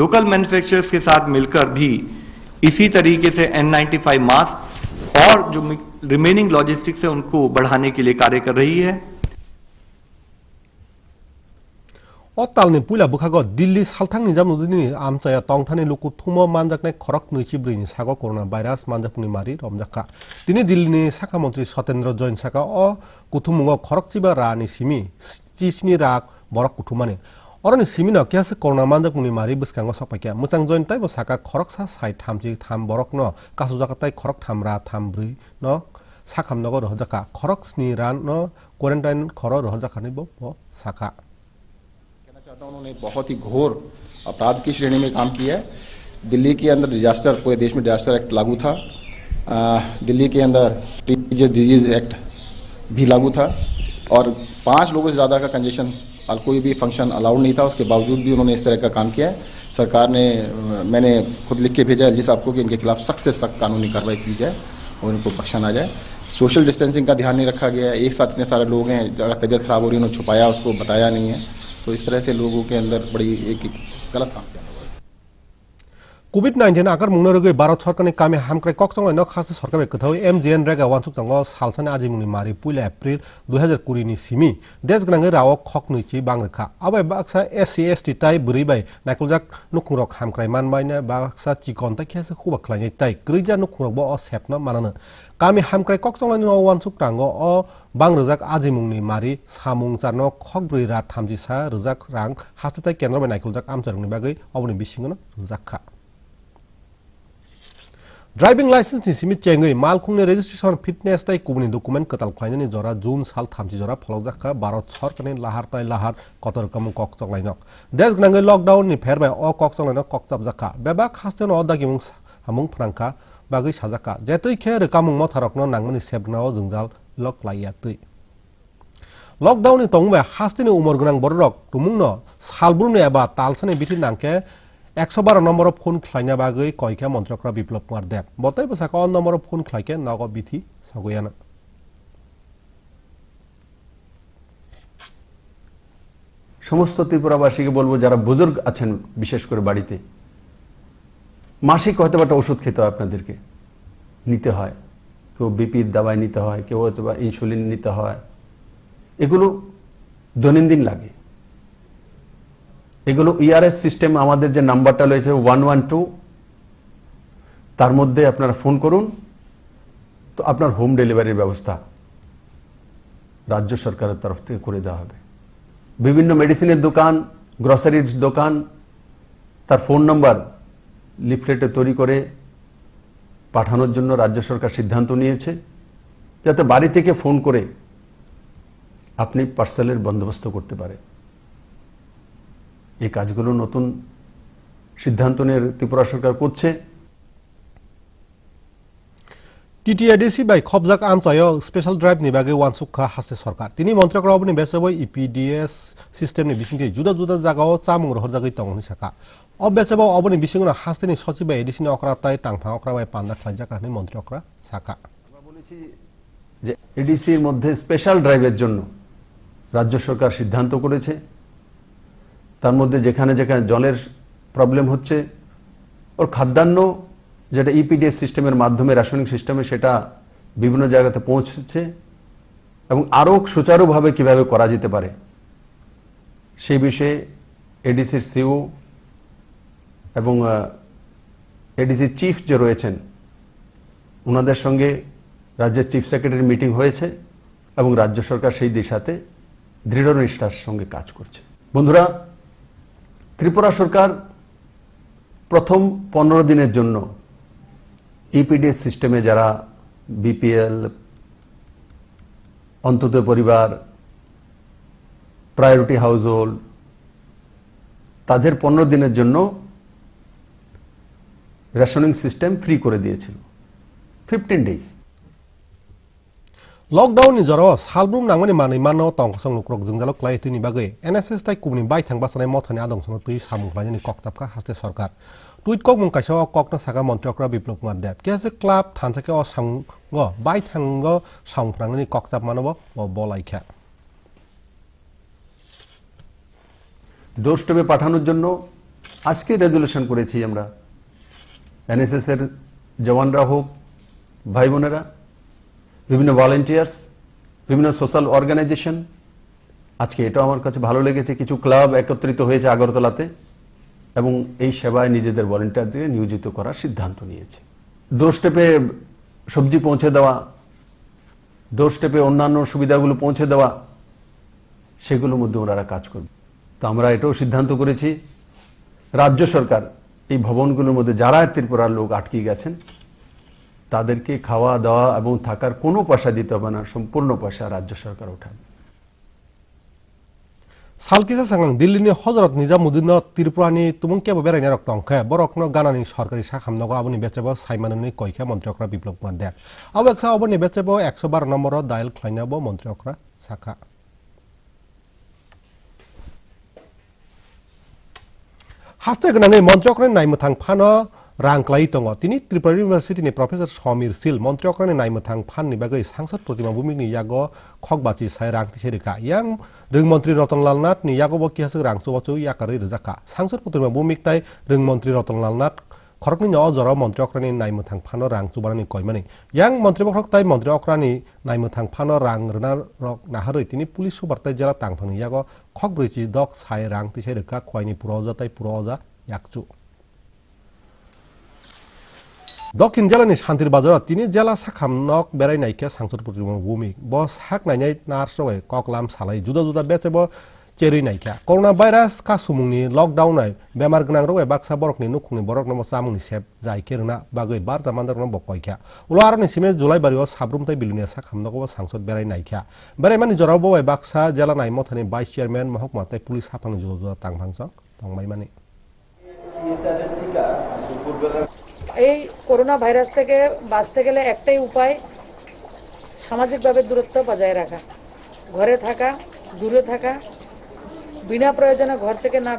लोकल मैन्युफैक्चरर्स के साथ मिलकर भी इसी तरीके से N95 मास्क और जो रिमेनिंग लॉजिस्टिक्स है उनको बढ़ाने के लिए कार्य कर रही है Otalni puila bukhago Delhi salthangni jamnudini amchaya tongthani luku thumo manjaknai khorok nuichibrini sago corona virus manjakpuni mari romjaka tini Delhi Sakha Mantri Satendra Jain Saka o kuthumugo khorokchiba rani simi chisni rak borok kuthumani oroni simino kyase corona manjakpuni mari bwskango sapakya muchang join taibo saka khoroksa sai thamji tham borokno kasujakatai khorok thamra thambrui no sakhamnogo rohjaka khorok sni ran no quarantine khoro rohjaka ni bo saka उन्होंने बहुत ही घोर अपराध की श्रेणी में काम किया है दिल्ली के अंदर डिजास्टर पूरे देश में डिजास्टर एक्ट लागू था दिल्ली के अंदर डिजीज एक्ट भी लागू था और 5 लोगों से ज़्यादा का कंजेशन कोई भी फंक्शन अलाउड नहीं था उसके बावजूद भी उन्होंने इस तरह का काम किया है सरकार ने मैंने खुद लिख के भेजा एलजी साहब को कि इनके खिलाफ सख्त से सख्त कानूनी कार्रवाई की जाए और इनको बख्शा ना जाए सोशल डिस्टेंसिंग का ध्यान नहीं रखा गया एक साथ इतने सारे लोग हैं अगर तबीयत खराब हो रही है उन्होंने छुपाया उसको बताया नहीं है तो इस तरह से लोगों के अंदर बड़ी एक गलत काम किया COVID-19 akar mungno rogoi Bharat Sarkarni kami hamkrai kokchonglai no khase sarkar bai kwthau MGN rega wansuk tango salsani ajimungni mari puila April 2020 ni simi desh grangai rao khok nuichi bangrekha abai baksa SC ST tai buri bai naikuljak nukungrok hamkrai manbaina baksa chikon ta khese khuba khlainai tai grija nukungrok bo o sepna manana kami hamkrai kokchonglai no wansuk tango o bangrejak ajimungni mari samung charno khokbrui ra thamji sa rejak rang hasatai kendra bai naikuljak amcharungni bagai oboni bisingono jakha Driving license ni simit chengai malkhungni registration fitness tai kubni document katal khlainani jora June sal thamji jora pholokjaka Bharat Sarkarni lahar tai lahar kotor kamu kokchonglainak desh gnangai lockdown ni pherbai o kokchonglainak kokchapjaka bebak hasten o dagimung hamung phrangka bagai sajaka jetoi khe rekamung motharokno nangmani sebnao jungjal loklaiyatui lockdown ni tongbai hasteni umor gnang borok tumungno salbruni eba talsani bithi nangke 112 নম্বর phone খাইনা বাগৈ কয়কা মন্ত্রকরা বিপ্লব কুমার দেব বতাই বসাকা নম্বর phone খাইকে নগ বিধি সগয়ানা সমস্ত ত্রিপুরাবাসীকে বলবো যারা বুজুর্গ আছেন বিশেষ করে বাড়িতে মাসিক হয়তো একটা ওষুধ খেতে হয় আপনাদেরকে নিতে হয় কেউ বিপির দাবাই নিতে হয় কেউ হয়তো ইনসুলিন নিতে হয় এগুলো দৈনন্দিন লাগে এগুলো ইআরএস সিস্টেম আমাদের যে নাম্বারটা রয়েছে 112 তার মধ্যে আপনারা ফোন করুন তো আপনার হোম ডেলিভারির ব্যবস্থা রাজ্য সরকারের তরফ থেকে করে দেওয়া হবে বিভিন্ন মেডিসিনের দোকান গ্রসারির দোকান তার ফোন নাম্বার লিফলেটে তৈরি করে পাঠানোর জন্য রাজ্য সরকার সিদ্ধান্ত নিয়েছে যাতে বাড়ি থেকে ফোন করে আপনি পার্সেলের বন্দোবস্ত করতে পারেন এই কাজগুলো নতুন সিদ্ধান্ত নিয়ে ত্রিপুরা সরকার করছে TTIDC by Khobjak Amchayo special drive ni bagai wansukha haste sarkar tini montrokra obni besabo EPDS system ni bisingke juda juda jagao chamung rohor jagai tongni saka obesabo obni bisingna haste ni sochiba edisini okra tai tangphang okra bai panda khlaijaka ni montrokra saka আমরা বলেছি যে ADC এর মধ্যে special ড্রাইভের জন্য রাজ্য সরকার সিদ্ধান্ত করেছে তার মধ্যে যেখানে যেখানে জলের প্রবলেম হচ্ছে ওর খাদ্যান্ন যেটা ইপিডিএস সিস্টেমের মাধ্যমে রাসায়নিক সিস্টেমে সেটা বিভিন্ন জায়গাতে পৌঁছেছে এবং আরও সুচারুভাবে কিভাবে করা যেতে পারে সেই বিষয়ে এডিসির সিও এবং এডিসির চিফ যে রয়েছেন ওনাদের সঙ্গে রাজ্যের চিফ সেক্রেটারি মিটিং হয়েছে এবং রাজ্য সরকার সেই দিশাতে দৃঢ় নিষ্ঠার সঙ্গে কাজ করছে বন্ধুরা ত্রিপুরা সরকার প্রথম 15 দিনের জন্য ইপিডিএস সিস্টেমে যারা বিপিএল অন্তত পরিবার প্রায়োরিটি হাউসহোল্ড তাদের 15 দিনের জন্য রেশনিং সিস্টেম ফ্রি করে দিয়েছিল 15 days Lockdown ni jaro salbrum nangmani mani mano tong song lukrok jungjalok klai tini bagai NSS tai kumni bai thangba sanai mothani adong sono tui samung klai ni kokchapka haste sarkar tuit kok mung kaisa kok na saka mantri okra biplop kumar deb kese club thansake o sango bai thango saung prangni kokchap manobo o bolai kha ডোর স্টেপে পাঠানোর জন্য আজকে resolution করেছি আমরা NSS এর জওয়ানরা হোক ভাই বোনেরা বিভিন্ন ভলান্টিয়ার্স বিভিন্ন সোশ্যাল অর্গানাইজেশন আজকে এটা আমার কাছে ভালো লেগেছে কিছু ক্লাব একত্রিত হয়েছে আগরতলাতে এবং এই সেবায় নিজেদের ভলান্টিয়ারদের নিয়োজিত করার সিদ্ধান্ত নিয়েছে ডোর স্টেপে সবজি পৌঁছে দেওয়া ডোর স্টেপে অন্যান্য সুবিধাগুলো পৌঁছে দেওয়া সেগুলোর মধ্যে ওনারা কাজ করবে তো আমরা এটাও সিদ্ধান্ত করেছি রাজ্য সরকার এই ভবনগুলোর মধ্যে যারা ত্রিপুরার লোক আটকে গেছেন তাদেরকে খাওয়া দাওয়া এবং থাকার কোনো পয়সা দিতে হবে না সম্পূর্ণ পয়সা রাজ্য সরকার উঠাবে সালকিসা সাংং দিল্লিনি হজরত নিজামুদ্দিন ত্রিপুরানি তুমুংকে বেরাইনি রক টংখে বরকনো গানানি সরকারি শাখামনগো আবনি বেচেব সাইমাননি কইখে মন্ত্রী অকরা বিপ্লব কুমার দেব আবেকসা আবনি বেচেব 112 নম্বর ডায়াল খাইনাবো মন্ত্রী অকরা শাখা হাস্তে গনাঙে মন্ত্রী অকরানি নাইমথাং ফানো রাংক্লাই দङ তিনি ত্রিপুরা ইউনিভার্সিটিनि প্রফেসর সমীর সিল মন্ত্রী অকরানি নাইমথাং ফানनि বাগै সাংসদ प्रतिमा भूमिनि यागो खगबाची साय रांगति सेरिका यां रोंमन्त्री रतनलाल नाथ नि यागो बकियासक रांगसुबाचु याकारै रजाका साংসদ प्रतिमा भूमिक ताइ रोंमन्त्री रतनलाल नाथ खरकनि न जरा मन्त्री अकरानि नाइमथां फानो रांगसुबानि कयमानि यां मन्त्री बखरक ताइ मन्त्री अकरानि नाइमथां फानो रांगरना रक नाहारै तिनि पुलिस सुबारताइ जेला तांफांनि यागो खगब्रैची दक साय रांगति सेरिका खयनि पुरजा ताइ पुरजा याकचु दक्षिण जिल्लानि शान्तिर बाजाराव तिनि जिल्ला साखामनक बेरायनायखे साংসদ प्रतिमा भूमिक ब साक नायनाय नार्सरवे ककलाम सालाय जुदा जुदा बेचेब चेरि नायखा कोरोना भाइरास का सुमुंनि लकडाउन बेमार गोनां रवे बाक्सा बरकनि नुखुंनि बरक नम सामुंनि सेब जायखेरना बागै बार जामानदरन बकयखा उलारनि सिमे जुलाइ बारियाव साब्रुमथाय बिलुनि साखामनगो साংসদ बेरायनायखा बेरायमानि जराव बय बाक्सा जिल्ला नायमथानि भाइस चेयारमेन महकुमा ताइ पुलिस हाफांनि जुदा जुदा तांफांसं तंबायमानि এই করোনা ভাইরাস থেকে বাঁচতে গেলে একটাই উপায় সামাজিকভাবে দূরত্ব বজায় রাখা ঘরে থাকা দূরে থাকা বিনা প্রয়োজনে ঘর থেকে না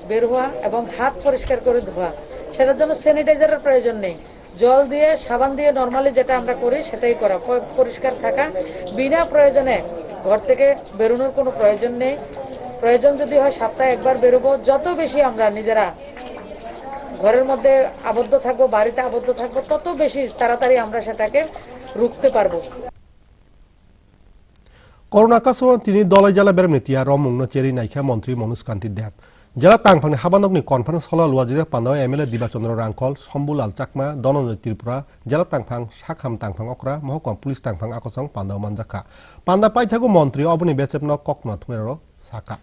বের হওয়া এবং হাত পরিষ্কার করে ধোয়া সেটার জন্য স্যানিটাইজারের প্রয়োজন নেই জল দিয়ে সাবান দিয়ে নরমালি যেটা আমরা করি সেটাই করা পরিষ্কার থাকা বিনা প্রয়োজনে ঘর থেকে বেরোনোর কোনো প্রয়োজন নেই প্রয়োজন যদি হয় সপ্তাহে একবার বেরোবো যত বেশি আমরা নিজেরা ঘরের মধ্যে আবদ্ধ থাকবো বাড়িতে আবদ্ধ থাকবো তত বেশি তাড়াতাড়ি আমরা সেটাকে রুখতে পারবো করোনা কাসুন তিনি দলাই জেলা বেরমনিতিয়া রমুংনো চেরি নাইখা মন্ত্রী মনোজ কান্তি দেব জেলা তাংফাংনি হাবানকনি কনফারেন্স হল লুয়াজিরে পান্দাও এমএলএ দিবাচন্দ্র রাংকল শম্বুলাল চাকমা দনঞ্জয় ত্রিপুরা জেলা তাংফাং সাখাম তাংফাং অকরা মহকুমা পুলিশ তাংফাং আকসং পান্দাও মানজাখা পান্দা পাইথাগু মন্ত্রী অবনি বেচেপন ককমা থুমের সাকা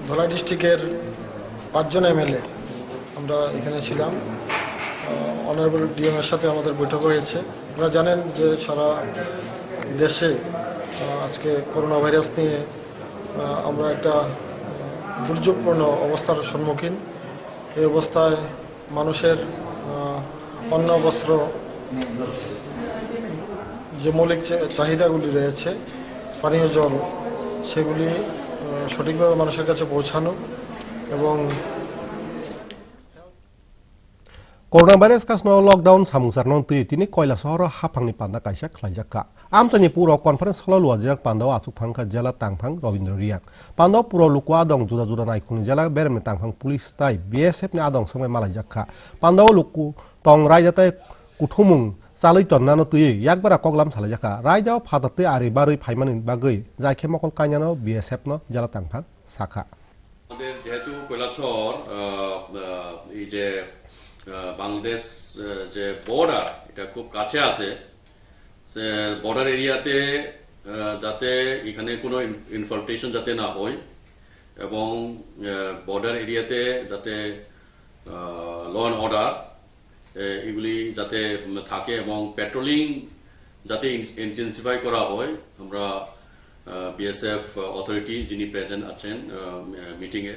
ধলাই ডিস্ট্রিক্টের 5 জন এমএলএ আমরা এখানে ছিলাম অনারেবল ডিএম এর সাথে আমাদের বৈঠক হয়েছে আপনারা জানেন যে সারা দেশে আজকে করোনা ভাইরাস নিয়ে আমরা একটা দুর্যোগপূর্ণ অবস্থার সম্মুখীন এই অবস্থায় মানুষের অন্ন বস্ত্র যে মৌলিক চাহিদাগুলি রয়েছে পানীয় জল সেগুলি সঠিকভাবে মানুষের কাছে পৌঁছানো এবং করোনা ভাইরাস কাসনো লকডাউন সামুংসারন তুই তিনি কয়লা শহর হাফাংনি পান্ডা কাইসা খ্লাইজাকা আমচানি পুরো কনফারেন্স হল লুয়াজিরাক পান্দাও আচুকফাংখা জেলা তাংফাং রবীন্দ্র রিয়াক পান্দাও পুরো লুকুয়া দং जुदा जुदा नायखुनि জেলা বেরমনি তাংফাং পুলিশ তাই বিএসএফ नि আদং সময় মালাইজাকা পান্দাও লুকু তং রাইজাতাই কুথুমুং চালই তন্নানো তুই একবারা কগলাম সালাইজাকা রাইজাও ফাদাতে আরি বারই ফাইমানি বাগৈ জাইখে মকল কাইনানো বিএসএফ ন জেলা তাংফাং শাখা আমাদের যেহেতু কৈলাসহর এই যে বাংলাদেশ যে বর্ডার এটা খুব কাছে আছে বর্ডার এরিয়াতে যাতে এখানে কোনো ইনফিল্ট্রেশন যাতে না হয় এবং বর্ডার এরিয়াতে যাতে ল অ্যান্ড অর্ডার এগুলি যাতে থাকে এবং পেট্রোলিং যাতে ইন্টেন্সিফাই করা হয় আমরা বিএসএফ অথরিটি যিনি প্রেজেন্ট আছেন মিটিংয়ে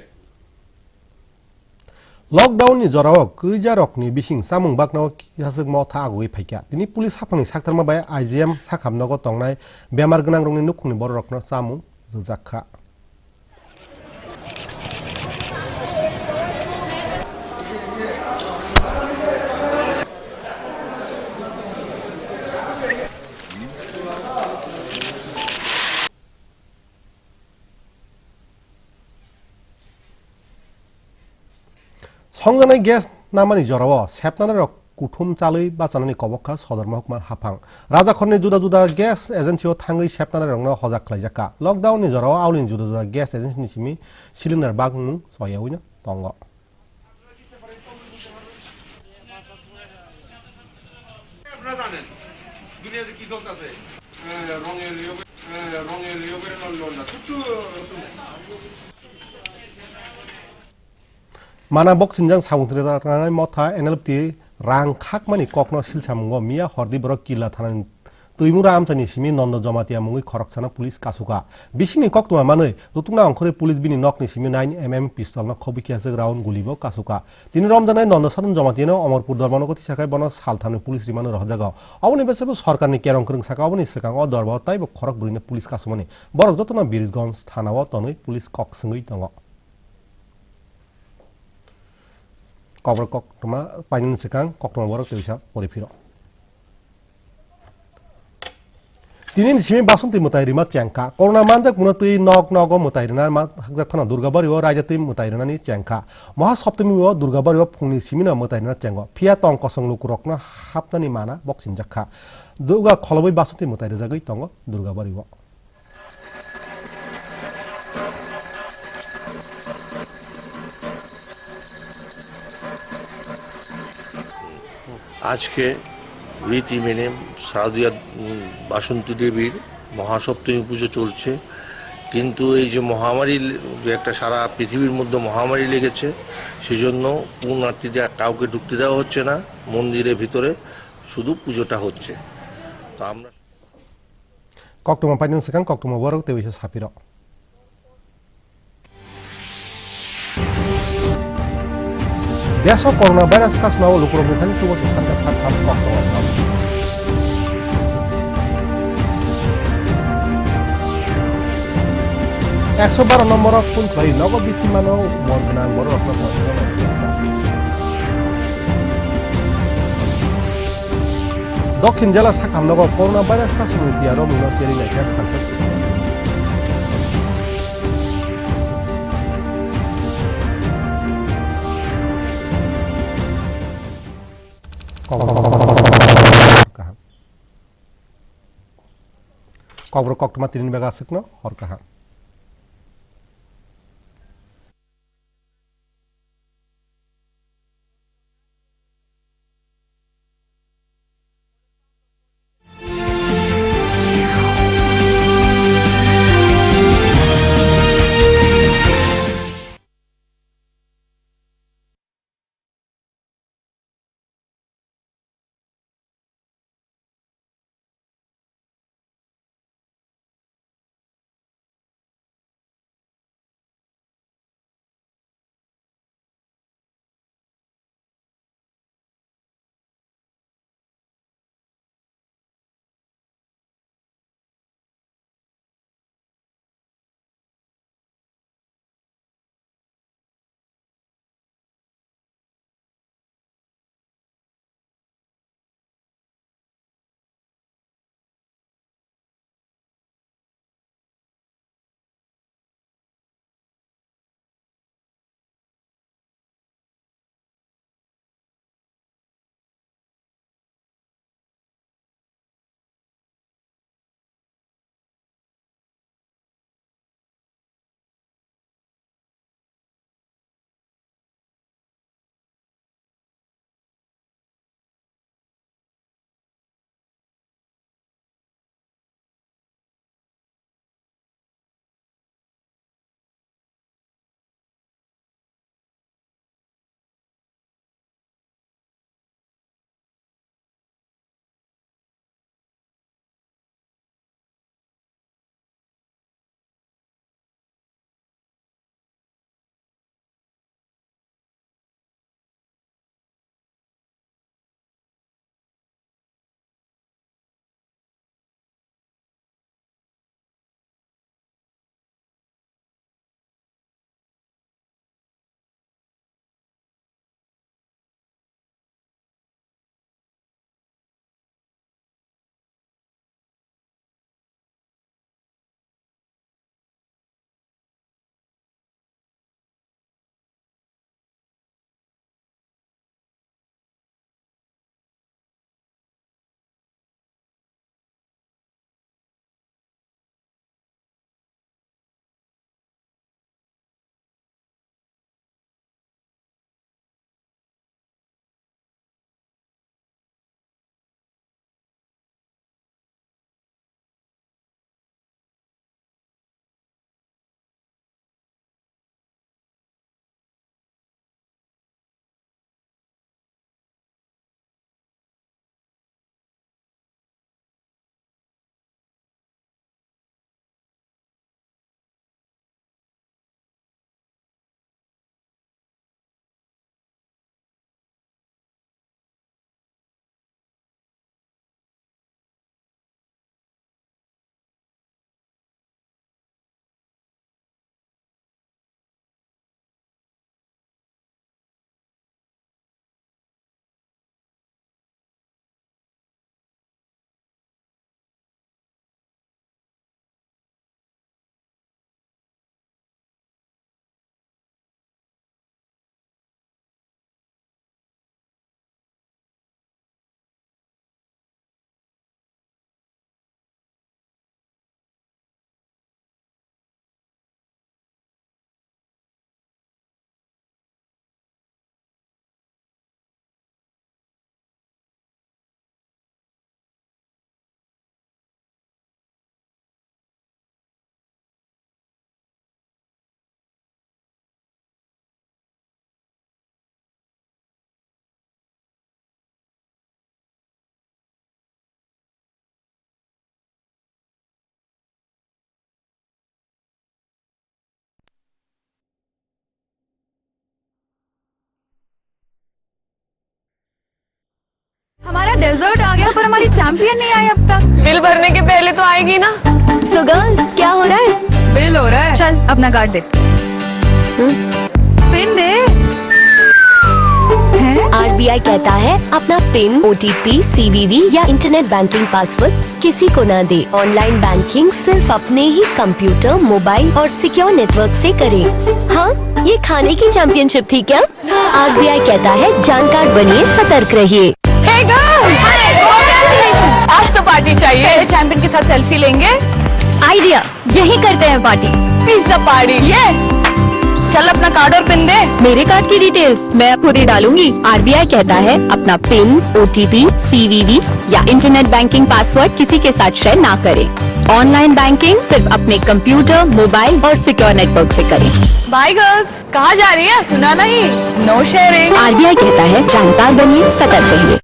Lockdown ni jorao krujarok ni bising samung bakno hasuk mo tha agui phaikya tini police hapangni saktarma bai IGM sakhamnago tongnai bemar gnang rongni nukungni borokno samung rujakha 성전의 게스 나만이 저러워 셉나나로 구툼 짤의 바사나니 거복하 서더먹마 하팡 라자컨니 주다주다 게스 에전시오 탕의 셉나나랑나 허작 클라이자카 럭다운니 저러워 아울린 주다주다 게스 에전시니 시미 실린나 박무 서예우냐 덩거 আপনারা জানেন দুনিয়াতে কি চলতেছে রঙের রিওবের London ছোট্ট Mana bok sinjang sawungtre rangai motha NLP rang khakmani kokno silsamgo mia hordi borok kila thanan tuimura amchani simi nondo jamatia mungui khorokchana police kasuka bisini koktuma manoi lutungna angkhore police bini nokni simi 9mm pistol na khobikia se ground gulibo kasuka tin ramdanai nondo sadun jamatia no Amarpur Dormano goti sakai bono salthani police rimano rahjaga awni besebo sarkarni kerong krung saka awni sekang o dorba taibo khorok burine police kasumani borok jotona Birisgঞ্জ thanawo tonoi police kok sungui tongo Cover kok tuma painin sekang kok tuma borok tewisa porifiro Tinin simi basunti mutairima cengka korona manjak munatui nok nogo mutairina ma hakjak thana durgabari o rajati mutairina ni cengka maha saptami o durgabari o phungni simina mutairina cenggo phia tong kosong lukurokna haptani mana boksin jakha duga kholobai basunti mutairina jagoi tongo durgabari o আজকে রীতি মেনে শারদীয়া বাসন্তী দেবীর মহাসপ্তমী পুজো চলছে কিন্তু এই যে মহামারী যে একটা সারা পৃথিবীর মধ্যে মহামারী লেগেছে সেজন্য পুণ্যার্থীদের কাউকে ঢুকতে দেওয়া হচ্ছে না মন্দিরের ভিতরে শুধু পুজোটা হচ্ছে তো আমরা কক্টমা পাইন সেখান কক্টমা বরক তেবিসে সাপির দেশ করোনা ভাইরাস কাসনাও লুকুরমনি থালি চুবচ সানকা সাতহাম কক্টমা 112 নম্বর ফোন খাই নগদ বিকিমানো মরগনাং বড় রকম দক্ষিণ জেলা সাখামনগর করোনা ভাইরাস কাসুমিতি আর মুনো সেরি নাইকা সানসদ কবর কক্টমা 3 বেগা সকনো হরকাহা डेजर्ट आ गया पर हमारी चैंपियन नहीं आई अब तक। बिल भरने के पहले तो आएगी ना। सो गर्ल्स क्या हो रहा है? बिल हो रहा है। चल अपना कार्ड दे। पिन दे। RBI कहता है अपना पिन, OTP, CVV या इंटरनेट बैंकिंग पासवर्ड किसी को ना दे। ऑनलाइन बैंकिंग सिर्फ अपने ही कंप्यूटर, मोबाइल और सिक्योर नेटवर्क से करें। हाँ, ये खाने की चैंपियनशिप थी क्या? RBI कहता है जानकार बनिए, सतर्क रहिए। Hey girls! आज तो पार्टी चाहिए। चैंपियन के साथ सेल्फी लेंगे। आइडिया, यही करते हैं पार्टी। Pizza party. ये चल अपना कार्ड और पिन दे। मेरे कार्ड की डिटेल्स मैं खुद ही डालूंगी। RBI कहता है अपना पिन, OTP, CVV या इंटरनेट बैंकिंग पासवर्ड किसी के साथ शेयर ना करें। ऑनलाइन बैंकिंग सिर्फ अपने कंप्यूटर, मोबाइल और सिक्योर नेटवर्क से करें। बाय गर्ल्स, कहाँ जा रही है? सुना नहीं। No sharing. RBI कहता है जानकार बनिए, सतर्क रहिए।